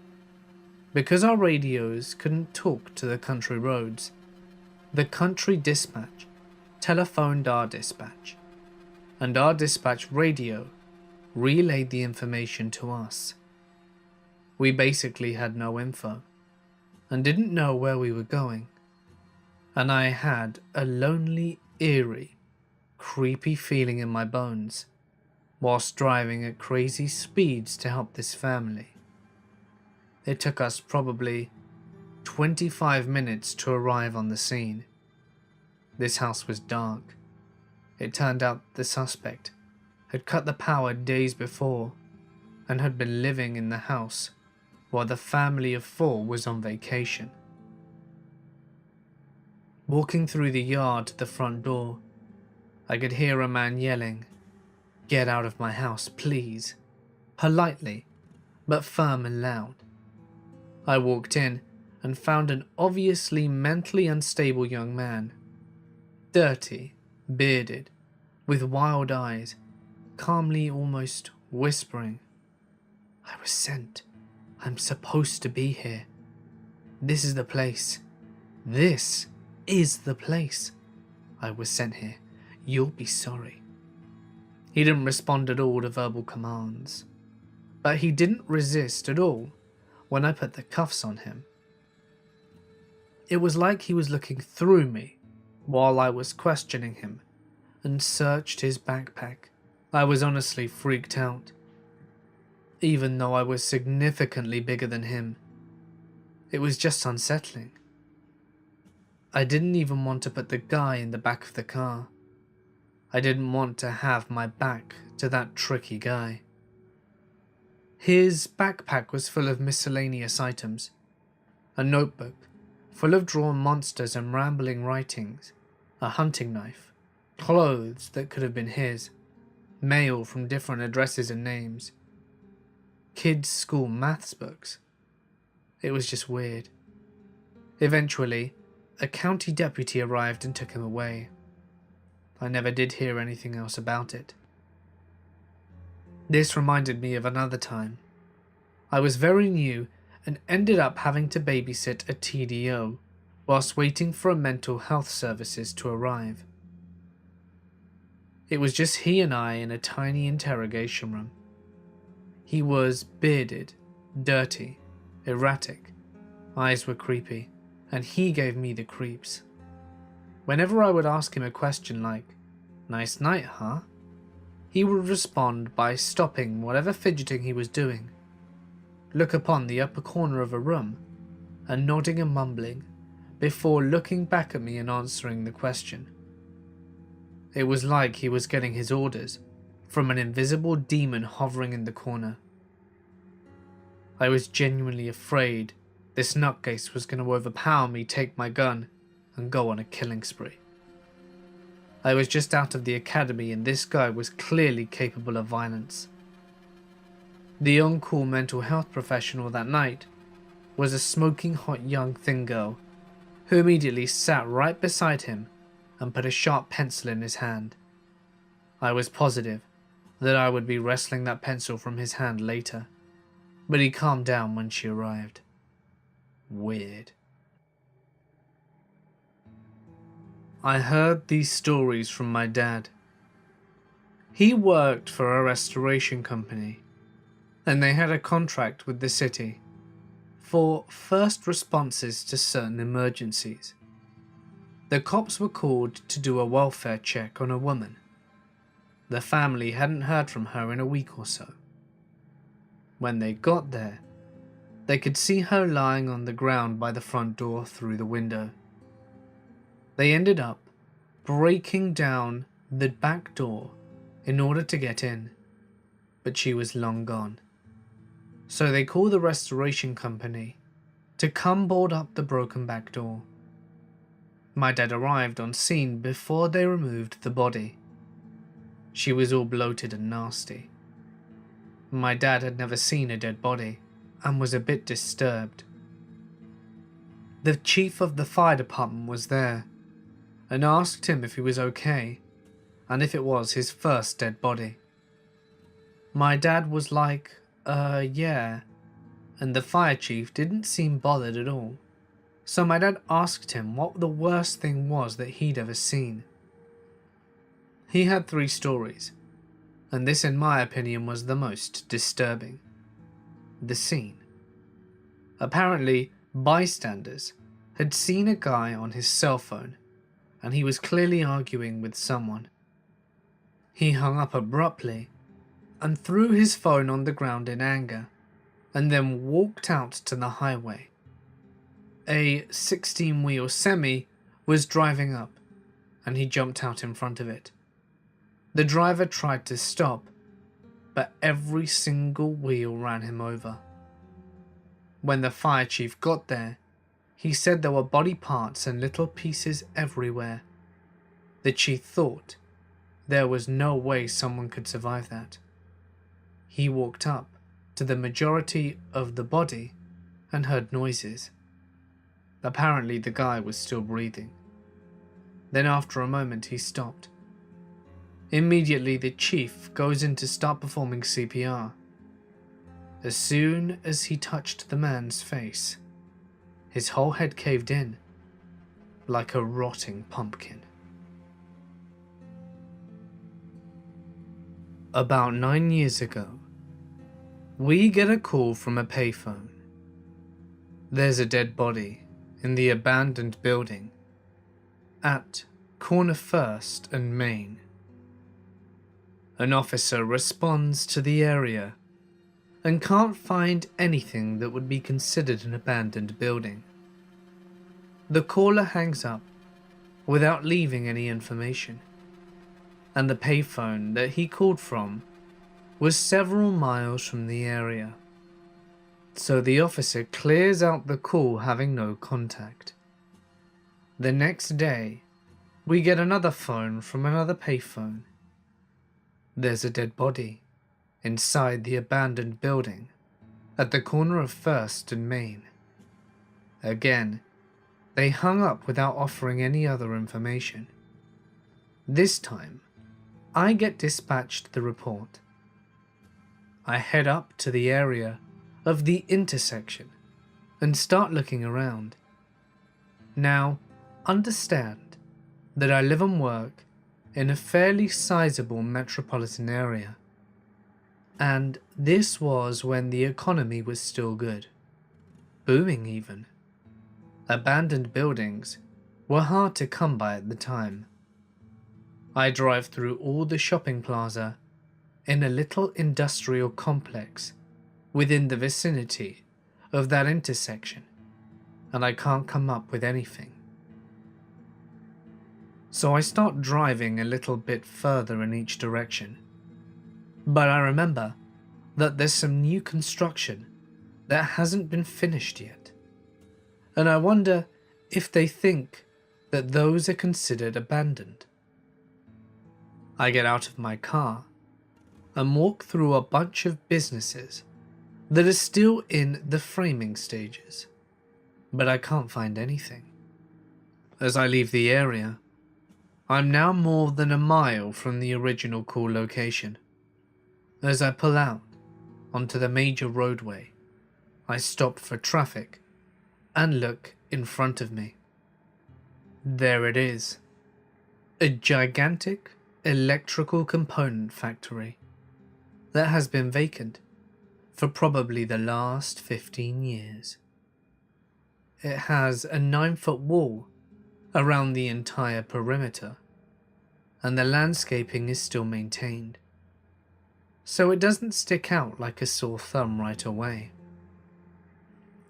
B: Because our radios couldn't talk to the country roads, the country dispatch telephoned our dispatch, and our dispatch radio relayed the information to us. We basically had no info and didn't know where we were going, and I had a lonely, eerie creepy feeling in my bones whilst driving at crazy speeds to help this family. It took us probably 25 minutes to arrive on the scene. This house was dark. It turned out the suspect had cut the power days before and had been living in the house while the family of 4 was on vacation. Walking through the yard to the front door, I could hear a man yelling, "Get out of my house, please," politely, but firm and loud. I walked in and found an obviously mentally unstable young man, dirty, bearded, with wild eyes, calmly almost whispering, "I was sent. I'm supposed to be here. This is the place. This is the place. I was sent here. You'll be sorry." He didn't respond at all to verbal commands, but he didn't resist at all when I put the cuffs on him. It was like he was looking through me while I was questioning him and searched his backpack. I was honestly freaked out, even though I was significantly bigger than him. It was just unsettling. I didn't even want to put the guy in the back of the car. I didn't want to have my back to that tricky guy. His backpack was full of miscellaneous items, a notebook full of drawn monsters and rambling writings, a hunting knife, clothes that could have been his, mail from different addresses and names, kids' school maths books. It was just weird. Eventually, a county deputy arrived and took him away. I never did hear anything else about it. This reminded me of another time. I was very new and ended up having to babysit a TDO whilst waiting for a mental health services to arrive. It was just he and I in a tiny interrogation room. He was bearded, dirty, erratic, eyes were creepy, and he gave me the creeps. Whenever I would ask him a question like, "Nice night, huh?" he would respond by stopping whatever fidgeting he was doing, look upon the upper corner of a room, and nodding and mumbling, before looking back at me and answering the question. It was like he was getting his orders from an invisible demon hovering in the corner. I was genuinely afraid this nutcase was going to overpower me, take my gun, and go on a killing spree. I was just out of the academy and this guy was clearly capable of violence. The on-call mental health professional that night was a smoking hot young thin girl who immediately sat right beside him and put a sharp pencil in his hand. I was positive that I would be wresting that pencil from his hand later, but he calmed down when she arrived. Weird. I heard these stories from my dad. He worked for a restoration company, and they had a contract with the city for first responses to certain emergencies. The cops were called to do a welfare check on a woman. The family hadn't heard from her in a week or so. When they got there, they could see her lying on the ground by the front door through the window. They ended up breaking down the back door in order to get in, but she was long gone. So they called the restoration company to come board up the broken back door. My dad arrived on scene before they removed the body. She was all bloated and nasty. My dad had never seen a dead body and was a bit disturbed. The chief of the fire department was there and asked him if he was okay and if it was his first dead body. My dad was like, yeah, and the fire chief didn't seem bothered at all. So my dad asked him what the worst thing was that he'd ever seen. He had 3 stories, and this in my opinion was the most disturbing. The scene. Apparently, bystanders had seen a guy on his cell phone, and he was clearly arguing with someone. He hung up abruptly and threw his phone on the ground in anger, and then walked out to the highway. A 16-wheel semi was driving up, and he jumped out in front of it. The driver tried to stop, but every single wheel ran him over. When the fire chief got there, he said there were body parts and little pieces everywhere. The chief thought there was no way someone could survive that. He walked up to the majority of the body and heard noises. Apparently the guy was still breathing. Then after a moment he stopped. Immediately the chief goes in to start performing CPR. As soon as he touched the man's face, his whole head caved in like a rotting pumpkin. About 9 years ago, we get a call from a payphone. There's a dead body in the abandoned building at corner 1st and Main. An officer responds to the area and can't find anything that would be considered an abandoned building. The caller hangs up without leaving any information, and the payphone that he called from was several miles from the area. So the officer clears out the call having no contact. The next day, we get another phone from another payphone. There's a dead body inside the abandoned building at the corner of 1st and Main. Again, they hung up without offering any other information. This time, I get dispatched the report. I head up to the area of the intersection and start looking around. Now, understand that I live and work in a fairly sizable metropolitan area, and this was when the economy was still good, booming even. Abandoned buildings were hard to come by at the time. I drive through all the shopping plaza in a little industrial complex within the vicinity of that intersection, and I can't come up with anything. So I start driving a little bit further in each direction. But I remember that there's some new construction that hasn't been finished yet, and I wonder if they think that those are considered abandoned. I get out of my car and walk through a bunch of businesses that are still in the framing stages, but I can't find anything. As I leave the area, I'm now more than a mile from the original call location. As I pull out onto the major roadway, I stop for traffic and look in front of me. There it is, a gigantic electrical component factory that has been vacant for probably the last 15 years. It has a 9-foot wall around the entire perimeter, and the landscaping is still maintained, so it doesn't stick out like a sore thumb right away.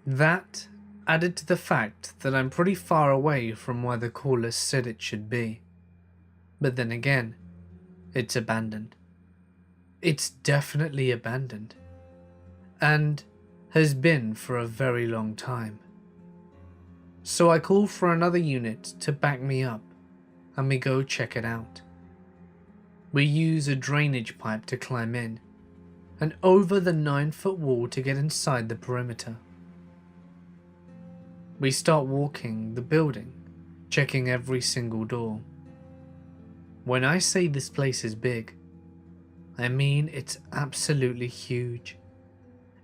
B: That, added to the fact that I'm pretty far away from where the caller said it should be. But then again, it's abandoned. It's definitely abandoned, and has been for a very long time. So I call for another unit to back me up, and we go check it out. We use a drainage pipe to climb in, and over the 9-foot wall to get inside the perimeter. We start walking the building, checking every single door. When I say this place is big, I mean it's absolutely huge.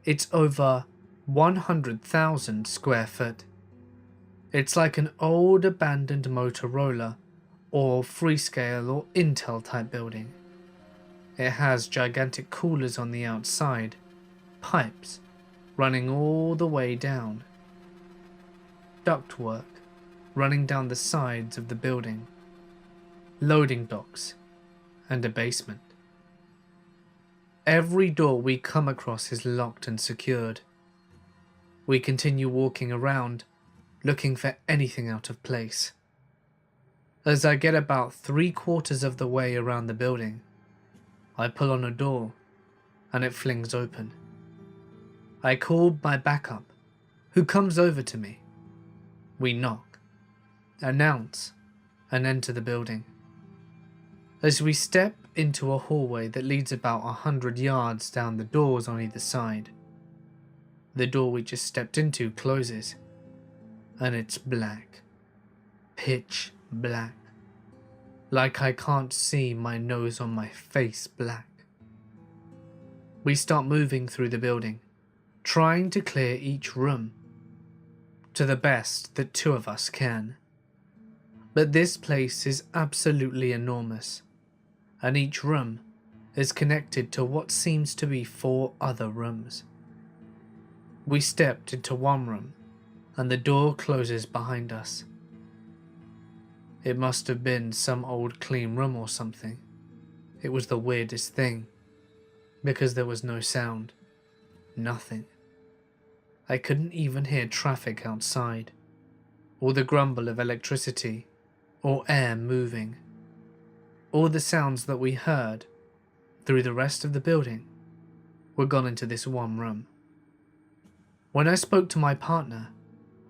B: It's over 100,000 square foot. It's like an old abandoned Motorola or Freescale or Intel type building. It has gigantic coolers on the outside, pipes running all the way down, ductwork running down the sides of the building, loading docks, and a basement. Every door we come across is locked and secured. We continue walking around, looking for anything out of place. As I get about 3/4 of the way around the building, I pull on a door and it flings open. I call my backup, who comes over to me. We knock, announce, and enter the building. As we step into a hallway that leads about 100 yards down, the doors on either side. The door we just stepped into closes, and it's black. Pitch black. Like I can't see my nose on my face black. We start moving through the building, trying to clear each room, to the best that two of us can. But this place is absolutely enormous, and each room is connected to what seems to be 4 other rooms. We stepped into one room, and the door closes behind us. It must have been some old clean room or something. It was the weirdest thing, because there was no sound. Nothing. I couldn't even hear traffic outside, or the grumble of electricity, or air moving. All the sounds that we heard through the rest of the building were gone into this one room. When I spoke to my partner,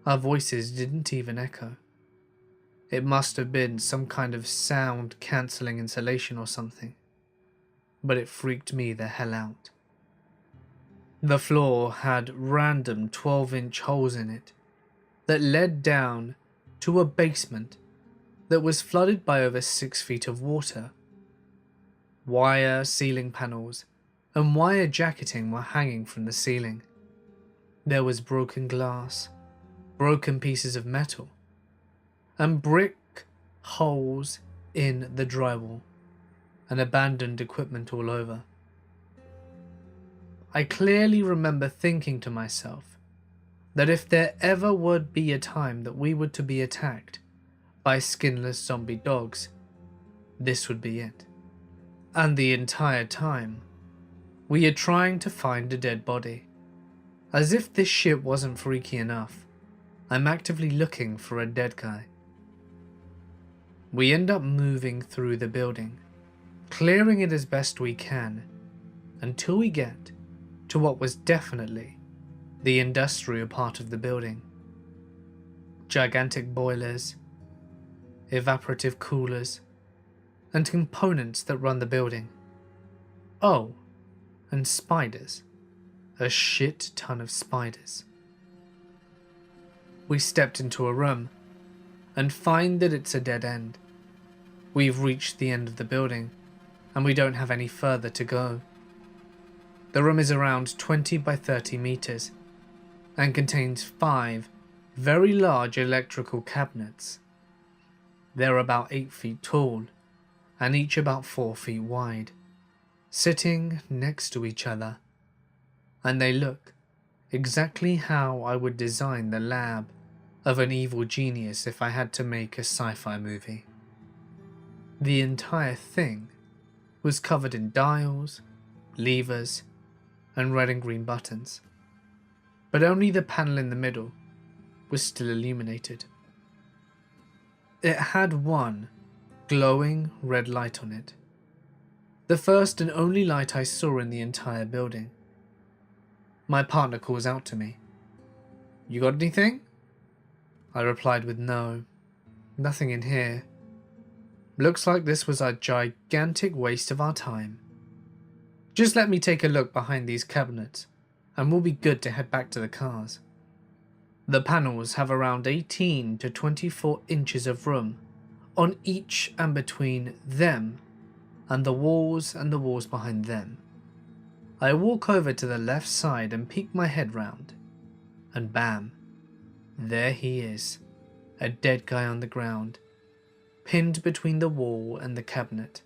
B: our voices didn't even echo. It must have been some kind of sound cancelling insulation or something, but it freaked me the hell out. The floor had random 12-inch holes in it that led down to a basement that was flooded by over 6 feet of water. Wire ceiling panels and wire jacketing were hanging from the ceiling. There was broken glass, broken pieces of metal, and brick holes in the drywall, and abandoned equipment all over. I clearly remember thinking to myself that if there ever would be a time that we were to be attacked by skinless zombie dogs, this would be it. And the entire time, we are trying to find a dead body. As if this shit wasn't freaky enough, I'm actively looking for a dead guy. We end up moving through the building, clearing it as best we can, until we get to what was definitely the industrial part of the building. Gigantic boilers, evaporative coolers, and components that run the building. Oh, and spiders. A shit ton of spiders. We stepped into a room and find that it's a dead end. We've reached the end of the building and we don't have any further to go. The room is around 20 by 30 meters and contains 5 very large electrical cabinets. They're about 8 feet tall and each about 4 feet wide, sitting next to each other. And they look exactly how I would design the lab of an evil genius if I had to make a sci-fi movie. The entire thing was covered in dials, levers, and red and green buttons, but only the panel in the middle was still illuminated. It had one glowing red light on it, the first and only light I saw in the entire building. My partner calls out to me, "You got anything?" I replied with no, nothing in here. Looks like this was a gigantic waste of our time. Just let me take a look behind these cabinets and we'll be good to head back to the cars. The panels have around 18 to 24 inches of room on each and between them and the walls behind them. I walk over to the left side and peek my head round, and bam, there he is, a dead guy on the ground, pinned between the wall and the cabinet.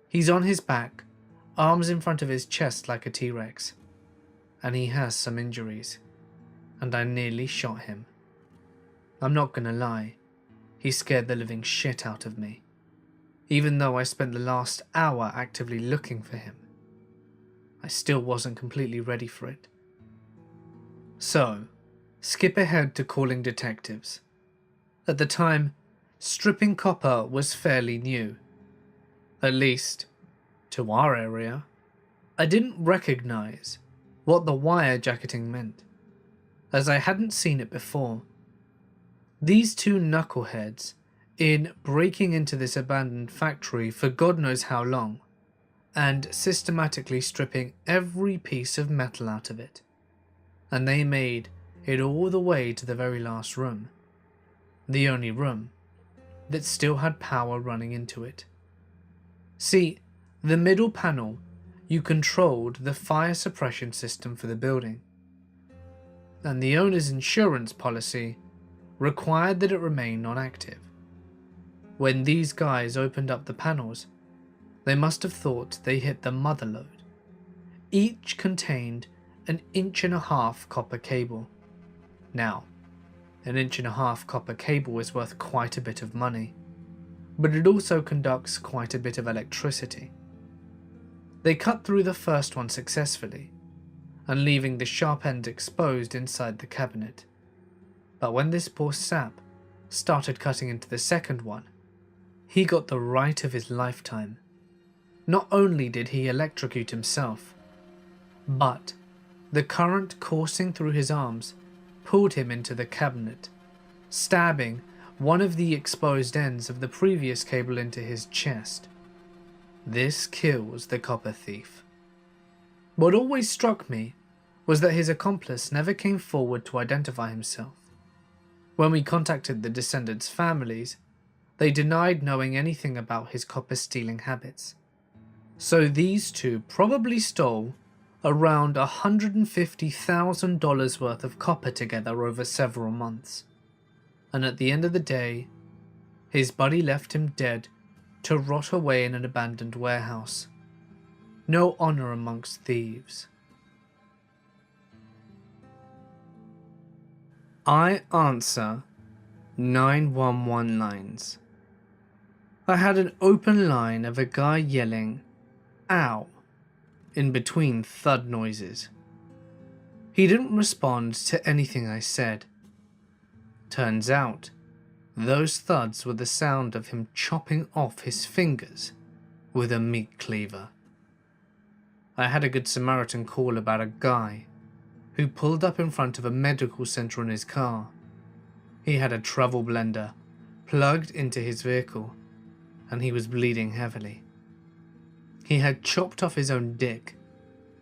B: He's on his back, arms in front of his chest like a T-Rex, and he has some injuries, and I nearly shot him. I'm not gonna lie, he scared the living shit out of me. even though I spent the last hour actively looking for him. I still wasn't completely ready for it. So, skip ahead to calling detectives. At the time, stripping copper was fairly new. At least, to our area. I didn't recognize what the wire jacketing meant, as I hadn't seen it before. These two knuckleheads, in breaking into this abandoned factory for God knows how long, and systematically stripping every piece of metal out of it. And they made it all the way to the very last room. The only room that still had power running into it. See, the middle panel, you controlled the fire suppression system for the building. And the owner's insurance policy required that it remain non-active. When these guys opened up the panels, they must have thought they hit the mother lode. Each contained an 1.5-inch copper cable. Now, an 1.5-inch copper cable is worth quite a bit of money, but it also conducts quite a bit of electricity. They cut through the first one successfully, and leaving the sharp end exposed inside the cabinet. But when this poor sap started cutting into the second one, he got the right of his lifetime. Not only did he electrocute himself, but the current coursing through his arms pulled him into the cabinet, stabbing one of the exposed ends of the previous cable into his chest. This kills the copper thief. What always struck me was that his accomplice never came forward to identify himself. When we contacted the descendants' families, they denied knowing anything about his copper stealing habits. So these two probably stole around $150,000 worth of copper together over several months. And at the end of the day, his buddy left him dead to rot away in an abandoned warehouse. No honor amongst thieves. I answer 911 lines. I had an open line of a guy yelling, "Ow," in between thud noises. He didn't respond to anything I said. Turns out, those thuds were the sound of him chopping off his fingers with a meat cleaver. I had a Good Samaritan call about a guy who pulled up in front of a medical center in his car. He had a travel blender plugged into his vehicle, and he was bleeding heavily. He had chopped off his own dick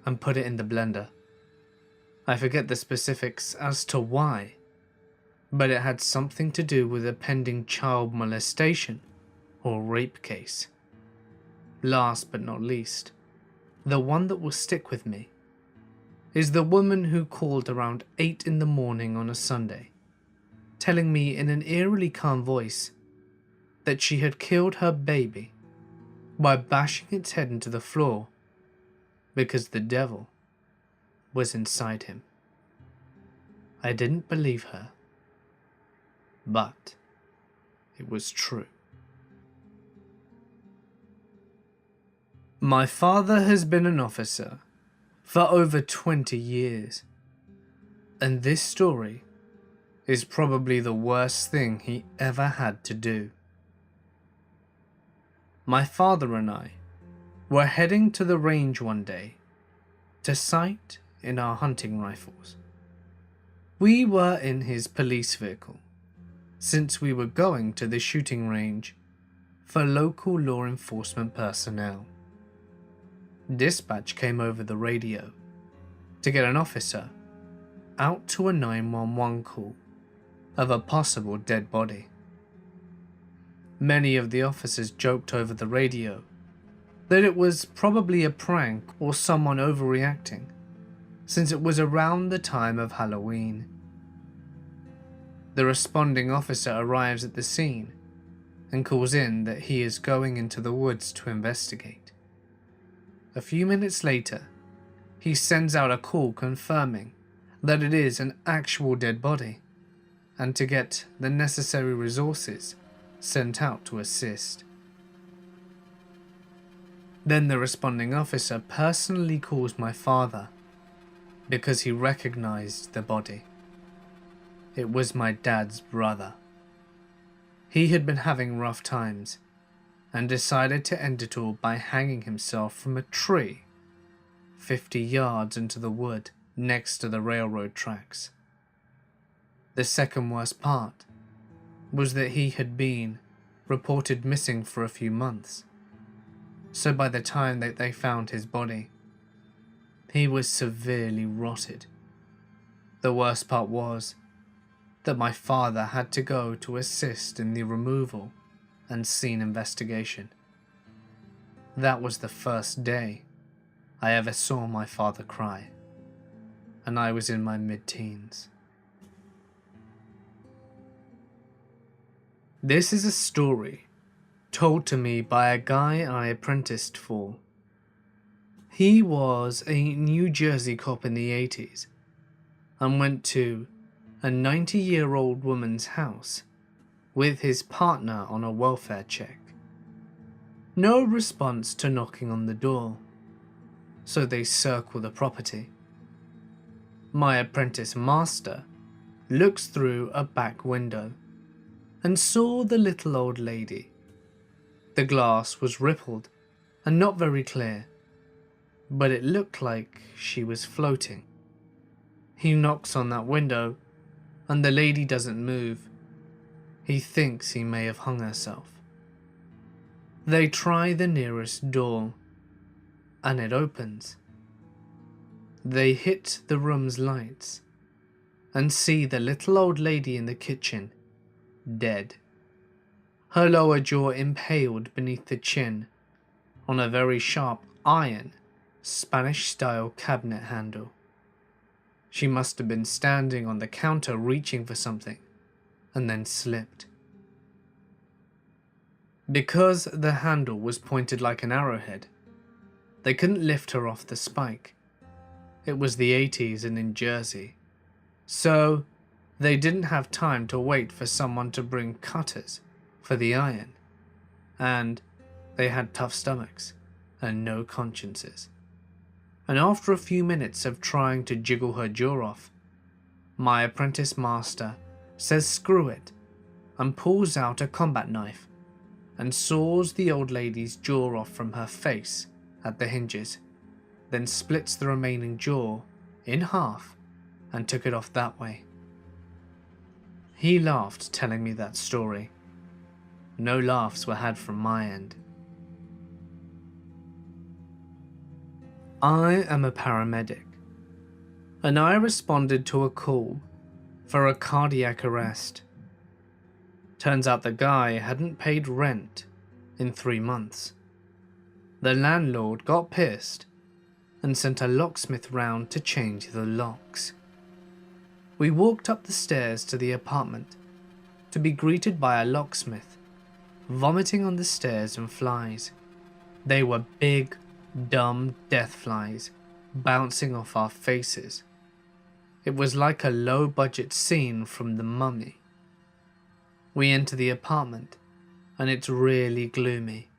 B: and put it in the blender. I forget the specifics as to why, but it had something to do with a pending child molestation or rape case. Last but not least, the one that will stick with me is the woman who called around 8 in the morning on a Sunday, telling me in an eerily calm voice that she had killed her baby by bashing its head into the floor because the devil was inside him. I didn't believe her, but it was true. My father has been an officer for over 20 years, and this story is probably the worst thing he ever had to do. My father and I were heading to the range one day to sight in our hunting rifles. We were in his police vehicle, since we were going to the shooting range for local law enforcement personnel. Dispatch came over the radio to get an officer out to a 911 call of a possible dead body. Many of the officers joked over the radio that it was probably a prank or someone overreacting, since it was around the time of Halloween. The responding officer arrives at the scene and calls in that he is going into the woods to investigate. A few minutes later, he sends out a call confirming that it is an actual dead body and to get the necessary resources sent out to assist. Then the responding officer personally calls my father because he recognized the body. It was my dad's brother. He had been having rough times and decided to end it all by hanging himself from a tree 50 yards into the wood next to the railroad tracks. The second worst part was that he had been reported missing for a few months, so by the time that they found his body, he was severely rotted. The worst part was that my father had to go to assist in the removal and scene investigation. That was the first day I ever saw my father cry, and I was in my mid-teens. This is a story told to me by a guy I apprenticed for. He was a New Jersey cop in the 80s and went to a 90-year-old woman's house with his partner on a welfare check. No response to knocking on the door, so they circle the property. My apprentice master looks through a back window and saw the little old lady. The glass was rippled and not very clear, but it looked like she was floating. He knocks on that window and the lady doesn't move. He thinks he may have hung herself. They try the nearest door, and it opens. They hit the room's lights and see the little old lady in the kitchen, dead. Her lower jaw impaled beneath the chin on a very sharp iron, Spanish-style cabinet handle. She must have been standing on the counter reaching for something, and then slipped. Because the handle was pointed like an arrowhead, they couldn't lift her off the spike. It was the 80s and in Jersey, so they didn't have time to wait for someone to bring cutters for the iron, and they had tough stomachs and no consciences. And after a few minutes of trying to jiggle her jaw off, my apprentice master says screw it and pulls out a combat knife and saws the old lady's jaw off from her face at the hinges, then splits the remaining jaw in half and took it off that way. He laughed telling me that story. No laughs were had from my end. I am a paramedic, and I responded to a call for a cardiac arrest. Turns out the guy hadn't paid rent in 3 months. The landlord got pissed and sent a locksmith round to change the locks. We walked up the stairs to the apartment to be greeted by a locksmith vomiting on the stairs and flies. They were big, dumb death flies bouncing off our faces. It was like a low-budget scene from The Mummy. We enter the apartment, and it's really gloomy.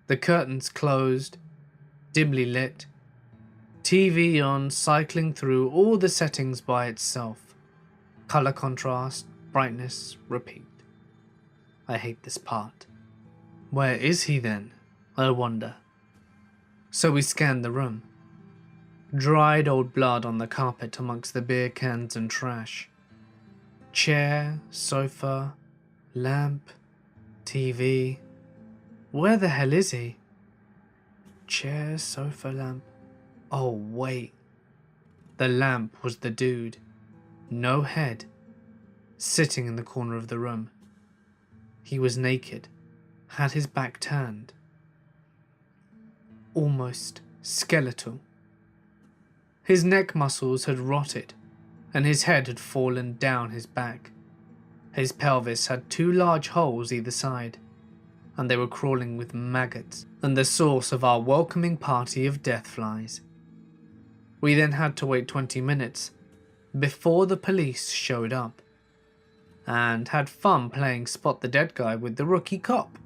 B: The curtains closed, dimly lit, TV on, cycling through all the settings by itself. Color contrast, brightness, repeat. I hate this part. Where is he then, I wonder? So we scanned the room. Dried old blood on the carpet amongst the beer cans and trash. Chair, sofa, lamp, TV. Where the hell is he? Chair, sofa, lamp. Oh wait. The lamp was the dude. No head. Sitting in the corner of the room. He was naked. Had his back turned. Almost skeletal. His neck muscles had rotted, and his head had fallen down his back. His pelvis had 2 large holes either side, and they were crawling with maggots and the source of our welcoming party of death flies. We then had to wait 20 minutes before the police showed up, and had fun playing spot the dead guy with the rookie cop.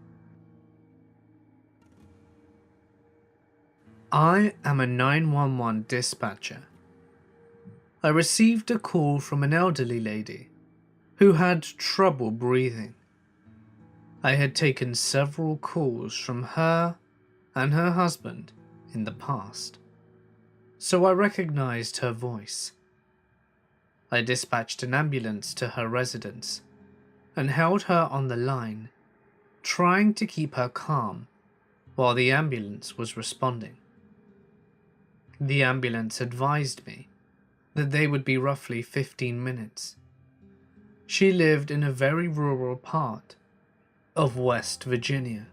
B: I am a 911 dispatcher. I received a call from an elderly lady who had trouble breathing. I had taken several calls from her and her husband in the past, so I recognized her voice. I dispatched an ambulance to her residence and held her on the line, trying to keep her calm while the ambulance was responding. The ambulance advised me that they would be roughly 15 minutes. She lived in a very rural part of West Virginia.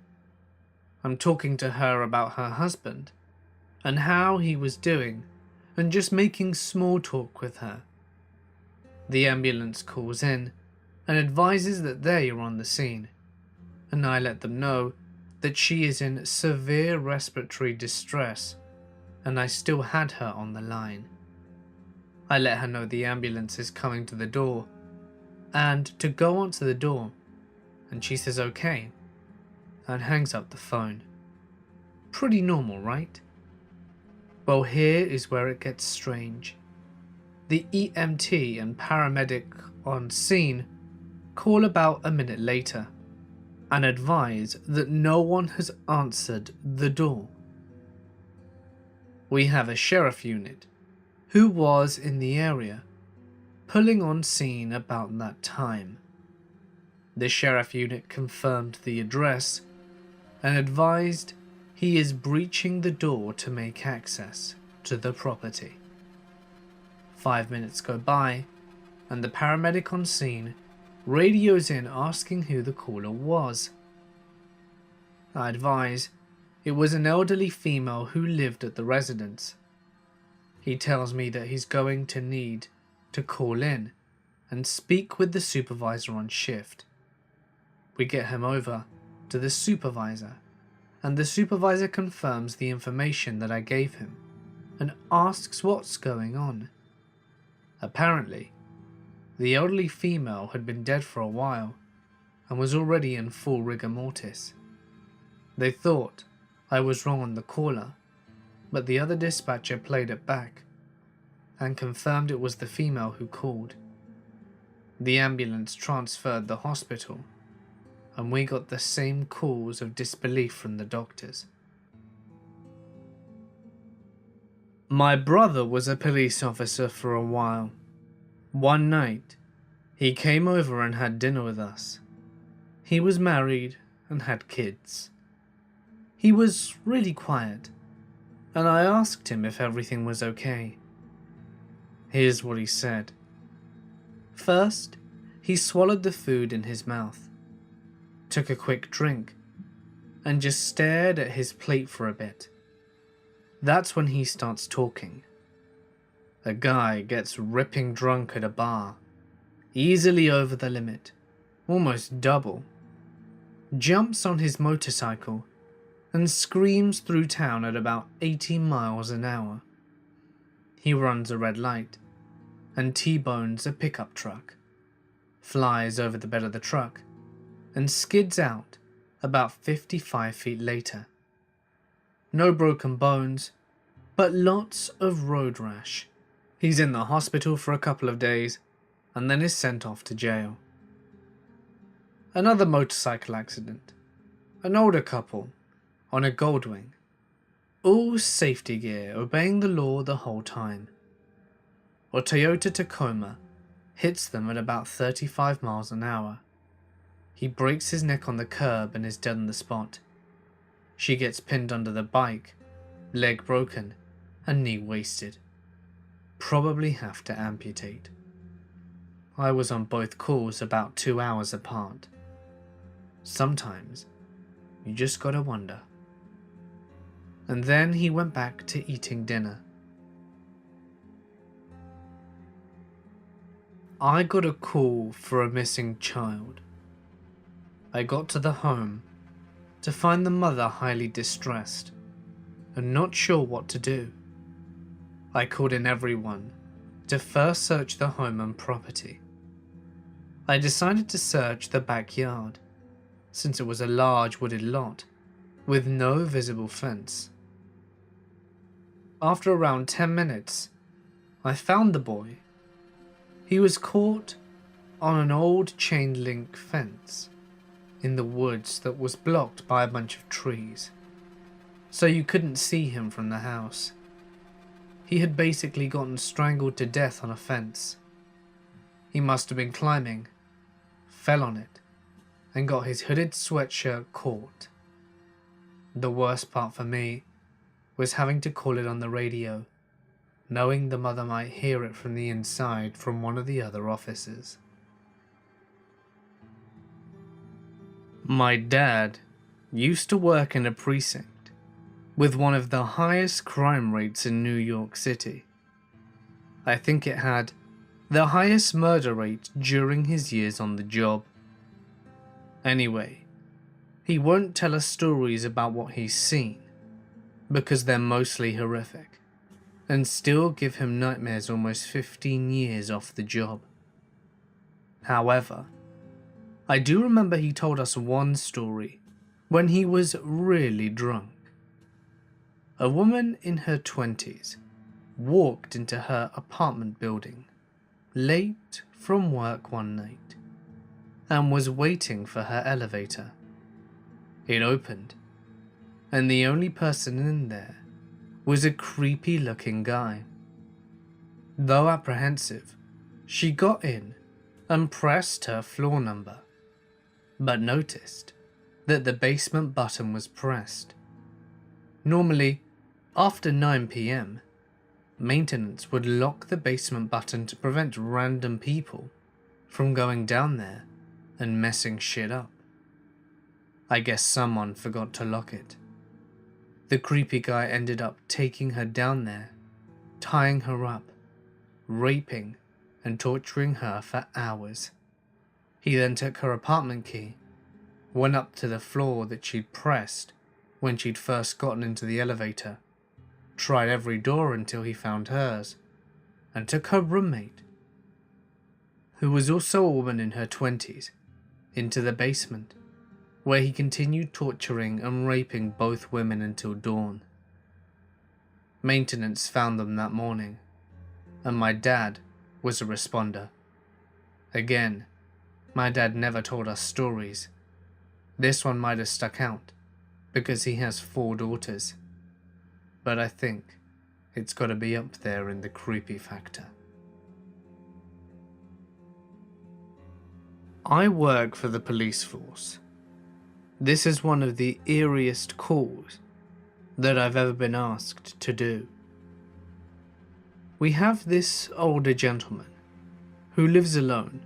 B: I'm talking to her about her husband and how he was doing and just making small talk with her. The ambulance calls in and advises that they are on the scene, and I let them know that she is in severe respiratory distress and I still had her on the line. I let her know the ambulance is coming to the door and to go onto the door, and she says okay and hangs up the phone. Pretty normal, right? Well, here is where it gets strange. The EMT and paramedic on scene call about a minute later and advise that no one has answered the door. We have a sheriff unit who was in the area pulling on scene about that time. The sheriff unit confirmed the address and advised he is breaching the door to make access to the property. 5 minutes go by and the paramedic on scene radios in asking who the caller was. I advise it was an elderly female who lived at the residence. He tells me that he's going to need to call in and speak with the supervisor on shift. We get him over to the supervisor, and the supervisor confirms the information that I gave him and asks what's going on. Apparently, the elderly female had been dead for a while and was already in full rigor mortis. They thought I was wrong on the caller, but the other dispatcher played it back and confirmed it was the female who called. The ambulance transferred the hospital, and we got the same calls of disbelief from the doctors. My brother was a police officer for a while. One night, he came over and had dinner with us. He was married and had kids. He was really quiet, and I asked him if everything was okay. Here's what he said. First, he swallowed the food in his mouth, took a quick drink, and just stared at his plate for a bit. That's when he starts talking. A guy gets ripping drunk at a bar, easily over the limit, almost double, jumps on his motorcycle and screams through town at about 80 miles an hour. He runs a red light and T-bones a pickup truck, flies over the bed of the truck, and skids out about 55 feet later. No broken bones, but lots of road rash. He's in the hospital for a couple of days and then is sent off to jail. Another motorcycle accident. An older couple on a Goldwing. All safety gear, obeying the law the whole time. A Toyota Tacoma hits them at about 35 miles an hour. He breaks his neck on the curb and is dead on the spot. She gets pinned under the bike, leg broken and knee wasted. Probably have to amputate. I was on both calls about 2 hours apart. Sometimes you just gotta wonder. And then he went back to eating dinner. I got a call for a missing child. I got to the home to find the mother highly distressed and not sure what to do. I called in everyone to first search the home and property. I decided to search the backyard, since it was a large wooded lot with no visible fence. after around 10 minutes, I found the boy. He was caught on an old chain link fence in the woods that was blocked by a bunch of trees, so you couldn't see him from the house. He had basically gotten strangled to death on a fence. He must have been climbing, fell on it, and got his hooded sweatshirt caught. The worst part for me was having to call it on the radio, knowing the mother might hear it from the inside from one of the other offices. My dad used to work in a precinct with one of the highest crime rates in New York City. I think it had the highest murder rate during his years on the job. Anyway, he won't tell us stories about what he's seen, because they're mostly horrific, and still give him nightmares almost 15 years off the job. However, I do remember he told us one story when he was really drunk. A woman in her 20s walked into her apartment building late from work one night and was waiting for her elevator. It opened, and the only person in there was a creepy looking guy. Though apprehensive, she got in and pressed her floor number, but noticed that the basement button was pressed. Normally, after 9 PM, maintenance would lock the basement button to prevent random people from going down there and messing shit up. I guess someone forgot to lock it. The creepy guy ended up taking her down there, tying her up, raping and torturing her for hours. He then took her apartment key, went up to the floor that she'd pressed when she'd first gotten into the elevator, tried every door until he found hers, and took her roommate, who was also a woman in her 20s, into the basement, where he continued torturing and raping both women until dawn. Maintenance found them that morning, and my dad was a responder. Again, my dad never told us stories. This one might have stuck out, because he has 4 daughters, but I think it's got to be up there in the creepy factor. I work for the police force. This is one of the eeriest calls that I've ever been asked to do. We have this older gentleman who lives alone.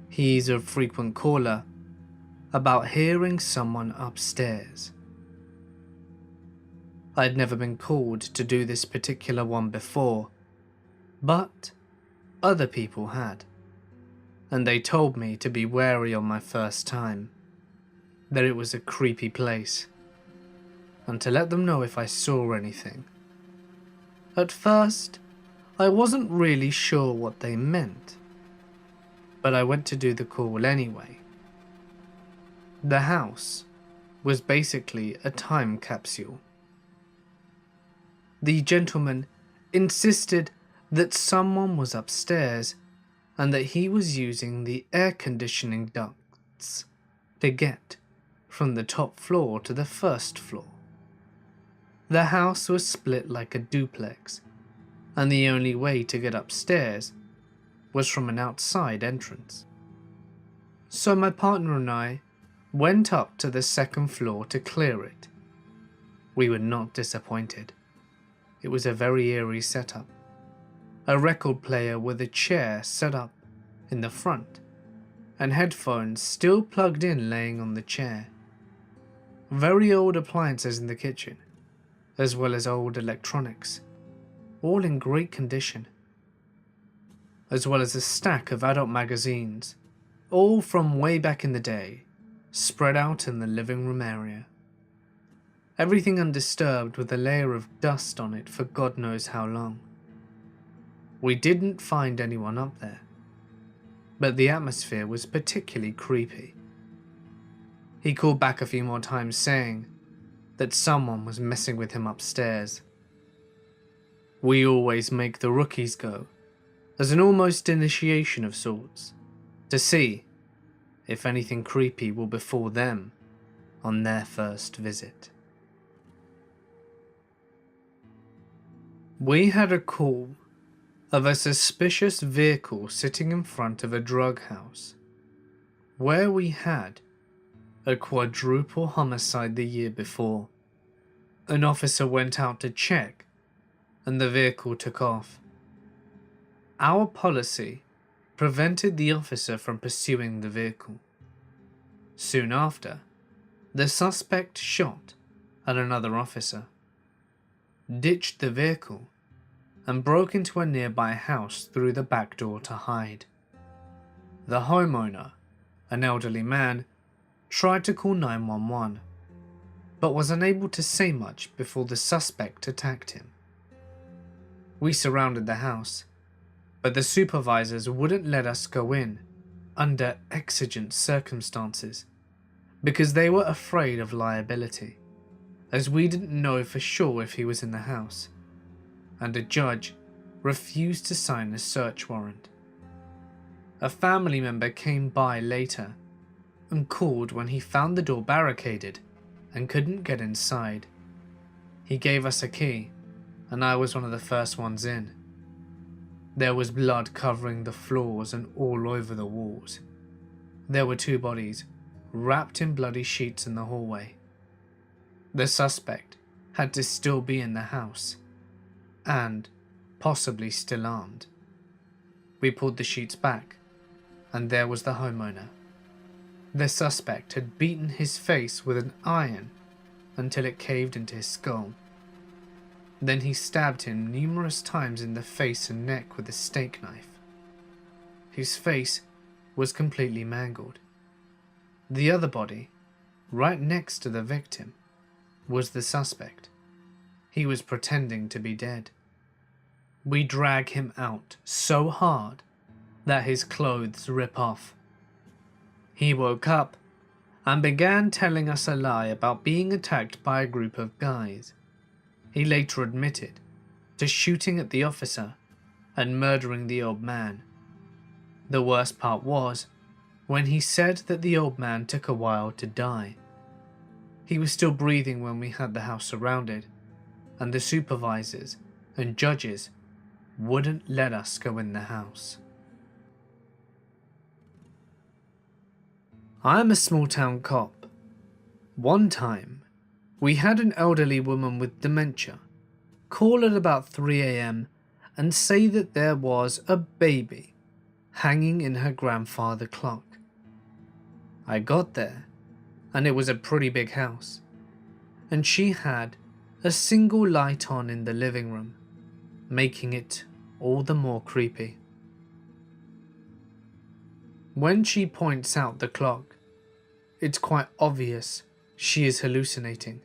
B: He's a frequent caller about hearing someone upstairs. I'd never been called to do this particular one before, but other people had, and they told me to be wary on my first time, that it was a creepy place, and to let them know if I saw anything. At first, I wasn't really sure what they meant, but I went to do the call anyway. The house was basically a time capsule. The gentleman insisted that someone was upstairs and that he was using the air conditioning ducts to get from the top floor to the first floor. The house was split like a duplex, and the only way to get upstairs was from an outside entrance. So my partner and I went up to the second floor to clear it. We were not disappointed. It was a very eerie setup. A record player with a chair set up in the front, and headphones still plugged in laying on the chair. Very old appliances in the kitchen, as well as old electronics, all in great condition, as well as a stack of adult magazines, all from way back in the day, spread out in the living room area. Everything undisturbed with a layer of dust on it for God knows how long. We didn't find anyone up there, but the atmosphere was particularly creepy. He called back a few more times saying that someone was messing with him upstairs We always make the rookies go, as an almost initiation of sorts, to see if anything creepy will befall them on their first visit. We had a call of a suspicious vehicle sitting in front of a drug house, where we had a quadruple homicide the year before. An officer went out to check, and the vehicle took off. Our policy prevented the officer from pursuing the vehicle. Soon after, the suspect shot at another officer, ditched the vehicle, and broke into a nearby house through the back door to hide. The homeowner, an elderly man, tried to call 911, but was unable to say much before the suspect attacked him. We surrounded the house, but the supervisors wouldn't let us go in under exigent circumstances because they were afraid of liability, as we didn't know for sure if he was in the house, and a judge refused to sign a search warrant. A family member came by later and called when he found the door barricaded and couldn't get inside. He gave us a key, and I was one of the first ones in. There was blood covering the floors and all over the walls. There were 2 bodies wrapped in bloody sheets in the hallway. The suspect had to still be in the house, and possibly still armed. We pulled the sheets back, and there was the homeowner. The suspect had beaten his face with an iron until it caved into his skull. Then he stabbed him numerous times in the face and neck with a steak knife. His face was completely mangled. The other body, right next to the victim, was the suspect. He was pretending to be dead. We drag him out so hard that his clothes rip off. He woke up and began telling us a lie about being attacked by a group of guys. He later admitted to shooting at the officer and murdering the old man. The worst part was when he said that the old man took a while to die. He was still breathing when we had the house surrounded, and the supervisors and judges wouldn't let us go in the house. I'm a small town cop. One time, we had an elderly woman with dementia call at about 3 a.m. and say that there was a baby hanging in her grandfather clock. I got there, and it was a pretty big house, and she had a single light on in the living room, making it all the more creepy. When she points out the clock, it's quite obvious she is hallucinating,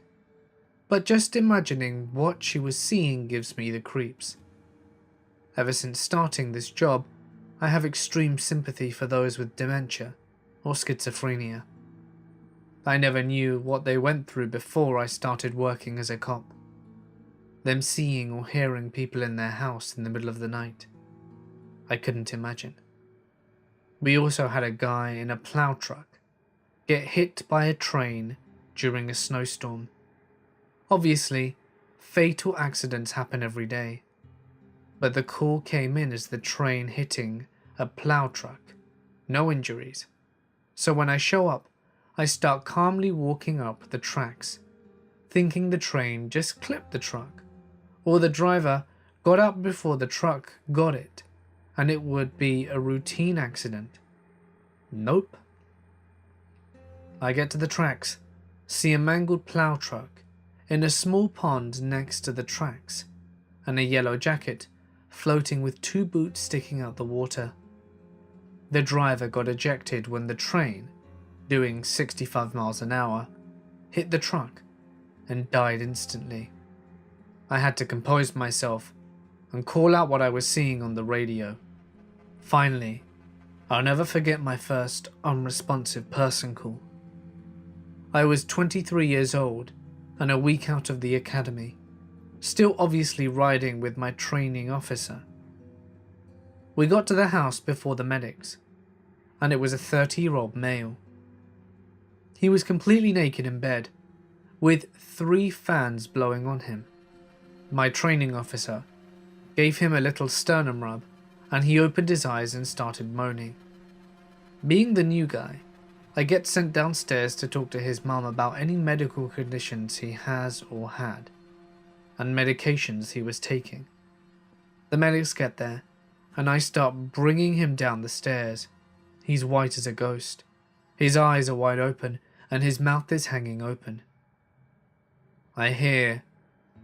B: but just imagining what she was seeing gives me the creeps. Ever since starting this job, I have extreme sympathy for those with dementia or schizophrenia. I never knew what they went through before I started working as a cop. Them seeing or hearing people in their house in the middle of the night. I couldn't imagine. We also had a guy in a plow truck get hit by a train during a snowstorm. Obviously, fatal accidents happen every day, but the call came in as the train hitting a plow truck. No injuries. So when I show up, I start calmly walking up the tracks, thinking the train just clipped the truck, or the driver got out before the truck got it, and it would be a routine accident. Nope. I get to the tracks, see a mangled plow truck in a small pond next to the tracks, and a yellow jacket floating with 2 boots sticking out the water. The driver got ejected when the train, doing 65 miles an hour, hit the truck and died instantly. I had to compose myself and call out what I was seeing on the radio. Finally, I'll never forget my first unresponsive person call. I was 23 years old and a week out of the academy. still obviously riding with my training officer. We got to the house before the medics, and it was a 30-year-old male. He was completely naked in bed, with 3 fans blowing on him. My training officer gave him a little sternum rub, and he opened his eyes and started moaning. Being the new guy, I get sent downstairs to talk to his mum about any medical conditions he has or had, and medications he was taking. The medics get there, and I start bringing him down the stairs. He's white as a ghost. His eyes are wide open, and his mouth is hanging open. I hear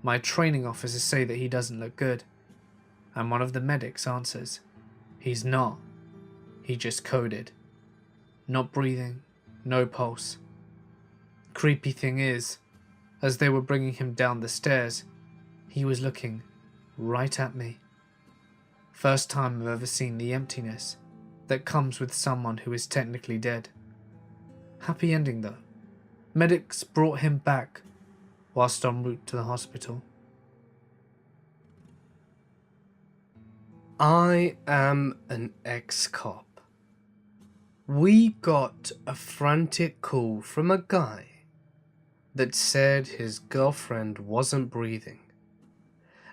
B: my training officer say that he doesn't look good, and one of the medics answers, "He's not. He just coded. Not breathing, no pulse." Creepy thing is, as they were bringing him down the stairs, he was looking right at me. First time I've ever seen the emptiness that comes with someone who is technically dead. Happy ending though. Medics brought him back whilst en route to the hospital.
A: I am an ex-cop. We got a frantic call from a guy that said his girlfriend wasn't breathing,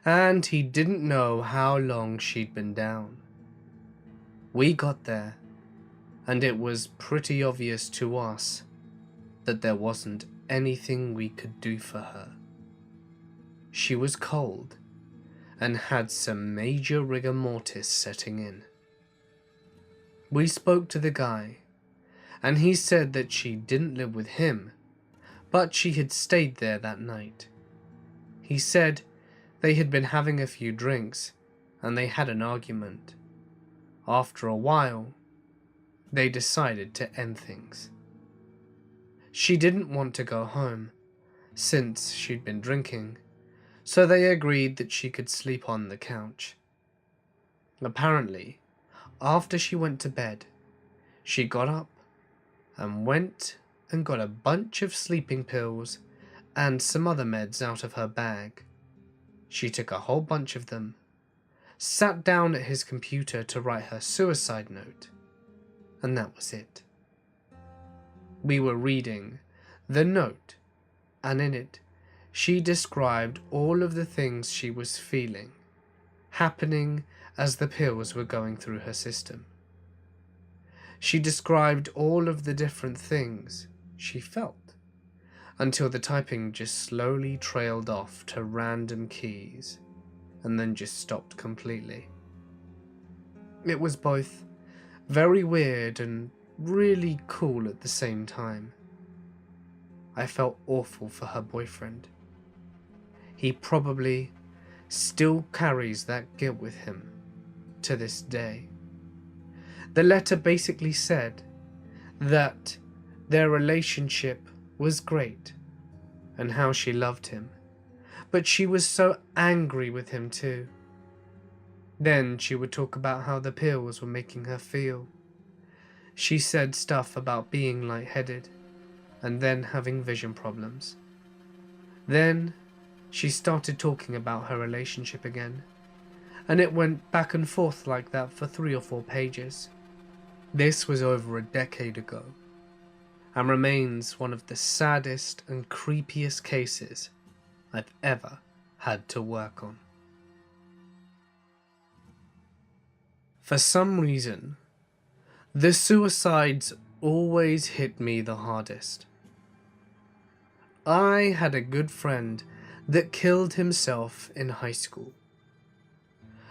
A: and he didn't know how long she'd been down. We got there, and it was pretty obvious to us that there wasn't anything we could do for her. She was cold and had some major rigor mortis setting in. We spoke to the guy, and he said that she didn't live with him, but she had stayed there that night. He said they had been having a few drinks, and they had an argument. After a while, they decided to end things. She didn't want to go home, since she'd been drinking, so they agreed that she could sleep on the couch. Apparently, after she went to bed, she got up and went and got a bunch of sleeping pills and some other meds out of her bag. She took a whole bunch of them, sat down at his computer to write her suicide note, and that was it. We were reading the note, and in it, she described all of the things she was feeling, happening as the pills were going through her system. She described all of the different things she felt, until the typing just slowly trailed off to random keys, and then just stopped completely. It was both very weird and really cool at the same time. I felt awful for her boyfriend. He probably still carries that guilt with him to this day. The letter basically said that their relationship was great and how she loved him, but she was so angry with him too. Then she would talk about how the pills were making her feel. She said stuff about being lightheaded and then having vision problems. Then she started talking about her relationship again, and it went back and forth like that for 3 or 4 pages. This was over a decade ago, and remains one of the saddest and creepiest cases I've ever had to work on. For some reason, the suicides always hit me the hardest. I had a good friend that killed himself in high school.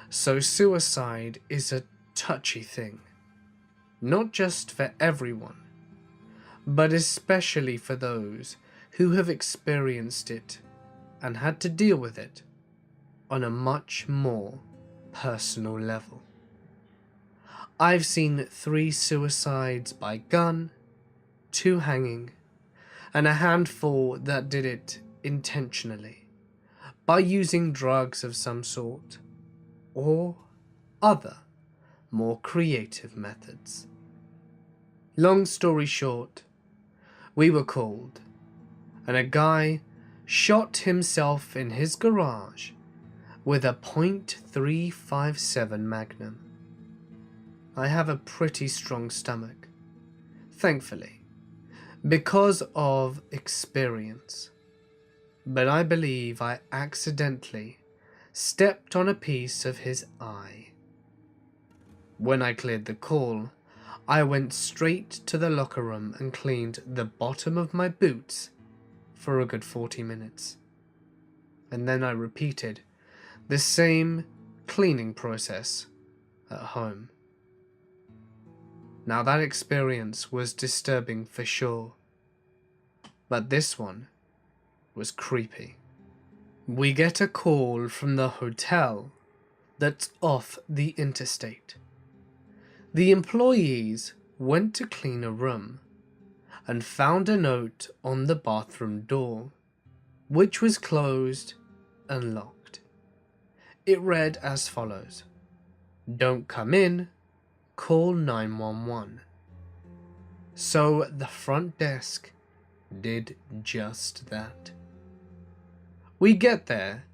A: So suicide is a touchy thing, not just for everyone, but especially for those who have experienced it and had to deal with it on a much more personal level. I've seen 3 suicides by gun, 2 hanging, and a handful that did it intentionally, by using drugs of some sort, or other, more creative methods. Long story short, we were called, and a guy shot himself in his garage with a .357 Magnum. I have a pretty strong stomach, thankfully, because of experience, but I believe I accidentally stepped on a piece of his eye. When I cleared the call, I went straight to the locker room and cleaned the bottom of my boots for a good 40 minutes. And then I repeated the same cleaning process at home. Now that experience was disturbing for sure, but this one was creepy. We get a call from the hotel that's off the interstate. The employees went to clean a room and found a note on the bathroom door, which was closed and locked. It read as follows: "Don't come in, call 911. So the front desk did just that. We get there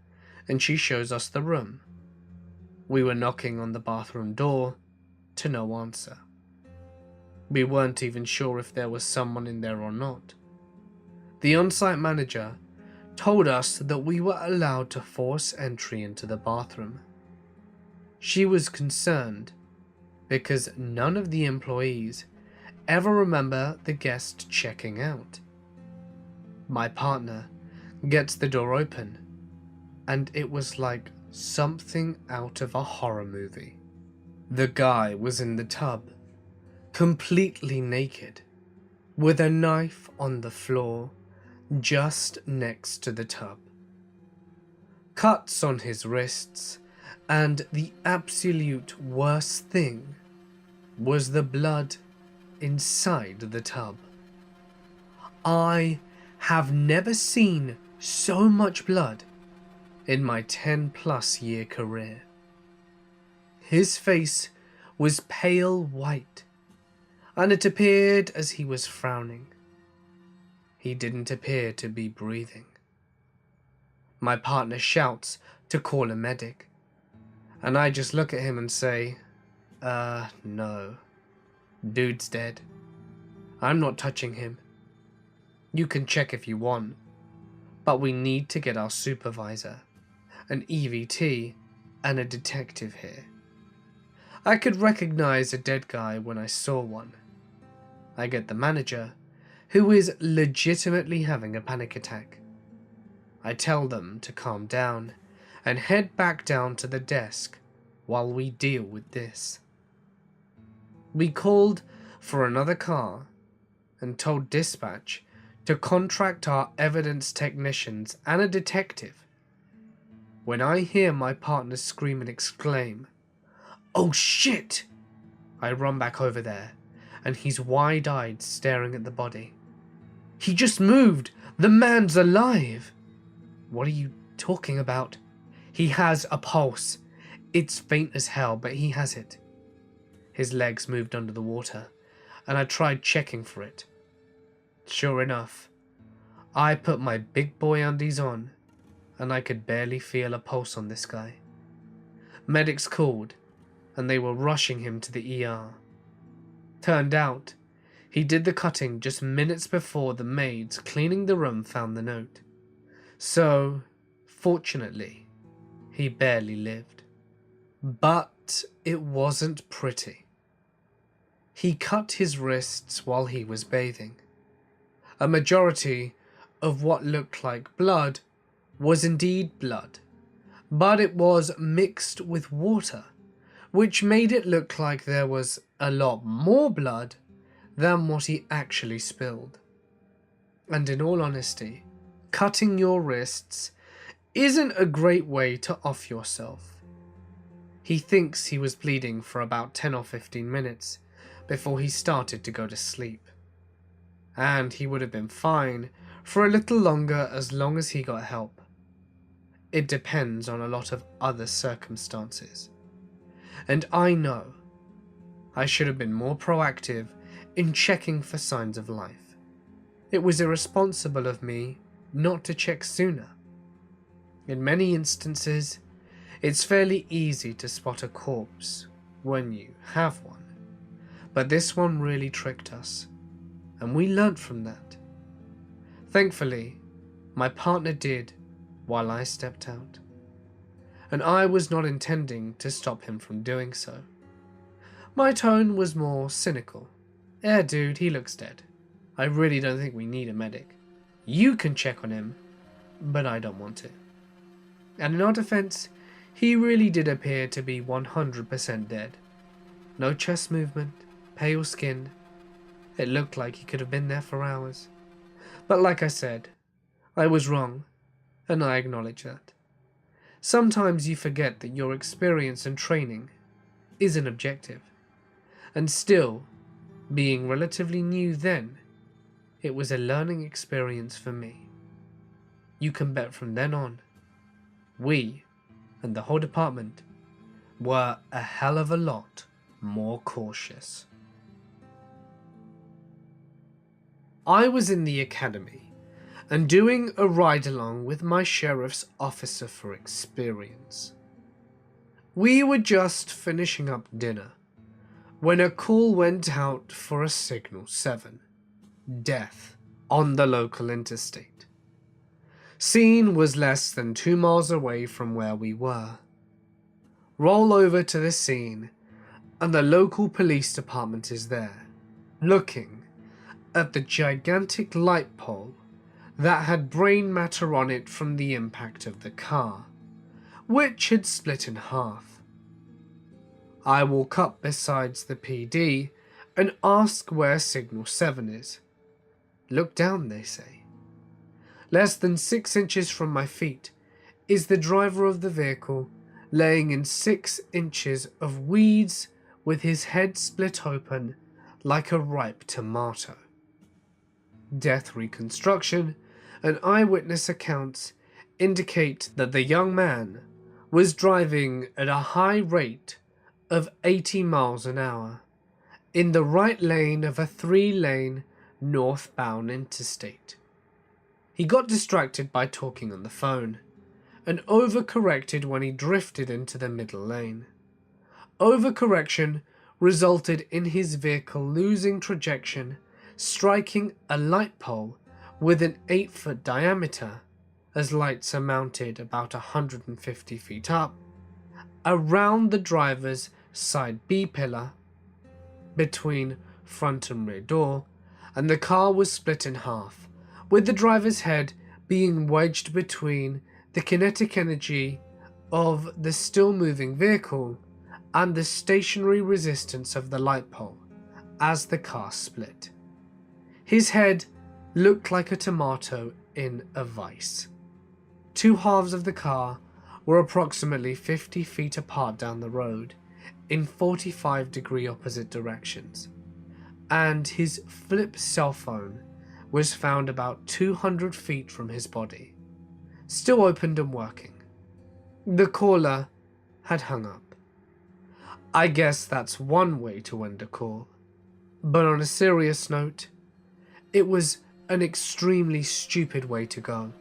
A: and she shows us the room. We were knocking on the bathroom door to no answer. We weren't even sure if there was someone in there or not. The on-site manager told us that we were allowed to force entry into the bathroom. She was concerned because none of the employees ever remember the guest checking out. My partner gets the door open, and it was like something out of a horror movie. The guy was in the tub, completely naked, with a knife on the floor just next to the tub. Cuts on his wrists, and the absolute worst thing was the blood inside the tub. I have never seen so much blood in my 10+ year career. His face was pale white, and it appeared as he was frowning. He didn't appear to be breathing. My partner shouts to call a medic, and I just look at him and say, no. Dude's dead. I'm not touching him. You can check if you want, but we need to get our supervisor, an EVT, and a detective here. I could recognize a dead guy when I saw one. I get the manager, who is legitimately having a panic attack. I tell them to calm down and head back down to the desk while we deal with this. We called for another car and told dispatch to contract our evidence technicians and a detective. When I hear my partner scream and exclaim, "Oh shit!" I run back over there, and he's wide-eyed staring at the body. "He just moved! The man's alive!" "What are you talking about?" "He has a pulse. It's faint as hell, but he has it." His legs moved under the water, and I tried checking for it. Sure enough, I put my big boy undies on, and I could barely feel a pulse on this guy. Medics called, and they were rushing him to the ER. Turned out, he did the cutting just minutes before the maids cleaning the room found the note. So, fortunately, he barely lived. But it wasn't pretty. He cut his wrists while he was bathing. A majority of what looked like blood was indeed blood, but it was mixed with water, which made it look like there was a lot more blood than what he actually spilled. And in all honesty, cutting your wrists isn't a great way to off yourself. He thinks he was bleeding for about 10 or 15 minutes before he started to go to sleep. And he would have been fine for a little longer as long as he got help. It depends on a lot of other circumstances. And I know I should have been more proactive in checking for signs of life. It was irresponsible of me not to check sooner. In many instances, it's fairly easy to spot a corpse when you have one, but this one really tricked us, and we learnt from that. Thankfully, my partner did while I stepped out, and I was not intending to stop him from doing so. My tone was more cynical. Dude, he looks dead. I really don't think we need a medic. You can check on him, but I don't want to. And in our defense, he really did appear to be 100% dead. No chest movement, pale skin. It looked like he could have been there for hours. But like I said, I was wrong, and I acknowledge that. Sometimes you forget that your experience and training isn't objective. And still, being relatively new then, it was a learning experience for me. You can bet from then on, we, and the whole department, were a hell of a lot more cautious. I was in the academy and doing a ride-along with my sheriff's officer for experience. We were just finishing up dinner when a call went out for a Signal 7, death, on the local interstate. Scene was less than 2 miles away from where we were. Roll over to the scene, and the local police department is there, looking at the gigantic light pole that had brain matter on it from the impact of the car, which had split in half. I walk up besides the PD and ask where Signal 7 is. Look down, they say. Less than 6 inches from my feet is the driver of the vehicle, laying in 6 inches of weeds with his head split open like a ripe tomato. Death reconstruction and eyewitness accounts indicate that the young man was driving at a high rate of 80 miles an hour in the right lane of a 3-lane northbound interstate. He got distracted by talking on the phone and overcorrected when he drifted into the middle lane. Overcorrection resulted in his vehicle losing trajectory, striking a light pole with an 8-foot diameter, as lights are mounted about 150 feet up, around the driver's side B pillar between front and rear door, and the car was split in half, with the driver's head being wedged between the kinetic energy of the still moving vehicle and the stationary resistance of the light pole as the car split. His head looked like a tomato in a vice. 2 halves of the car were approximately 50 feet apart down the road in 45-degree opposite directions, and his flip cell phone was found about 200 feet from his body, still opened and working. The caller had hung up. I guess that's one way to end a call, but on a serious note, it was an extremely stupid way to go.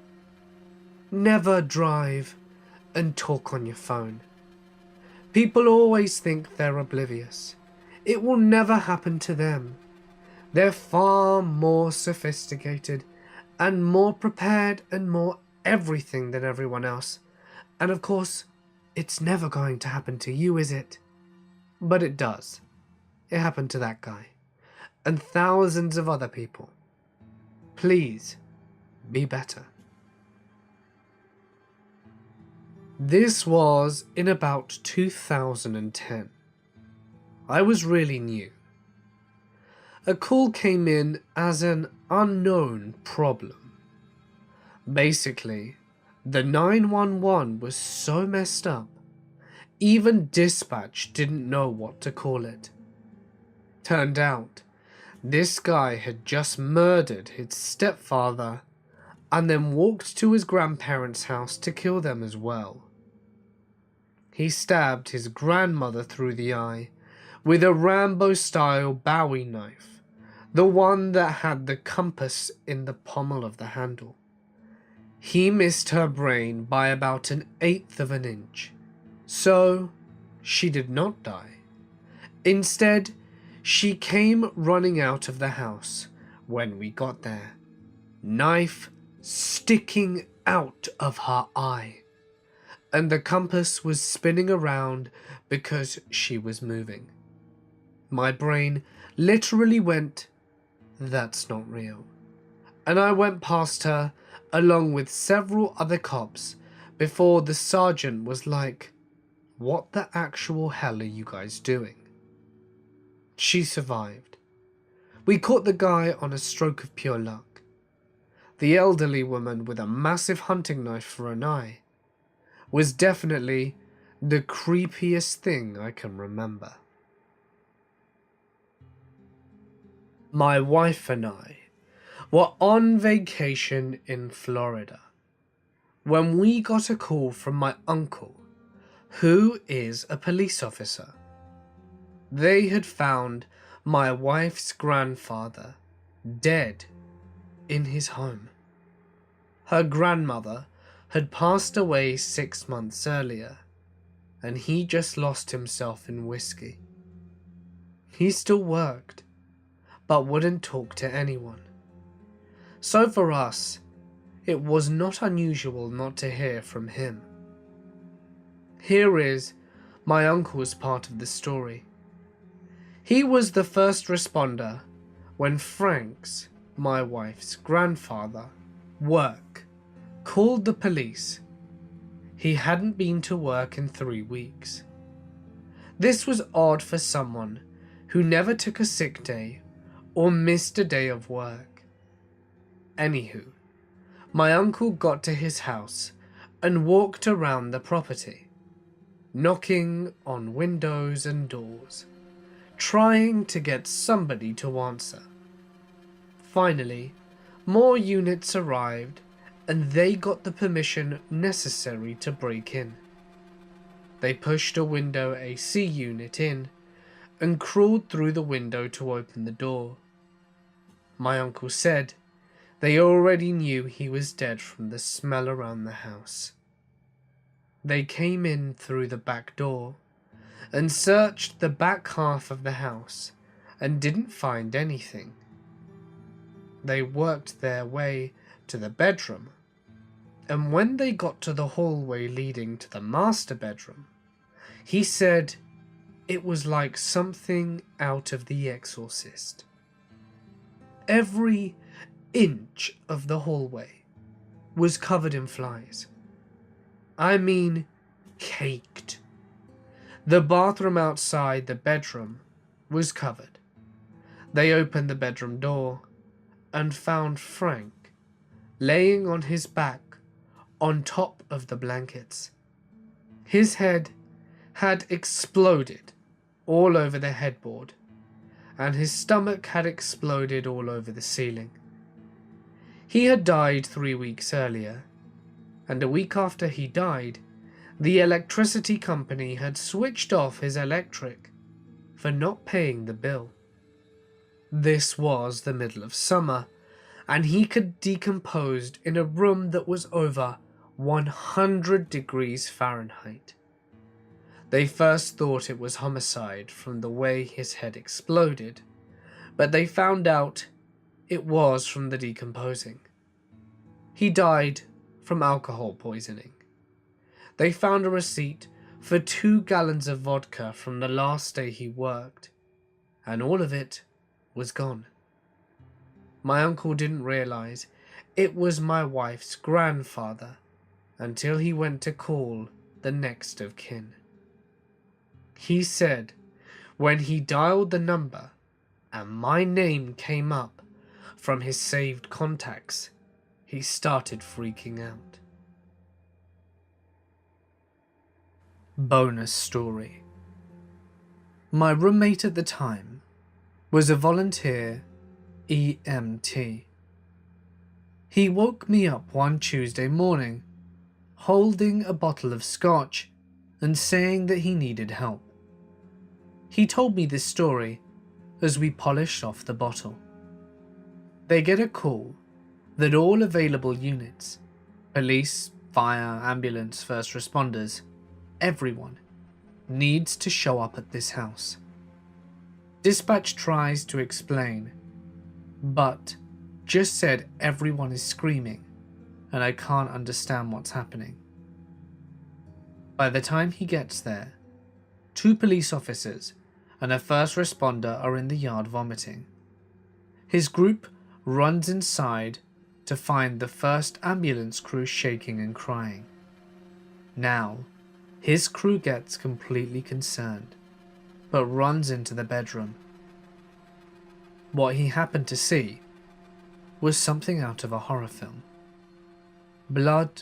A: Never drive and talk on your phone. People always think they're oblivious. It will never happen to them. They're far more sophisticated and more prepared and more everything than everyone else. And of course, it's never going to happen to you, is it? But it does. It happened to that guy. And thousands of other people. Please, be better. This was in about 2010. I was really new. A call came in as an unknown problem. Basically, the 911 was so messed up, even dispatch didn't know what to call it. Turned out, this guy had just murdered his stepfather and then walked to his grandparents' house to kill them as well. He stabbed his grandmother through the eye with a Rambo-style Bowie knife, the one that had the compass in the pommel of the handle. He missed her brain by about 1/8 of an inch, so she did not die. Instead, she came running out of the house when we got there, knife sticking out of her eye, and the compass was spinning around because she was moving. My brain literally went, "That's not real," and I went past her along with several other cops before the sergeant was like, "What the actual hell are you guys doing?" She survived. We caught the guy on a stroke of pure luck. The elderly woman with a massive hunting knife for an eye was definitely the creepiest thing I can remember. My wife and I were on vacation in Florida when we got a call from my uncle, who is a police officer. They had found my wife's grandfather dead in his home. Her grandmother had passed away 6 months earlier, and he just lost himself in whiskey. He still worked, but wouldn't talk to anyone. So for us, it was not unusual not to hear from him. Here is my uncle's part of the story. He was the first responder when Frank's, my wife's grandfather, work called the police. He hadn't been to work in 3 weeks. This was odd for someone who never took a sick day or missed a day of work. Anywho, my uncle got to his house and walked around the property, knocking on windows and doors, trying to get somebody to answer. Finally, more units arrived and they got the permission necessary to break in. They pushed a window AC unit in and crawled through the window to open the door. My uncle said they already knew he was dead from the smell around the house. They came in through the back door and searched the back half of the house and didn't find anything. They worked their way to the bedroom, and when they got to the hallway leading to the master bedroom, he said it was like something out of The Exorcist. Every inch of the hallway was covered in flies. I mean, caked. The bathroom outside the bedroom was covered. They opened the bedroom door and found Frank laying on his back on top of the blankets. His head had exploded all over the headboard, and his stomach had exploded all over the ceiling. He had died 3 weeks earlier, and a week after he died, the electricity company had switched off his electric for not paying the bill. This was the middle of summer, and he had decomposed in a room that was over 100 degrees Fahrenheit. They first thought it was homicide from the way his head exploded, but they found out it was from the decomposing. He died from alcohol poisoning. They found a receipt for 2 gallons of vodka from the last day he worked, and all of it was gone. My uncle didn't realize it was my wife's grandfather until he went to call the next of kin. He said when he dialed the number and my name came up from his saved contacts, he started freaking out. Bonus story. My roommate at the time was a volunteer EMT. He woke me up one Tuesday morning, holding a bottle of scotch and saying that he needed help. He told me this story as we polished off the bottle. They get a call that all available units
B: Police, fire, ambulance, first responders, everyone needs to show up at this house. Dispatch tries to explain, but just said everyone is screaming and I can't understand what's happening. By the time he gets there, 2 police officers and a first responder are in the yard vomiting. His group runs inside to find the first ambulance crew shaking and crying. Now, his crew gets completely concerned, but runs into the bedroom. What he happened to see was something out of a horror film. Blood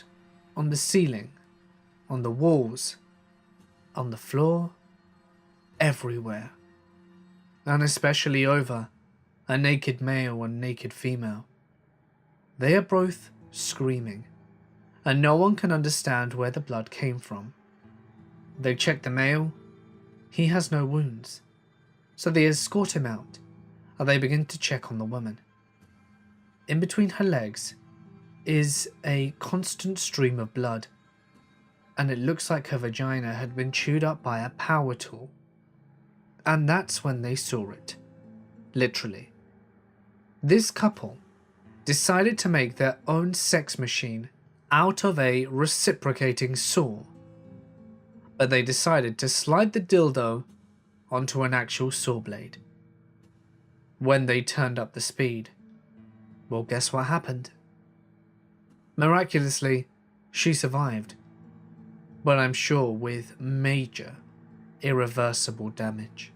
B: on the ceiling, on the walls, on the floor, everywhere. And especially over a naked male and naked female. They are both screaming, and no one can understand where the blood came from. They check the male. He has no wounds, so they escort him out, and they begin to check on the woman. In between her legs is a constant stream of blood, and it looks like her vagina had been chewed up by a power tool. And that's when they saw it. Literally. This couple decided to make their own sex machine out of a reciprocating saw, but they decided to slide the dildo onto an actual saw blade. When they turned up the speed, well, guess what happened? Miraculously, she survived, but I'm sure with major, irreversible damage.